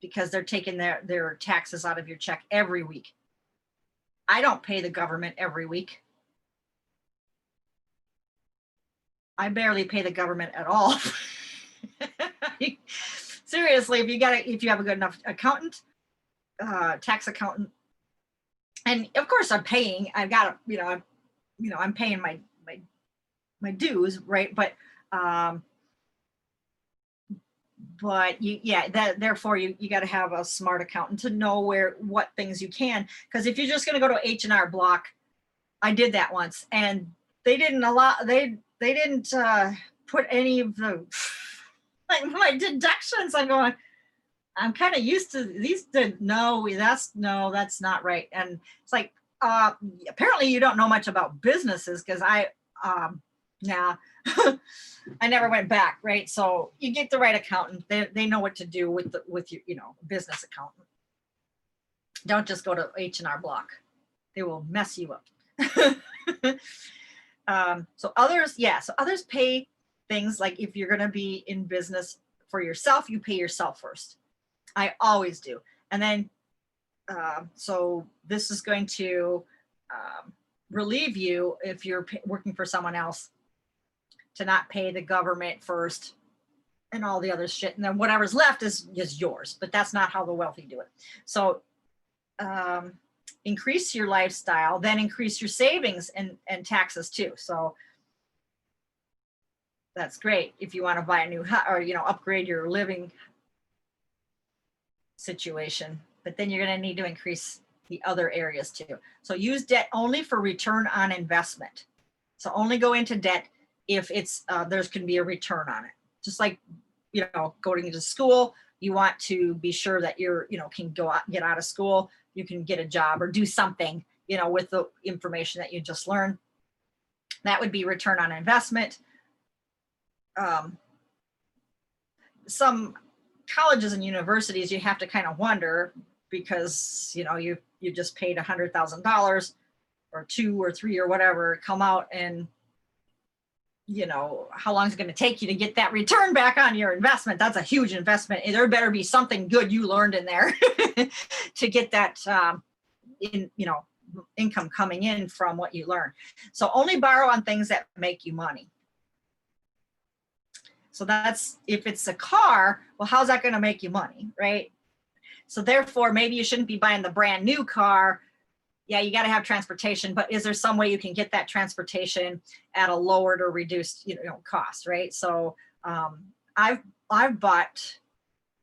because they're taking their taxes out of your check every week. I don't pay the government every week. I barely pay the government at all. Seriously, if you have a good enough accountant, tax accountant, and of course I'm paying. I've got I'm paying my dues, right? But therefore you got to have a smart accountant to know what things you can. Because if you're just going to go to H&R Block, I did that once, and they didn't allow they didn't put any of the like my deductions. I'm going, I'm kind of used to these. That's not right. And it's like, apparently you don't know much about businesses, because I never went back, right? So you get the right accountant. They know what to do with your, business accountant. Don't just go to H&R Block. They will mess you up. So others pay things like, if you're going to be in business for yourself, you pay yourself first. I always do. And then, so this is going to relieve you, if you're working for someone else, to not pay the government first and all the other shit. And then whatever's left is yours, but that's not how the wealthy do it. So, increase your lifestyle, then increase your savings and taxes too. So that's great if you want to buy a new house or, upgrade your living situation, but then you're going to need to increase the other areas too. So use debt only for return on investment. So only go into debt if it's, there's can be a return on it. Just like, going to school, you want to be sure that you're, can get out of school, you can get a job or do something, with the information that you just learned. That would be return on investment. Some colleges and universities, you have to kind of wonder because, you know, you just paid $100,000 or 2 or 3 or whatever, come out and, you know, how long is it going to take you to get that return back on your investment? That's a huge investment. And there better be something good you learned in there to get that, income coming in from what you learn. So only borrow on things that make you money. So that's, if it's a car, well, how's that going to make you money, right? So therefore, maybe you shouldn't be buying the brand new car. Yeah, you got to have transportation, but is there some way you can get that transportation at a lowered or reduced, cost, right? So I've bought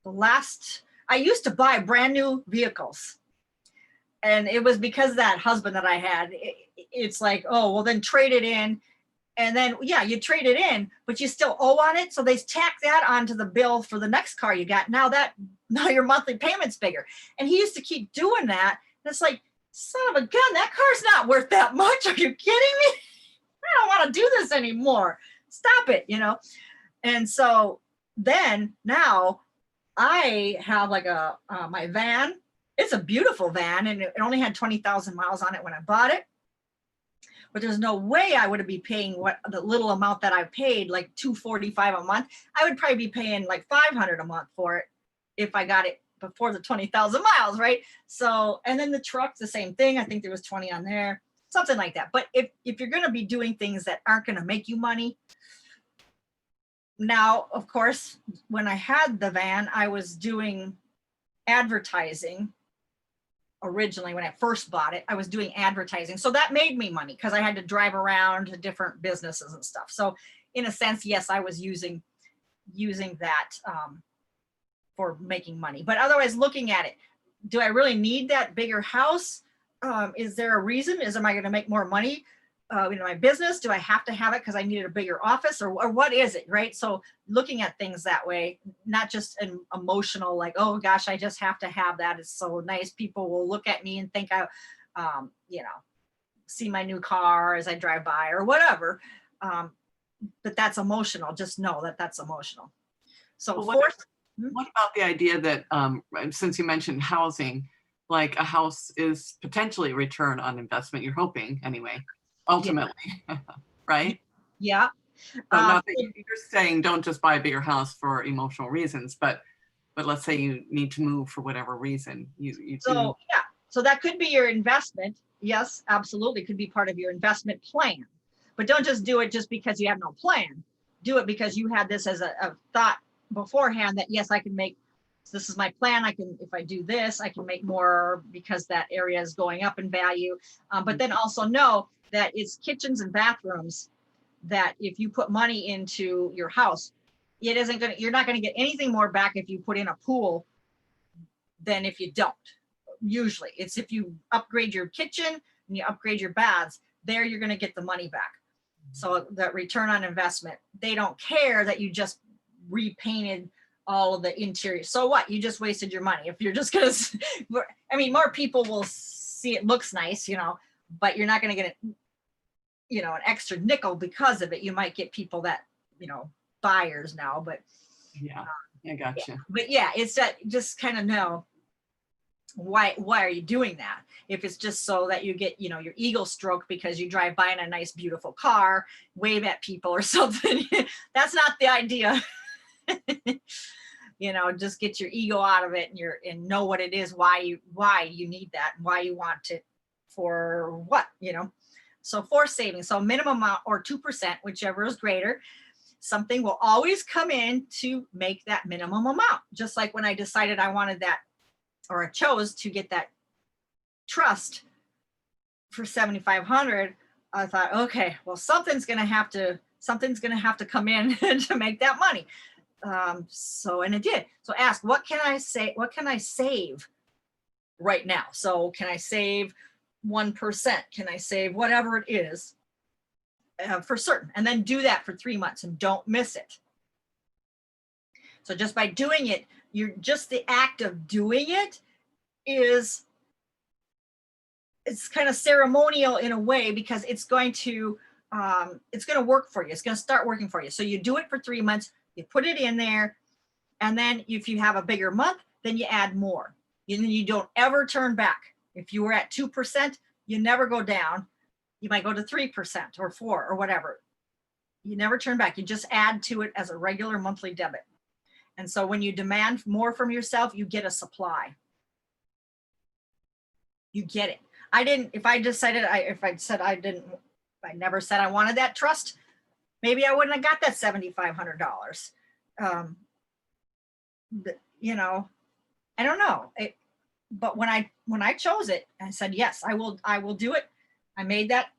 I used to buy brand new vehicles. And it was because of that husband that I had. It's like, oh, well, then trade it in. And then, yeah, you trade it in, but you still owe on it. So they tack that onto the bill for the next car you got. Now your monthly payment's bigger. And he used to keep doing that. And it's like, son of a gun, that car's not worth that much. Are you kidding me? I don't want to do this anymore. Stop it, And so then now I have like my van. It's a beautiful van, and it only had 20,000 miles on it when I bought it. But there's no way I would be paying what the little amount that I paid, like $245 a month. I would probably be paying like $500 a month for it if I got it before the 20,000 miles, right? So, and then the truck's the same thing. I think there was 20 on there, something like that. But if you're going to be doing things that aren't going to make you money, now, of course, when I had the van, I was doing advertising. Originally, when I first bought it, I was doing advertising. So that made me money because I had to drive around to different businesses and stuff. So in a sense, yes, I was using that for making money. But otherwise, looking at it, do I really need that bigger house? Is there a reason? Am I going to make more money in my business? Do I have to have it because I needed a bigger office, or what is it, right? So looking at things that way, not just an emotional, like, oh gosh, I just have to have that. It's so nice. People will look at me and think I, see my new car as I drive by or whatever. But that's emotional. Just know that that's emotional. So what about the idea that, since you mentioned housing, like a house is potentially a return on investment, you're hoping anyway, ultimately, yeah. Right? Yeah. So not that you're saying don't just buy a bigger house for emotional reasons, but let's say you need to move for whatever reason. So that could be your investment. Yes, absolutely, could be part of your investment plan. But don't just do it just because you have no plan. Do it because you had this as a thought beforehand that yes, I can make. This is my plan. if I do this, I can make more because that area is going up in value. But then also know that it's kitchens and bathrooms that if you put money into your house, you're not going to get anything more back if you put in a pool than if you don't. Usually it's if you upgrade your kitchen and you upgrade your baths, there you're going to get the money back. So that return on investment, they don't care that you just repainted all of the interior. So what? You just wasted your money. If you're just going to, more people will see it looks nice, but you're not going to get it, an extra nickel because of it. You might get people that, buyers now, but yeah, I gotcha. Yeah. But yeah, it's that just kind of know why are you doing that? If it's just so that you get, your ego stroke because you drive by in a nice, beautiful car, wave at people or something, that's not the idea. Just get your ego out of it and know what it is, why you need that, why you want it for what, So for saving, so minimum amount or 2%, whichever is greater, something will always come in to make that minimum amount. Just like when I decided I wanted that, or I chose to get that trust for $7,500, I thought, okay, well, something's gonna have to come in to make that money. And it did. So ask, what can I save right now? So can I save 1%? Can I save whatever it is for certain? And then do that for 3 months and don't miss it. So just by doing it, the act of doing it it's kind of ceremonial in a way because it's going to work for you. It's going to start working for you. So you do it for 3 months, you put it in there, And then if you have a bigger month, then you add more. And then you don't ever turn back. If you were at 2%, you never go down. You might go to 3% or 4 or whatever. You never turn back. You just add to it as a regular monthly debit. And so when you demand more from yourself, you get a supply. You get it. I didn't, if I decided, if I said I never said I wanted that trust, maybe I wouldn't have got that $7,500. You know, I don't know. But when I chose it, I said, yes, I will do it. I made that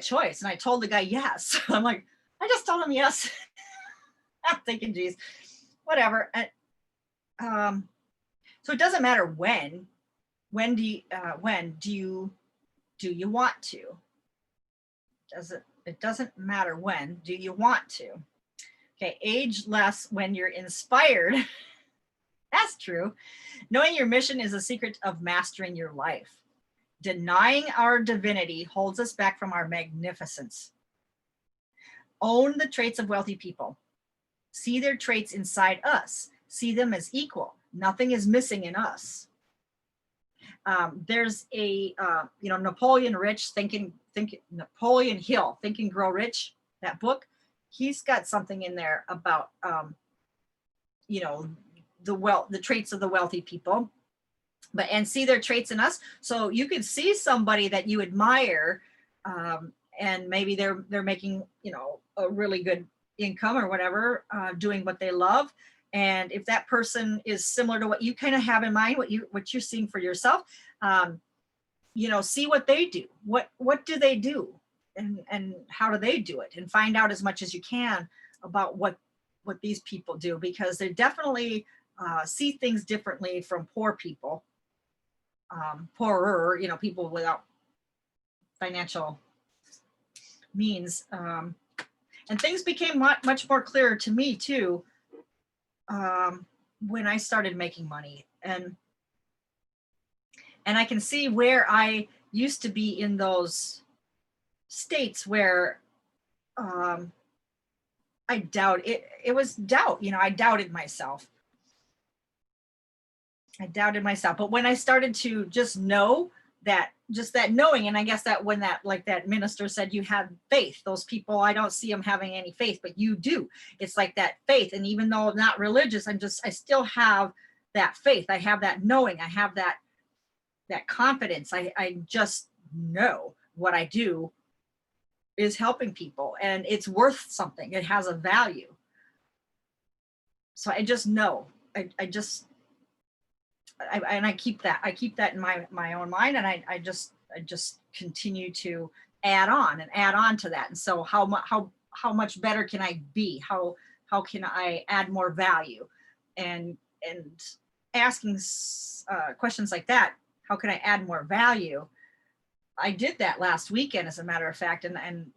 choice. And I told the guy, yes. I'm like, I just told him yes. I'm thinking, geez, whatever. So it doesn't matter when do you want to? It doesn't matter when do you want to. Okay, age less when you're inspired. That's true. Knowing your mission is a secret of mastering your life. Denying our divinity holds us back from our magnificence. Own the traits of wealthy people. See their traits inside us. See them as equal. Nothing is missing in us. There's a, Napoleon Hill, Think and Grow Rich, that book. He's got something in there about, the traits of the wealthy people, and see their traits in us. So you could see somebody that you admire, and maybe they're making, a really good income or whatever, doing what they love. And if that person is similar to what you kind of have in mind, what you're seeing for yourself, see what they do. What do they do? And how do they do it? And find out as much as you can about what these people do, because they definitely see things differently from poor people, poorer, people without financial means. And things became much more clear to me too, when I started making money. And I can see where I used to be in those states where I doubt it. It was doubt, I doubted myself. But when I started to just know that, just that knowing, and I guess that when that, like that minister said, you have faith, those people, I don't see them having any faith, but you do. It's like that faith. And even though I'm not religious, I still have that faith. I have that knowing. I have that confidence. I just know what I do is helping people, and it's worth something. It has a value. So I just know, I keep that in my own mind. And I just continue to add on to that. And so how much better can I be? How can I add more value? And asking questions like that, how can I add more value? I did that last weekend, as a matter of fact, and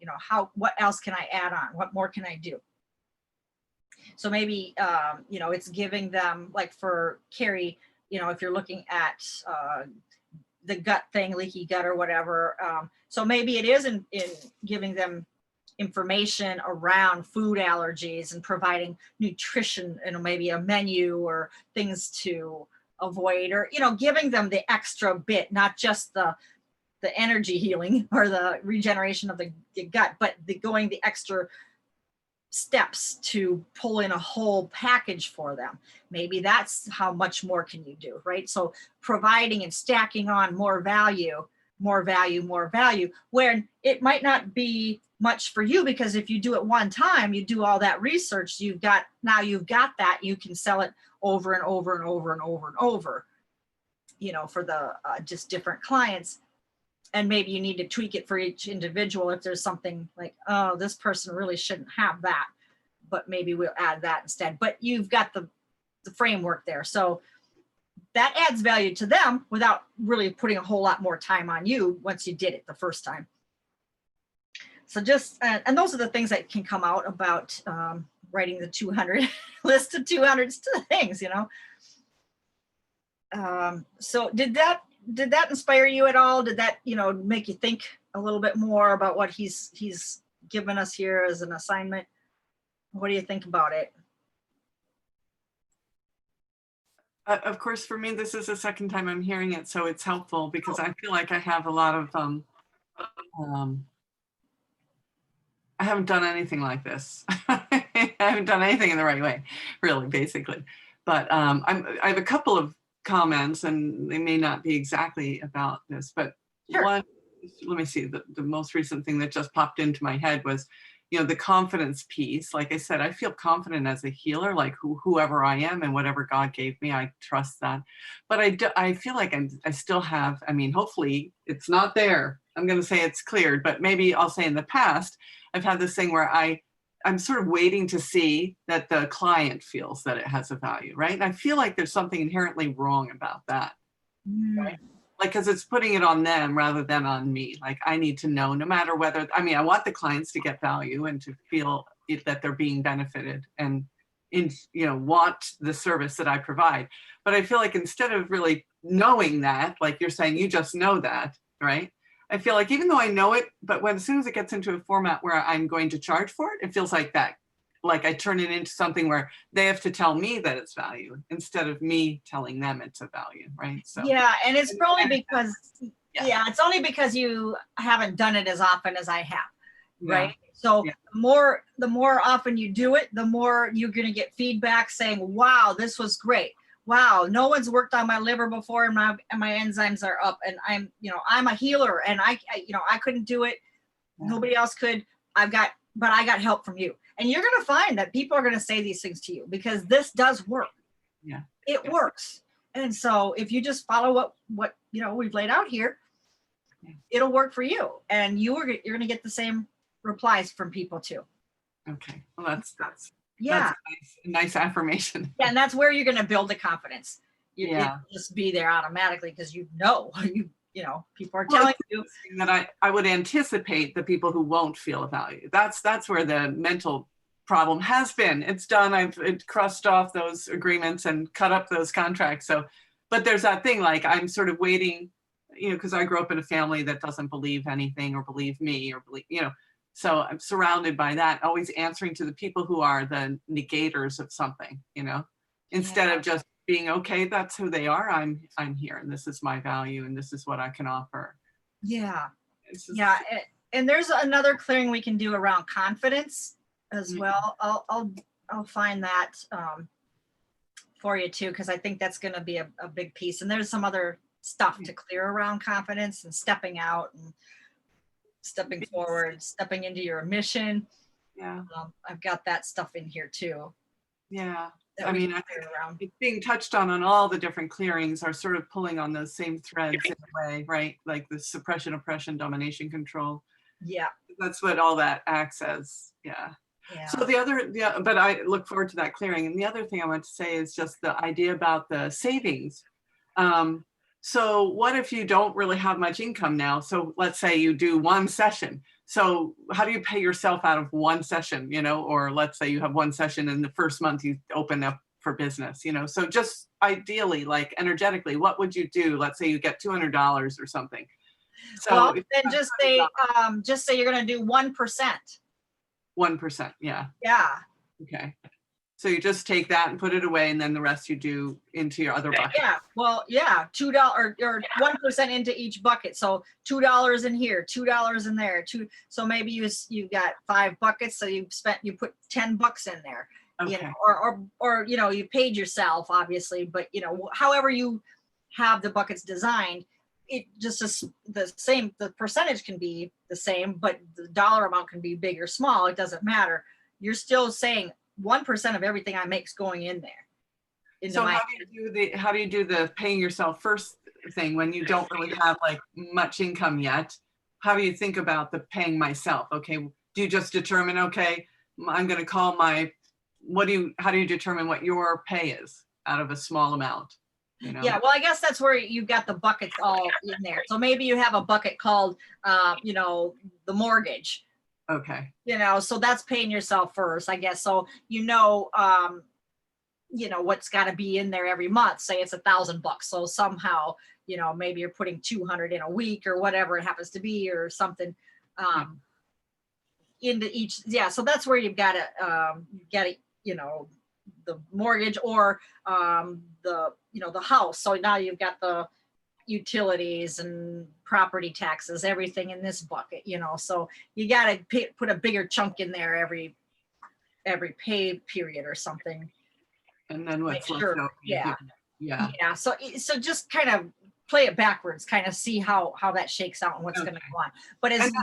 what else can I add on? What more can I do? So maybe, it's giving them, like for Carrie, if you're looking at the gut thing, leaky gut or whatever. So maybe it is in giving them information around food allergies and providing nutrition and maybe a menu or things to avoid, or, giving them the extra bit, not just the energy healing or the regeneration of the gut, but going the extra steps to pull in a whole package for them. Maybe that's how much more can you do, right? So providing and stacking on more value, when it might not be much for you, because if you do it one time, you do all that research, you've got that, you can sell it over and over and over and over and over, for the just different clients. And maybe you need to tweak it for each individual. If there's something like, oh, this person really shouldn't have that, but maybe we'll add that instead. But you've got the framework there. So that adds value to them without really putting a whole lot more time on you once you did it the first time. So just, and those are the things that can come out about writing the 200 list of 200 things, So did that inspire you at all? Did that, make you think a little bit more about what he's given us here as an assignment? What do you think about it? Of course, for me, this is the second time I'm hearing it, so it's helpful because I feel like I have a lot of, I haven't done anything like this. I haven't done anything in the right way, really, basically. But I have a couple of comments, and they may not be exactly about this, but Sure. one, let me see, the most recent thing that just popped into my head was, the confidence piece. Like I said, I feel confident as a healer, like whoever I am and whatever God gave me, I trust that. But I feel like I still have, I mean, hopefully it's not there. I'm going to say it's cleared, but maybe I'll say in the past, I've had this thing where I'm sort of waiting to see that the client feels that it has a value, right? And I feel like there's something inherently wrong about that. Right? Like, because it's putting it on them rather than on me. Like, I need to know, no matter whether, I mean, I want the clients to get value and to feel that they're being benefited and want the service that I provide. But I feel like instead of really knowing that, like you're saying, you just know that, right? I feel like even though I know it, but as soon as it gets into a format where I'm going to charge for it, it feels like that. Like I turn it into something where they have to tell me that it's value instead of me telling them it's a value, right? So Yeah, and it's probably because, Yeah. it's only because you haven't done it as often as I have, right? Yeah. So Yeah. the more often you do it, the more you're going to get feedback saying, wow, this was great. Wow, no one's worked on my liver before, and my enzymes are up, and I'm a healer, and I couldn't do it. Yeah. Nobody else could. But I got help from you. And you're going to find that people are going to say these things to you because this does work. Yeah. It works. And so if you just follow what we've laid out here, it'll work for you. And you're going to get the same replies from people too. Okay. Well, that's Yeah. That's a nice affirmation. Yeah. And that's where you're going to build the confidence. Yeah. It'll just be there automatically because people are telling you that I would anticipate the people who won't feel a value. That's where the mental problem has been. It's done. I've crossed off those agreements and cut up those contracts. So, but there's that thing, like I'm sort of waiting, because I grew up in a family that doesn't believe anything or believe me or believe, so I'm surrounded by that, always answering to the people who are the negators of something, instead of just being, okay, that's who they are. I'm here and this is my value and this is what I can offer. Yeah. Just, yeah. And there's another clearing we can do around confidence as well. I'll find that for you too, because I think that's going to be a big piece. And there's some other stuff to clear around confidence and stepping out and stepping forward, stepping into your mission. Yeah. I've got that stuff in here too. Yeah. I mean, I think it's being touched on all the different clearings are sort of pulling on those same threads in a way, right? Like the suppression, oppression, domination, control. Yeah. That's what all that acts as. Yeah. So but I look forward to that clearing. And the other thing I want to say is just the idea about the savings. So what if you don't really have much income now? So let's say you do one session. So how do you pay yourself out of one session, or let's say you have one session and the first month you open up for business, so just ideally, like energetically, what would you do? Let's say you get $200 or something. So then just say you're going to do 1%. 1%. Yeah. Yeah. Okay. So you just take that and put it away, and then the rest you do into your other bucket. Yeah. Well, yeah, $2 or 1% into each bucket. So $2 in here, $2 in there, so maybe you got 5 buckets. So you put $10 in there, Okay. or you paid yourself, obviously, but however you have the buckets designed, it just is the same. The percentage can be the same, but the dollar amount can be big or small. It doesn't matter. You're still saying 1% of everything I make is going in there. So how do you do the paying yourself first thing when you don't really have like much income yet? How do you think about the paying myself? Okay, do you just determine, okay, I'm going to call how do you determine what your pay is out of a small amount? Yeah, well, I guess that's where you've got the buckets all in there. So maybe you have a bucket called, the mortgage. Okay. So that's paying yourself first, I guess. So, what's got to be in there every month. Say it's $1,000. So somehow, maybe you're putting 200 in a week or whatever it happens to be or something into each. Yeah. So that's where you've got to, mortgage or the, the house. So now you've got the utilities and property taxes, everything in this bucket, so you got to put a bigger chunk in there every pay period or something. And then what's Make left sure, over, you yeah. give- yeah. So just kind of play it backwards, kind of see how that shakes out and what's going to Okay. go on. But as And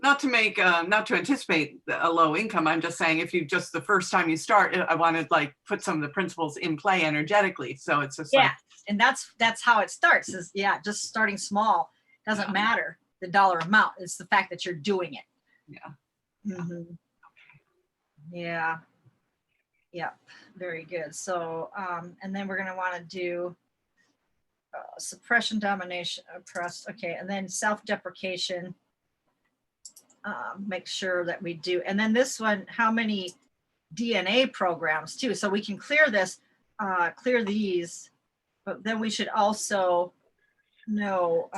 not to make, not to anticipate a low income, I'm just saying if you just the first time you start, I want to like put some of the principles in play energetically. So it's just like, and that's how it starts is just starting small. Doesn't matter the dollar amount. It's the fact that you're doing it. yeah. Mhm. Yeah. Yeah. Very good. So, and then we're going to want to do suppression, domination, oppressed. Okay. And then self-deprecation. Make sure that we do. And then this one, how many DNA programs too. So we can clear this, clear these, but then we should also know,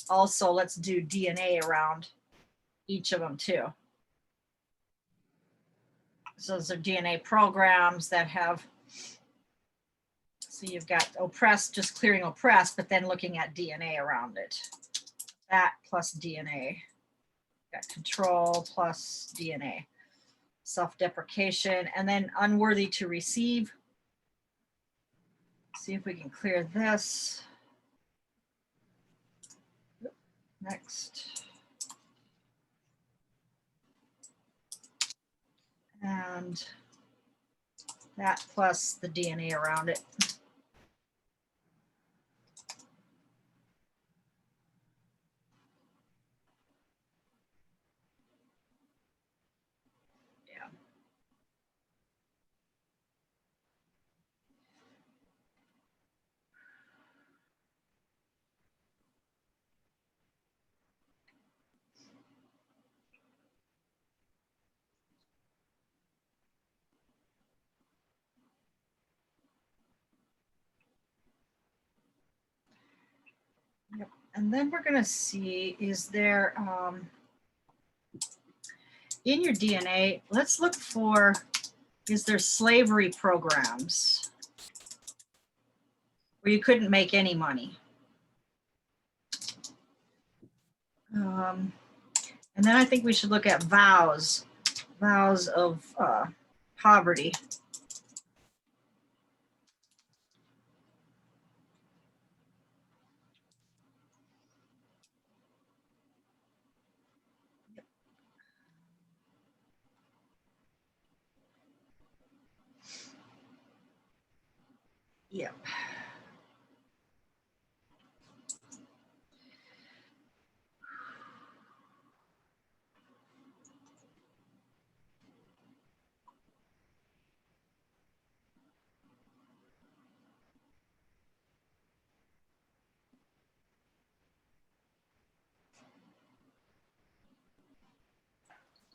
also let's do DNA around each of them too. So those are DNA programs that have, so you've got oppressed, just clearing oppressed, but then looking at DNA around it. That plus DNA. Got control plus DNA. Self-deprecation, and then unworthy to receive. See if we can clear this. Next. And that plus the DNA around it. Yeah. Yep. And then we're going to see, is there, in your DNA, let's look for, is there slavery programs where you couldn't make any money? And then I think we should look at vows of poverty. Yep.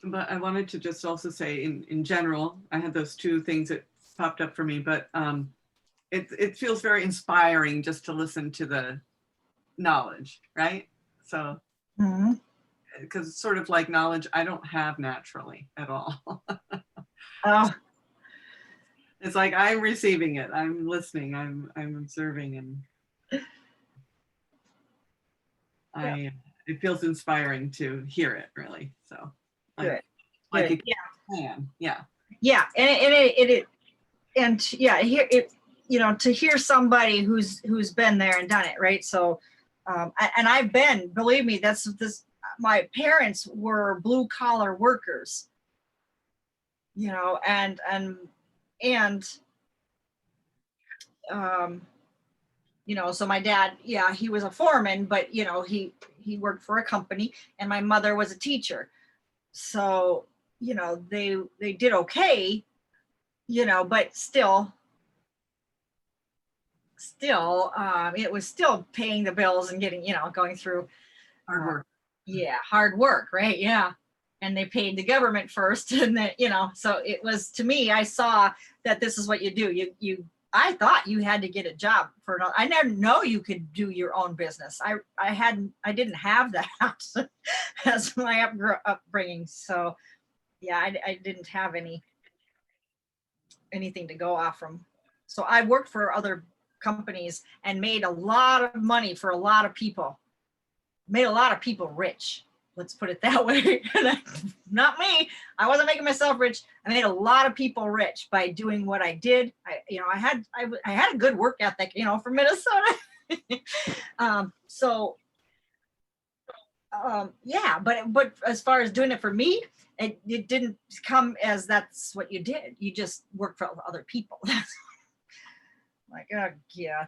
But I wanted to just also say in general, I had those two things that popped up for me, but it feels very inspiring just to listen to the knowledge, right? So, because it's sort of like knowledge I don't have naturally at all. Oh, It's like I'm receiving it, I'm listening, I'm observing, and it feels inspiring to hear it really. So like, good. like Good. it can, yeah. Yeah, and here it, to hear somebody who's been there and done it, right? So, and I've been, believe me, this. My parents were blue collar workers, and so my dad, he was a foreman, but he worked for a company, and my mother was a teacher, so they did okay, but still it was still paying the bills and getting, going through Hard work. hard work, right? Yeah. And they paid the government first, and then, so it was, to me, I saw that this is what you do. I thought you had to get a job I never know you could do your own business. I didn't have that as my upbringing. So yeah, I didn't have any anything to go off from. So I worked for other companies and made a lot of money for a lot of people, made a lot of people rich. Let's put it that way. Not me. I wasn't making myself rich. I made a lot of people rich by doing what I did. I had a good work ethic, for Minnesota. Yeah, but as far as doing it for me, it didn't come as that's what you did. You just worked for other people. That's like, oh yeah.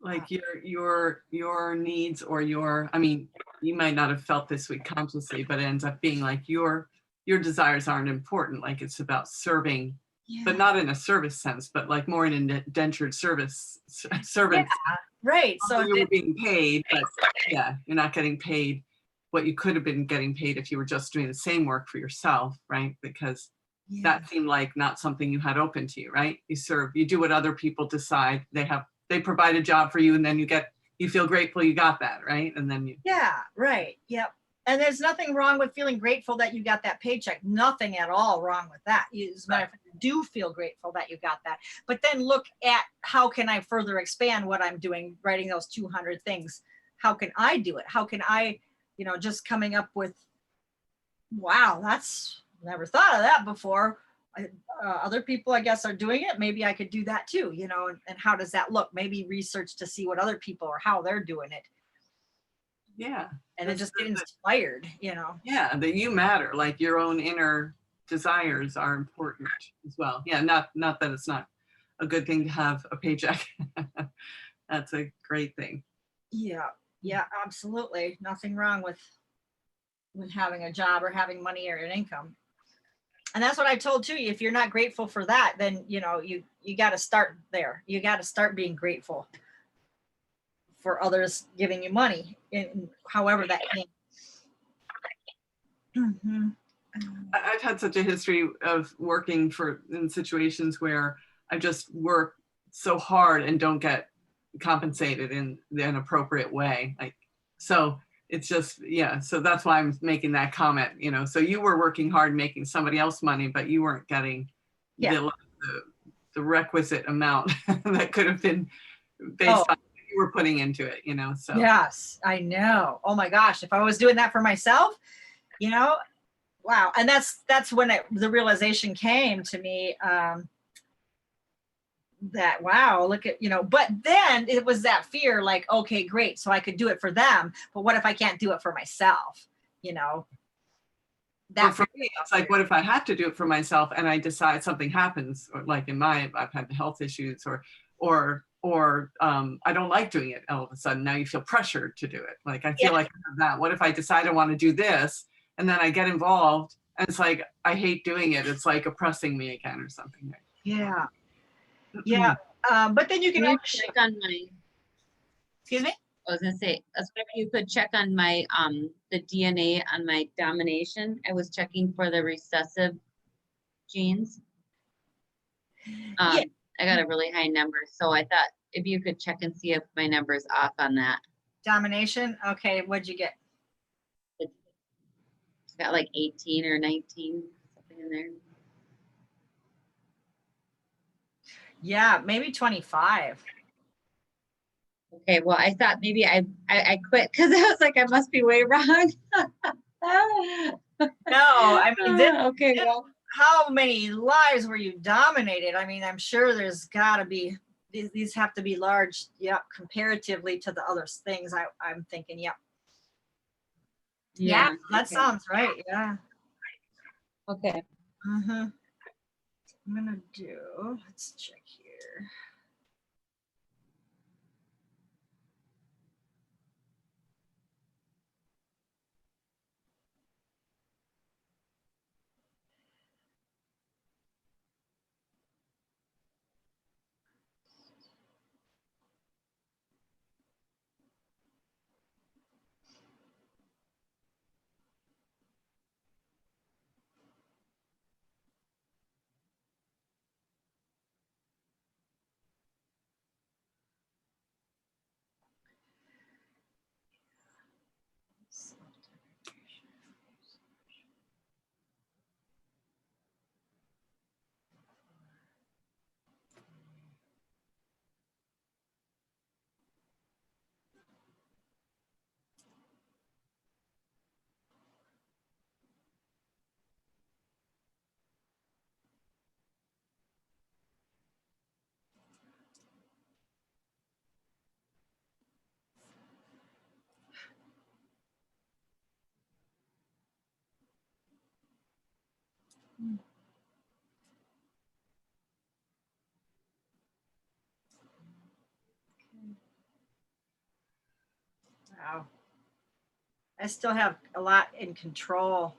Like your needs or I mean, you might not have felt this way consciously, but it ends up being like your desires aren't important. Like it's about serving, Yeah. but not in a service sense, but like more in an indentured servants. Right. So you were being paid, but yeah, you're not getting paid what you could have been getting paid if you were just doing the same work for yourself, right? Because that seemed like not something you had open to you, right? You do what other people decide. They provide a job for you, and then you feel grateful you got that, right? And then yeah, right. Yep. And there's nothing wrong with feeling grateful that you got that paycheck. Nothing at all wrong with that. As a matter of fact, you do feel grateful that you got that. But then look at how can I further expand what I'm doing, writing those 200 things. How can I do it? How can I, just coming up with, wow, that's never thought of that before. Other people, I guess, are doing it. Maybe I could do that too, and how does that look? Maybe research to see what other people or how they're doing it. yeah. And then just get inspired, Yeah, that you matter, like your own inner desires are important as well. Yeah, not that it's not a good thing to have a paycheck. That's a great thing. Yeah, absolutely. Nothing wrong with having a job or having money or an income. And that's what I told too. If you're not grateful for that, then you got to start there. You got to start being grateful for others giving you money, in however that came. Mm-hmm. I've had such a history of working in situations where I just work so hard and don't get compensated in an appropriate way. So it's just, yeah. So that's why I'm making that comment, so you were working hard making somebody else money, but you weren't getting the requisite amount that could have been based on what you were putting into it, so. Yes, I know. Oh my gosh. If I was doing that for myself, wow. And that's when the realization came to me, that, wow, look at, but then it was that fear, like, okay, great. So I could do it for them, but what if I can't do it for myself? That for me, it's like, what if I have to do it for myself and I decide something happens, or like I've had health issues or I don't like doing it all of a sudden. Now you feel pressured to do it. Like, I feel like that. What if I decide I want to do this and then I get involved and it's like, I hate doing it. It's like oppressing me again or something. Yeah. Yeah. But then you can always check on my, excuse me? I was gonna say, as if you could check on my, the DNA on my domination. I was checking for the recessive genes. Yeah. I got a really high number, so I thought if you could check and see if my number's off on that. Domination. Okay. What'd you get? It's got like 18 or 19, something in there. Yeah, maybe 25. Okay, well, I thought maybe I quit because I was like, I must be way wrong. No, I mean, okay, well, how many lives were you dominated? I mean, I'm sure there's got to be, these have to be large, comparatively to the other things. I'm thinking, yeah, that okay. sounds right. Yeah. Okay. I'm gonna let's check here. Wow. I still have a lot in control.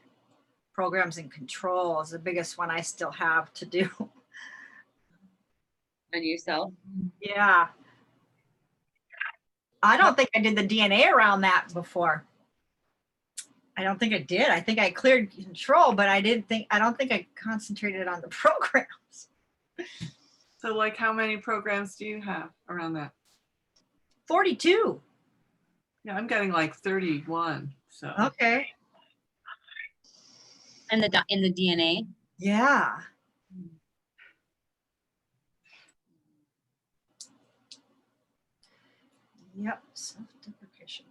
Programs in control is the biggest one I still have to do. On yourself. Yeah. I don't think I did the DNA around that before. I don't think I did. I think I cleared control, but I don't think I concentrated on the programs. So like how many programs do you have around that? 42. Yeah, I'm getting like 31. So Okay. And in the DNA. Yeah. Yep. Self-deprecation.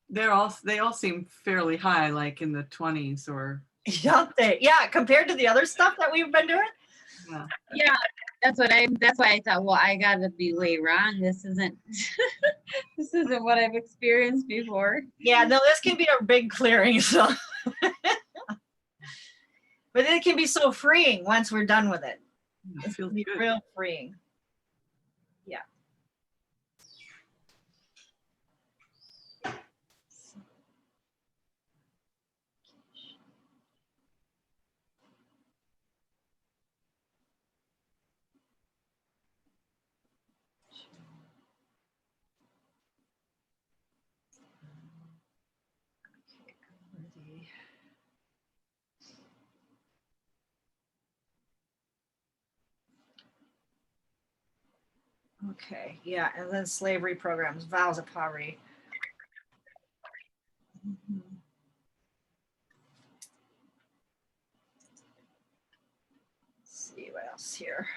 they all seem fairly high, like in the 20s or Don't they? Yeah, compared to the other stuff that we've been doing. yeah. Yeah, that's why I thought, well, I gotta be way wrong. This isn't this isn't what I've experienced before. Yeah, no, this can be a big clearing. So, but it can be so freeing once we're done with it. It It feels can be good. real freeing. Yeah. Okay, yeah, and then slavery programs, vows of poverty. Mhm. Let's see what else here.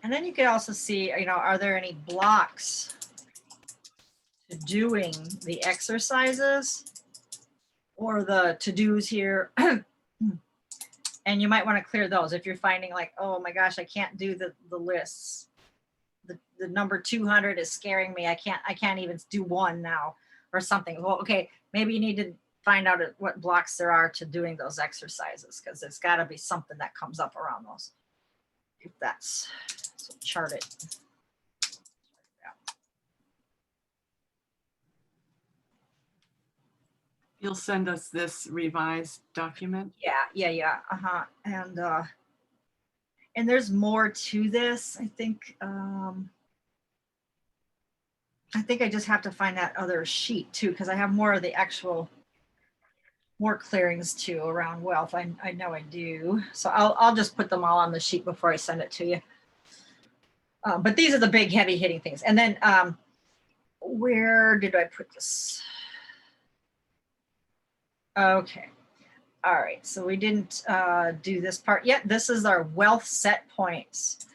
And then you could also see, are there any blocks to doing the exercises or the to-dos here? And you might want to clear those if you're finding like, oh my gosh, I can't do the lists. The number 200 is scaring me. I can't even do one now or something. Well, okay, maybe you need to find out what blocks there are to doing those exercises, because there's got to be something that comes up around those. If that's, so chart it. You'll send us this revised document. Yeah. And there's more to this. I think I just have to find that other sheet too, because I have more of the actual, more clearings too around wealth. I know I do. So I'll just put them all on the sheet before I send it to you. But these are the big heavy hitting things. And then where did I put this? Okay. All right. So we didn't do this part yet. This is our wealth set points.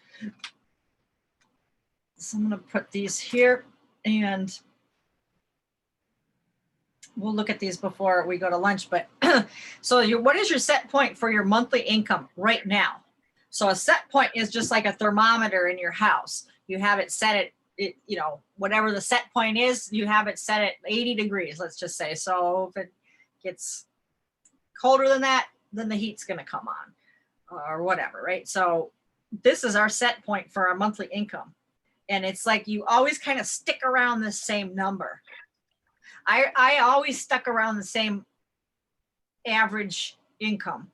So I'm going to put these here, and we'll look at these before we go to lunch. But so what is your set point for your monthly income right now? So a set point is just like a thermometer in your house. You have it set at whatever the set point is, you have it set at 80 degrees, let's just say. So if it gets colder than that, then the heat's going to come on or whatever, right? So this is our set point for our monthly income. And it's like you always kind of stick around the same number. I always stuck around the same average income.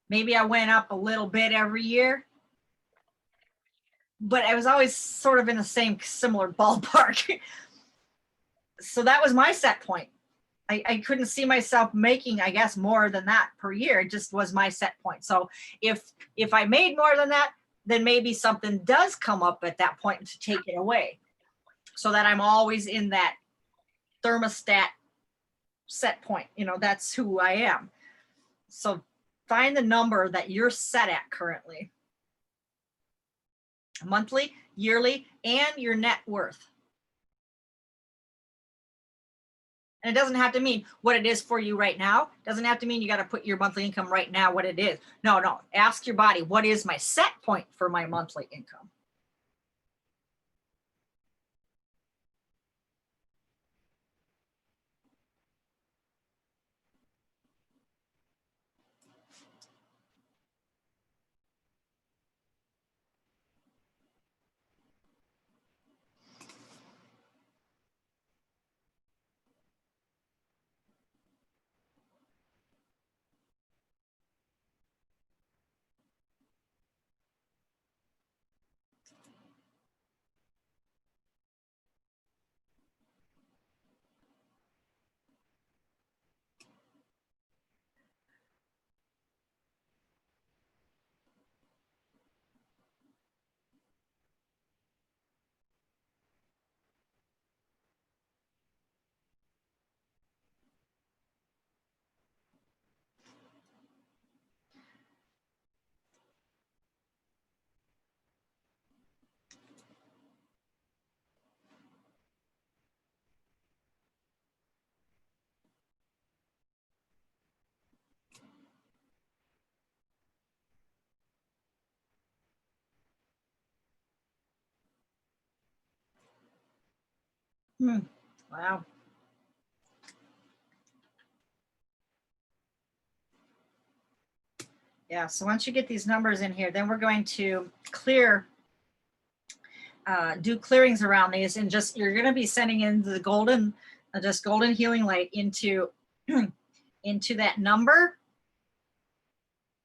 Maybe I went up a little bit every year, but I was always sort of in the same similar ballpark. So that was my set point. I couldn't see myself making, I guess, more than that per year. It just was my set point. So if I made more than that, then maybe something does come up at that point to take it away, so that I'm always in that thermostat set point. That's who I am. So find the number that you're set at currently. Monthly, yearly, and your net worth. And it doesn't have to mean what it is for you right now. It doesn't have to mean you got to put your monthly income right now, what it is. No. Ask your body, what is my set point for my monthly income? Wow. Yeah, so once you get these numbers in here, then we're going to clear, do clearings around these, and just, you're going to be sending in the golden, just golden healing light into, into that number,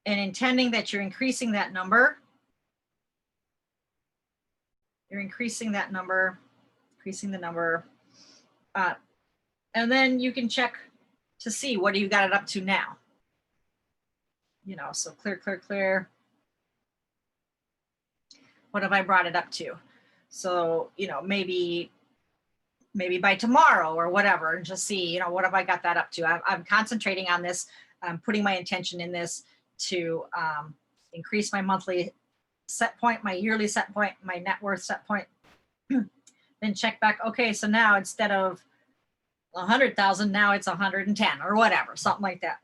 and intending that you're increasing that number. You're increasing that number, increasing the number. And then you can check to see what do you got it up to now. You know, so clear, clear, clear. What have I brought it up to? So, you know, maybe by tomorrow or whatever, and just see, you know, what have I got that up to? I'm concentrating on this. I'm putting my intention in this to increase my monthly set point, my yearly set point, my net worth set point. Then check back. Okay, so now instead of 100,000, now it's 110 or whatever, something like that.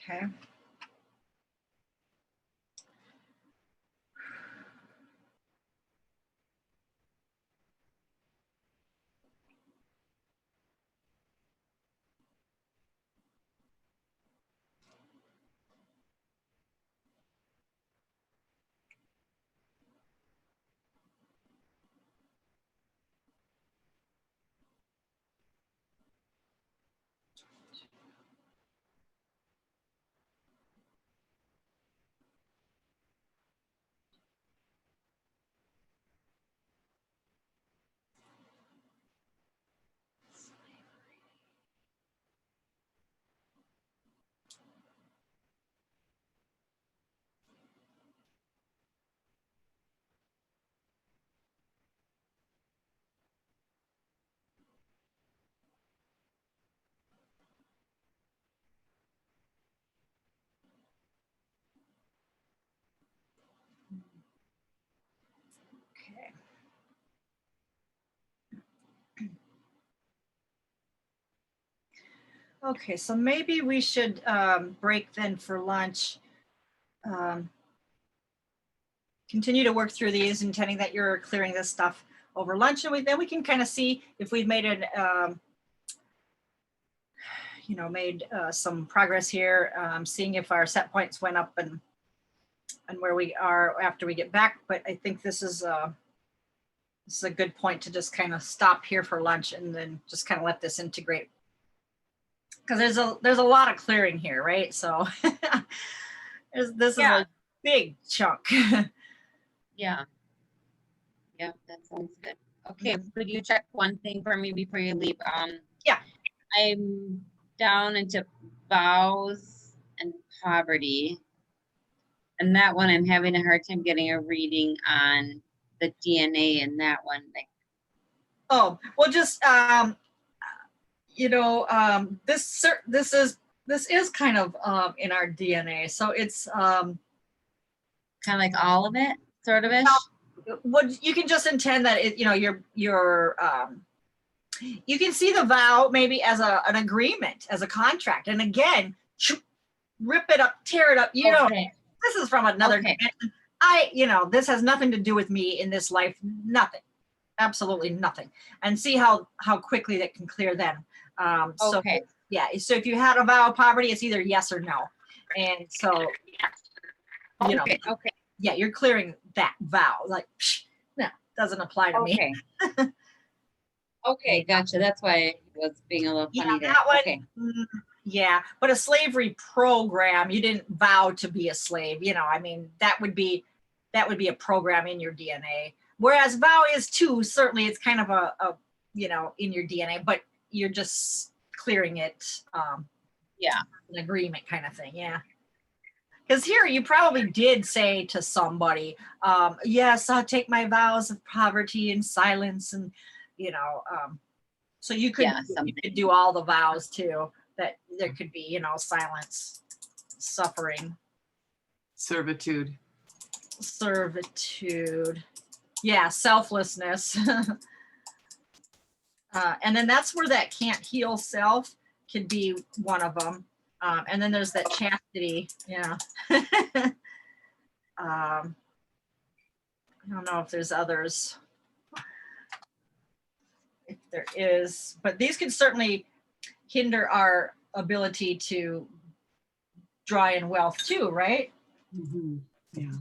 Okay. Okay, so maybe we should break then for lunch. Continue to work through these, intending that you're clearing this stuff over lunch, and then we can kind of see if we've made it, made some progress here, seeing if our set points went up and where we are after we get back. But I think this is a good point to just kind of stop here for lunch and then just kind of let this integrate, because there's a lot of clearing here, right? So this is a big chunk. Yeah. Yeah, that sounds good. Okay, could you check one thing for me before you leave? Yeah. I'm down into vows and poverty. And that one, I'm having a hard time getting a reading on the DNA in that one. Like, Oh, well, just this is kind of in our DNA, so it's kind of like all of it, sort of ish. what you can just intend that it, you're you can see the vow maybe as an agreement, as a contract, and again, rip it up, tear it up. Okay. This is from another Okay. dimension. This has nothing to do with me in this life. Nothing, absolutely nothing. And see how quickly that can clear then. Okay. So yeah, so if you had a vow of poverty, it's either yes or no. And so Okay. yeah, you're clearing that vow. Like, no, doesn't apply to me. Okay. Okay, gotcha. That's why I was being a little funny there. That one, Okay. yeah, but a slavery program, you didn't vow to be a slave. I mean, that would be a program in your DNA. Whereas vow is too, certainly it's kind of a in your DNA, but you're just clearing it. Yeah. An agreement kind of thing. Yeah. Because here you probably did say to somebody, yes, I'll take my vows of poverty and silence, and so you could do all the vows too. That there could be, silence, suffering, Servitude. yeah, selflessness. And then that's where that can't heal self could be one of them. And then there's that chastity. Yeah. I don't know if there's others. If there is, but these can certainly hinder our ability to draw in wealth too, right? Mm-hmm. Yeah.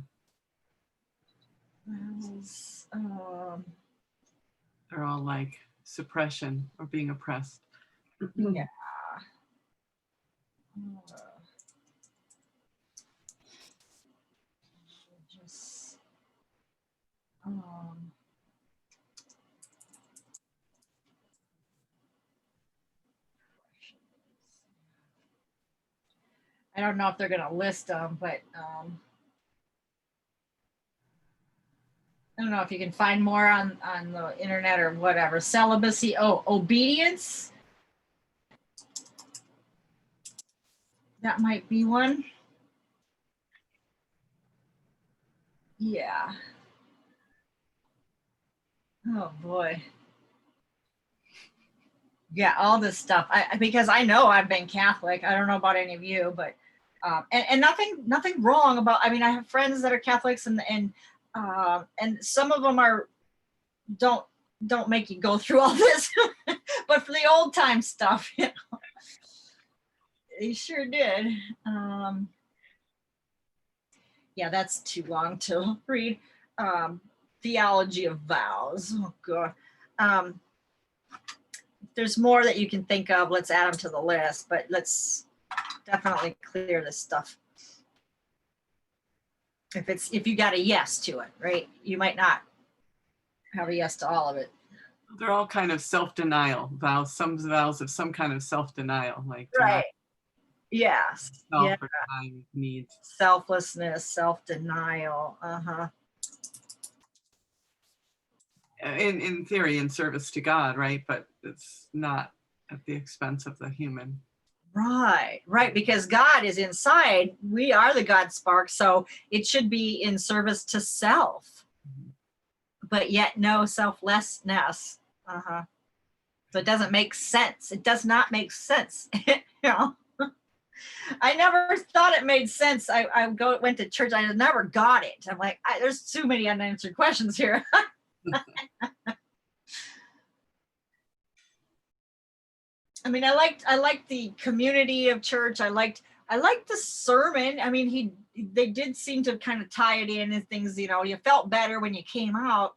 They're all like suppression or being oppressed. Yeah. I don't know if they're going to list them, but I don't know if you can find more on the internet or whatever. Celibacy, obedience. That might be one. Yeah. Oh boy. Yeah, all this stuff. Because I know I've been Catholic. I don't know about any of you, but and nothing wrong about. I mean, I have friends that are Catholics, and some of them don't make you go through all this, but for the old time stuff, they sure did. Yeah, that's too long to read. Theology of vows. Oh God. There's more that you can think of. Let's add them to the list, but let's definitely clear this stuff. If you got a yes to it, right? You might not have a yes to all of it. They're all kind of self-denial vows. Some vows of some kind of self-denial, like right. Yes. Self or denying needs. Selflessness, self-denial. In theory, in service to God, right? But it's not at the expense of the human. Right, because God is inside. We are the God spark, so it should be in service to self, but yet no selflessness. So it doesn't make sense. It does not make sense. You know, I never thought it made sense. Went to church. I never got it. I'm like, there's too many unanswered questions here. I mean, I liked the community of church. I liked the sermon. I mean, they did seem to kind of tie it in and things, you know, you felt better when you came out.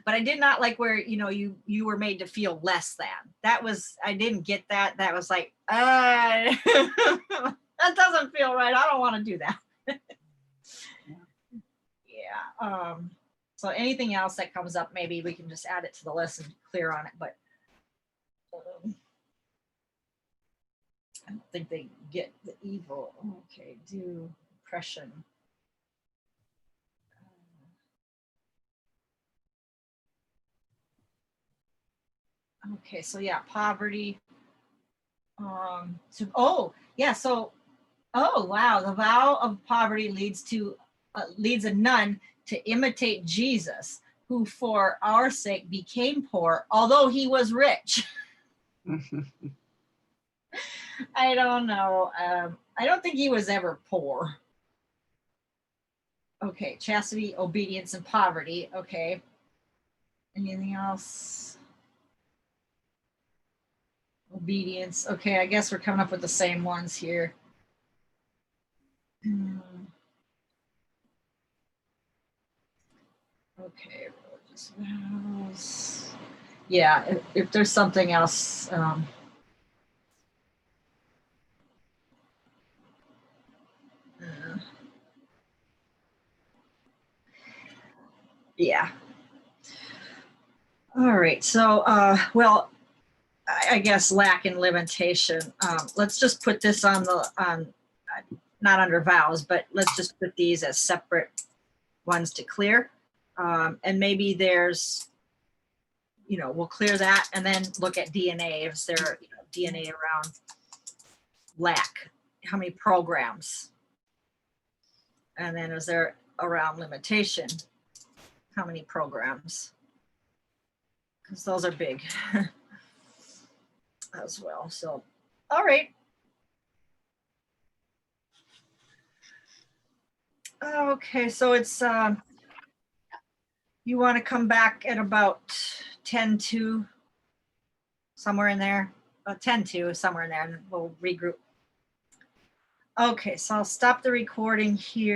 But I did not like where, you know, you were made to feel less than. I didn't get that. That was like, that doesn't feel right. I don't want to do that. Yeah. So anything else that comes up, maybe we can just add it to the list and clear on it. But I don't think they get the evil. Okay, do oppression. Okay, so yeah, poverty. Oh wow, the vow of poverty leads a nun to imitate Jesus, who for our sake became poor, although he was rich. I don't know. I don't think he was ever poor. Okay, chastity, obedience, and poverty. Okay. Anything else? Obedience. Okay, I guess we're coming up with the same ones here. Okay, religious vows. Yeah, if there's something else. Yeah. All right. So, well, I guess lack and limitation. Let's just put this on not under vows, but let's just put these as separate ones to clear. And maybe there's, you know, we'll clear that and then look at DNA. Is there, you know, DNA around lack? How many programs? And then is there around limitation? How many programs? Because those are big as well. So, all right. Okay, so it's you want to come back at about 10-2, somewhere in there, 10-2, somewhere in there, and we'll regroup. Okay, so I'll stop the recording here.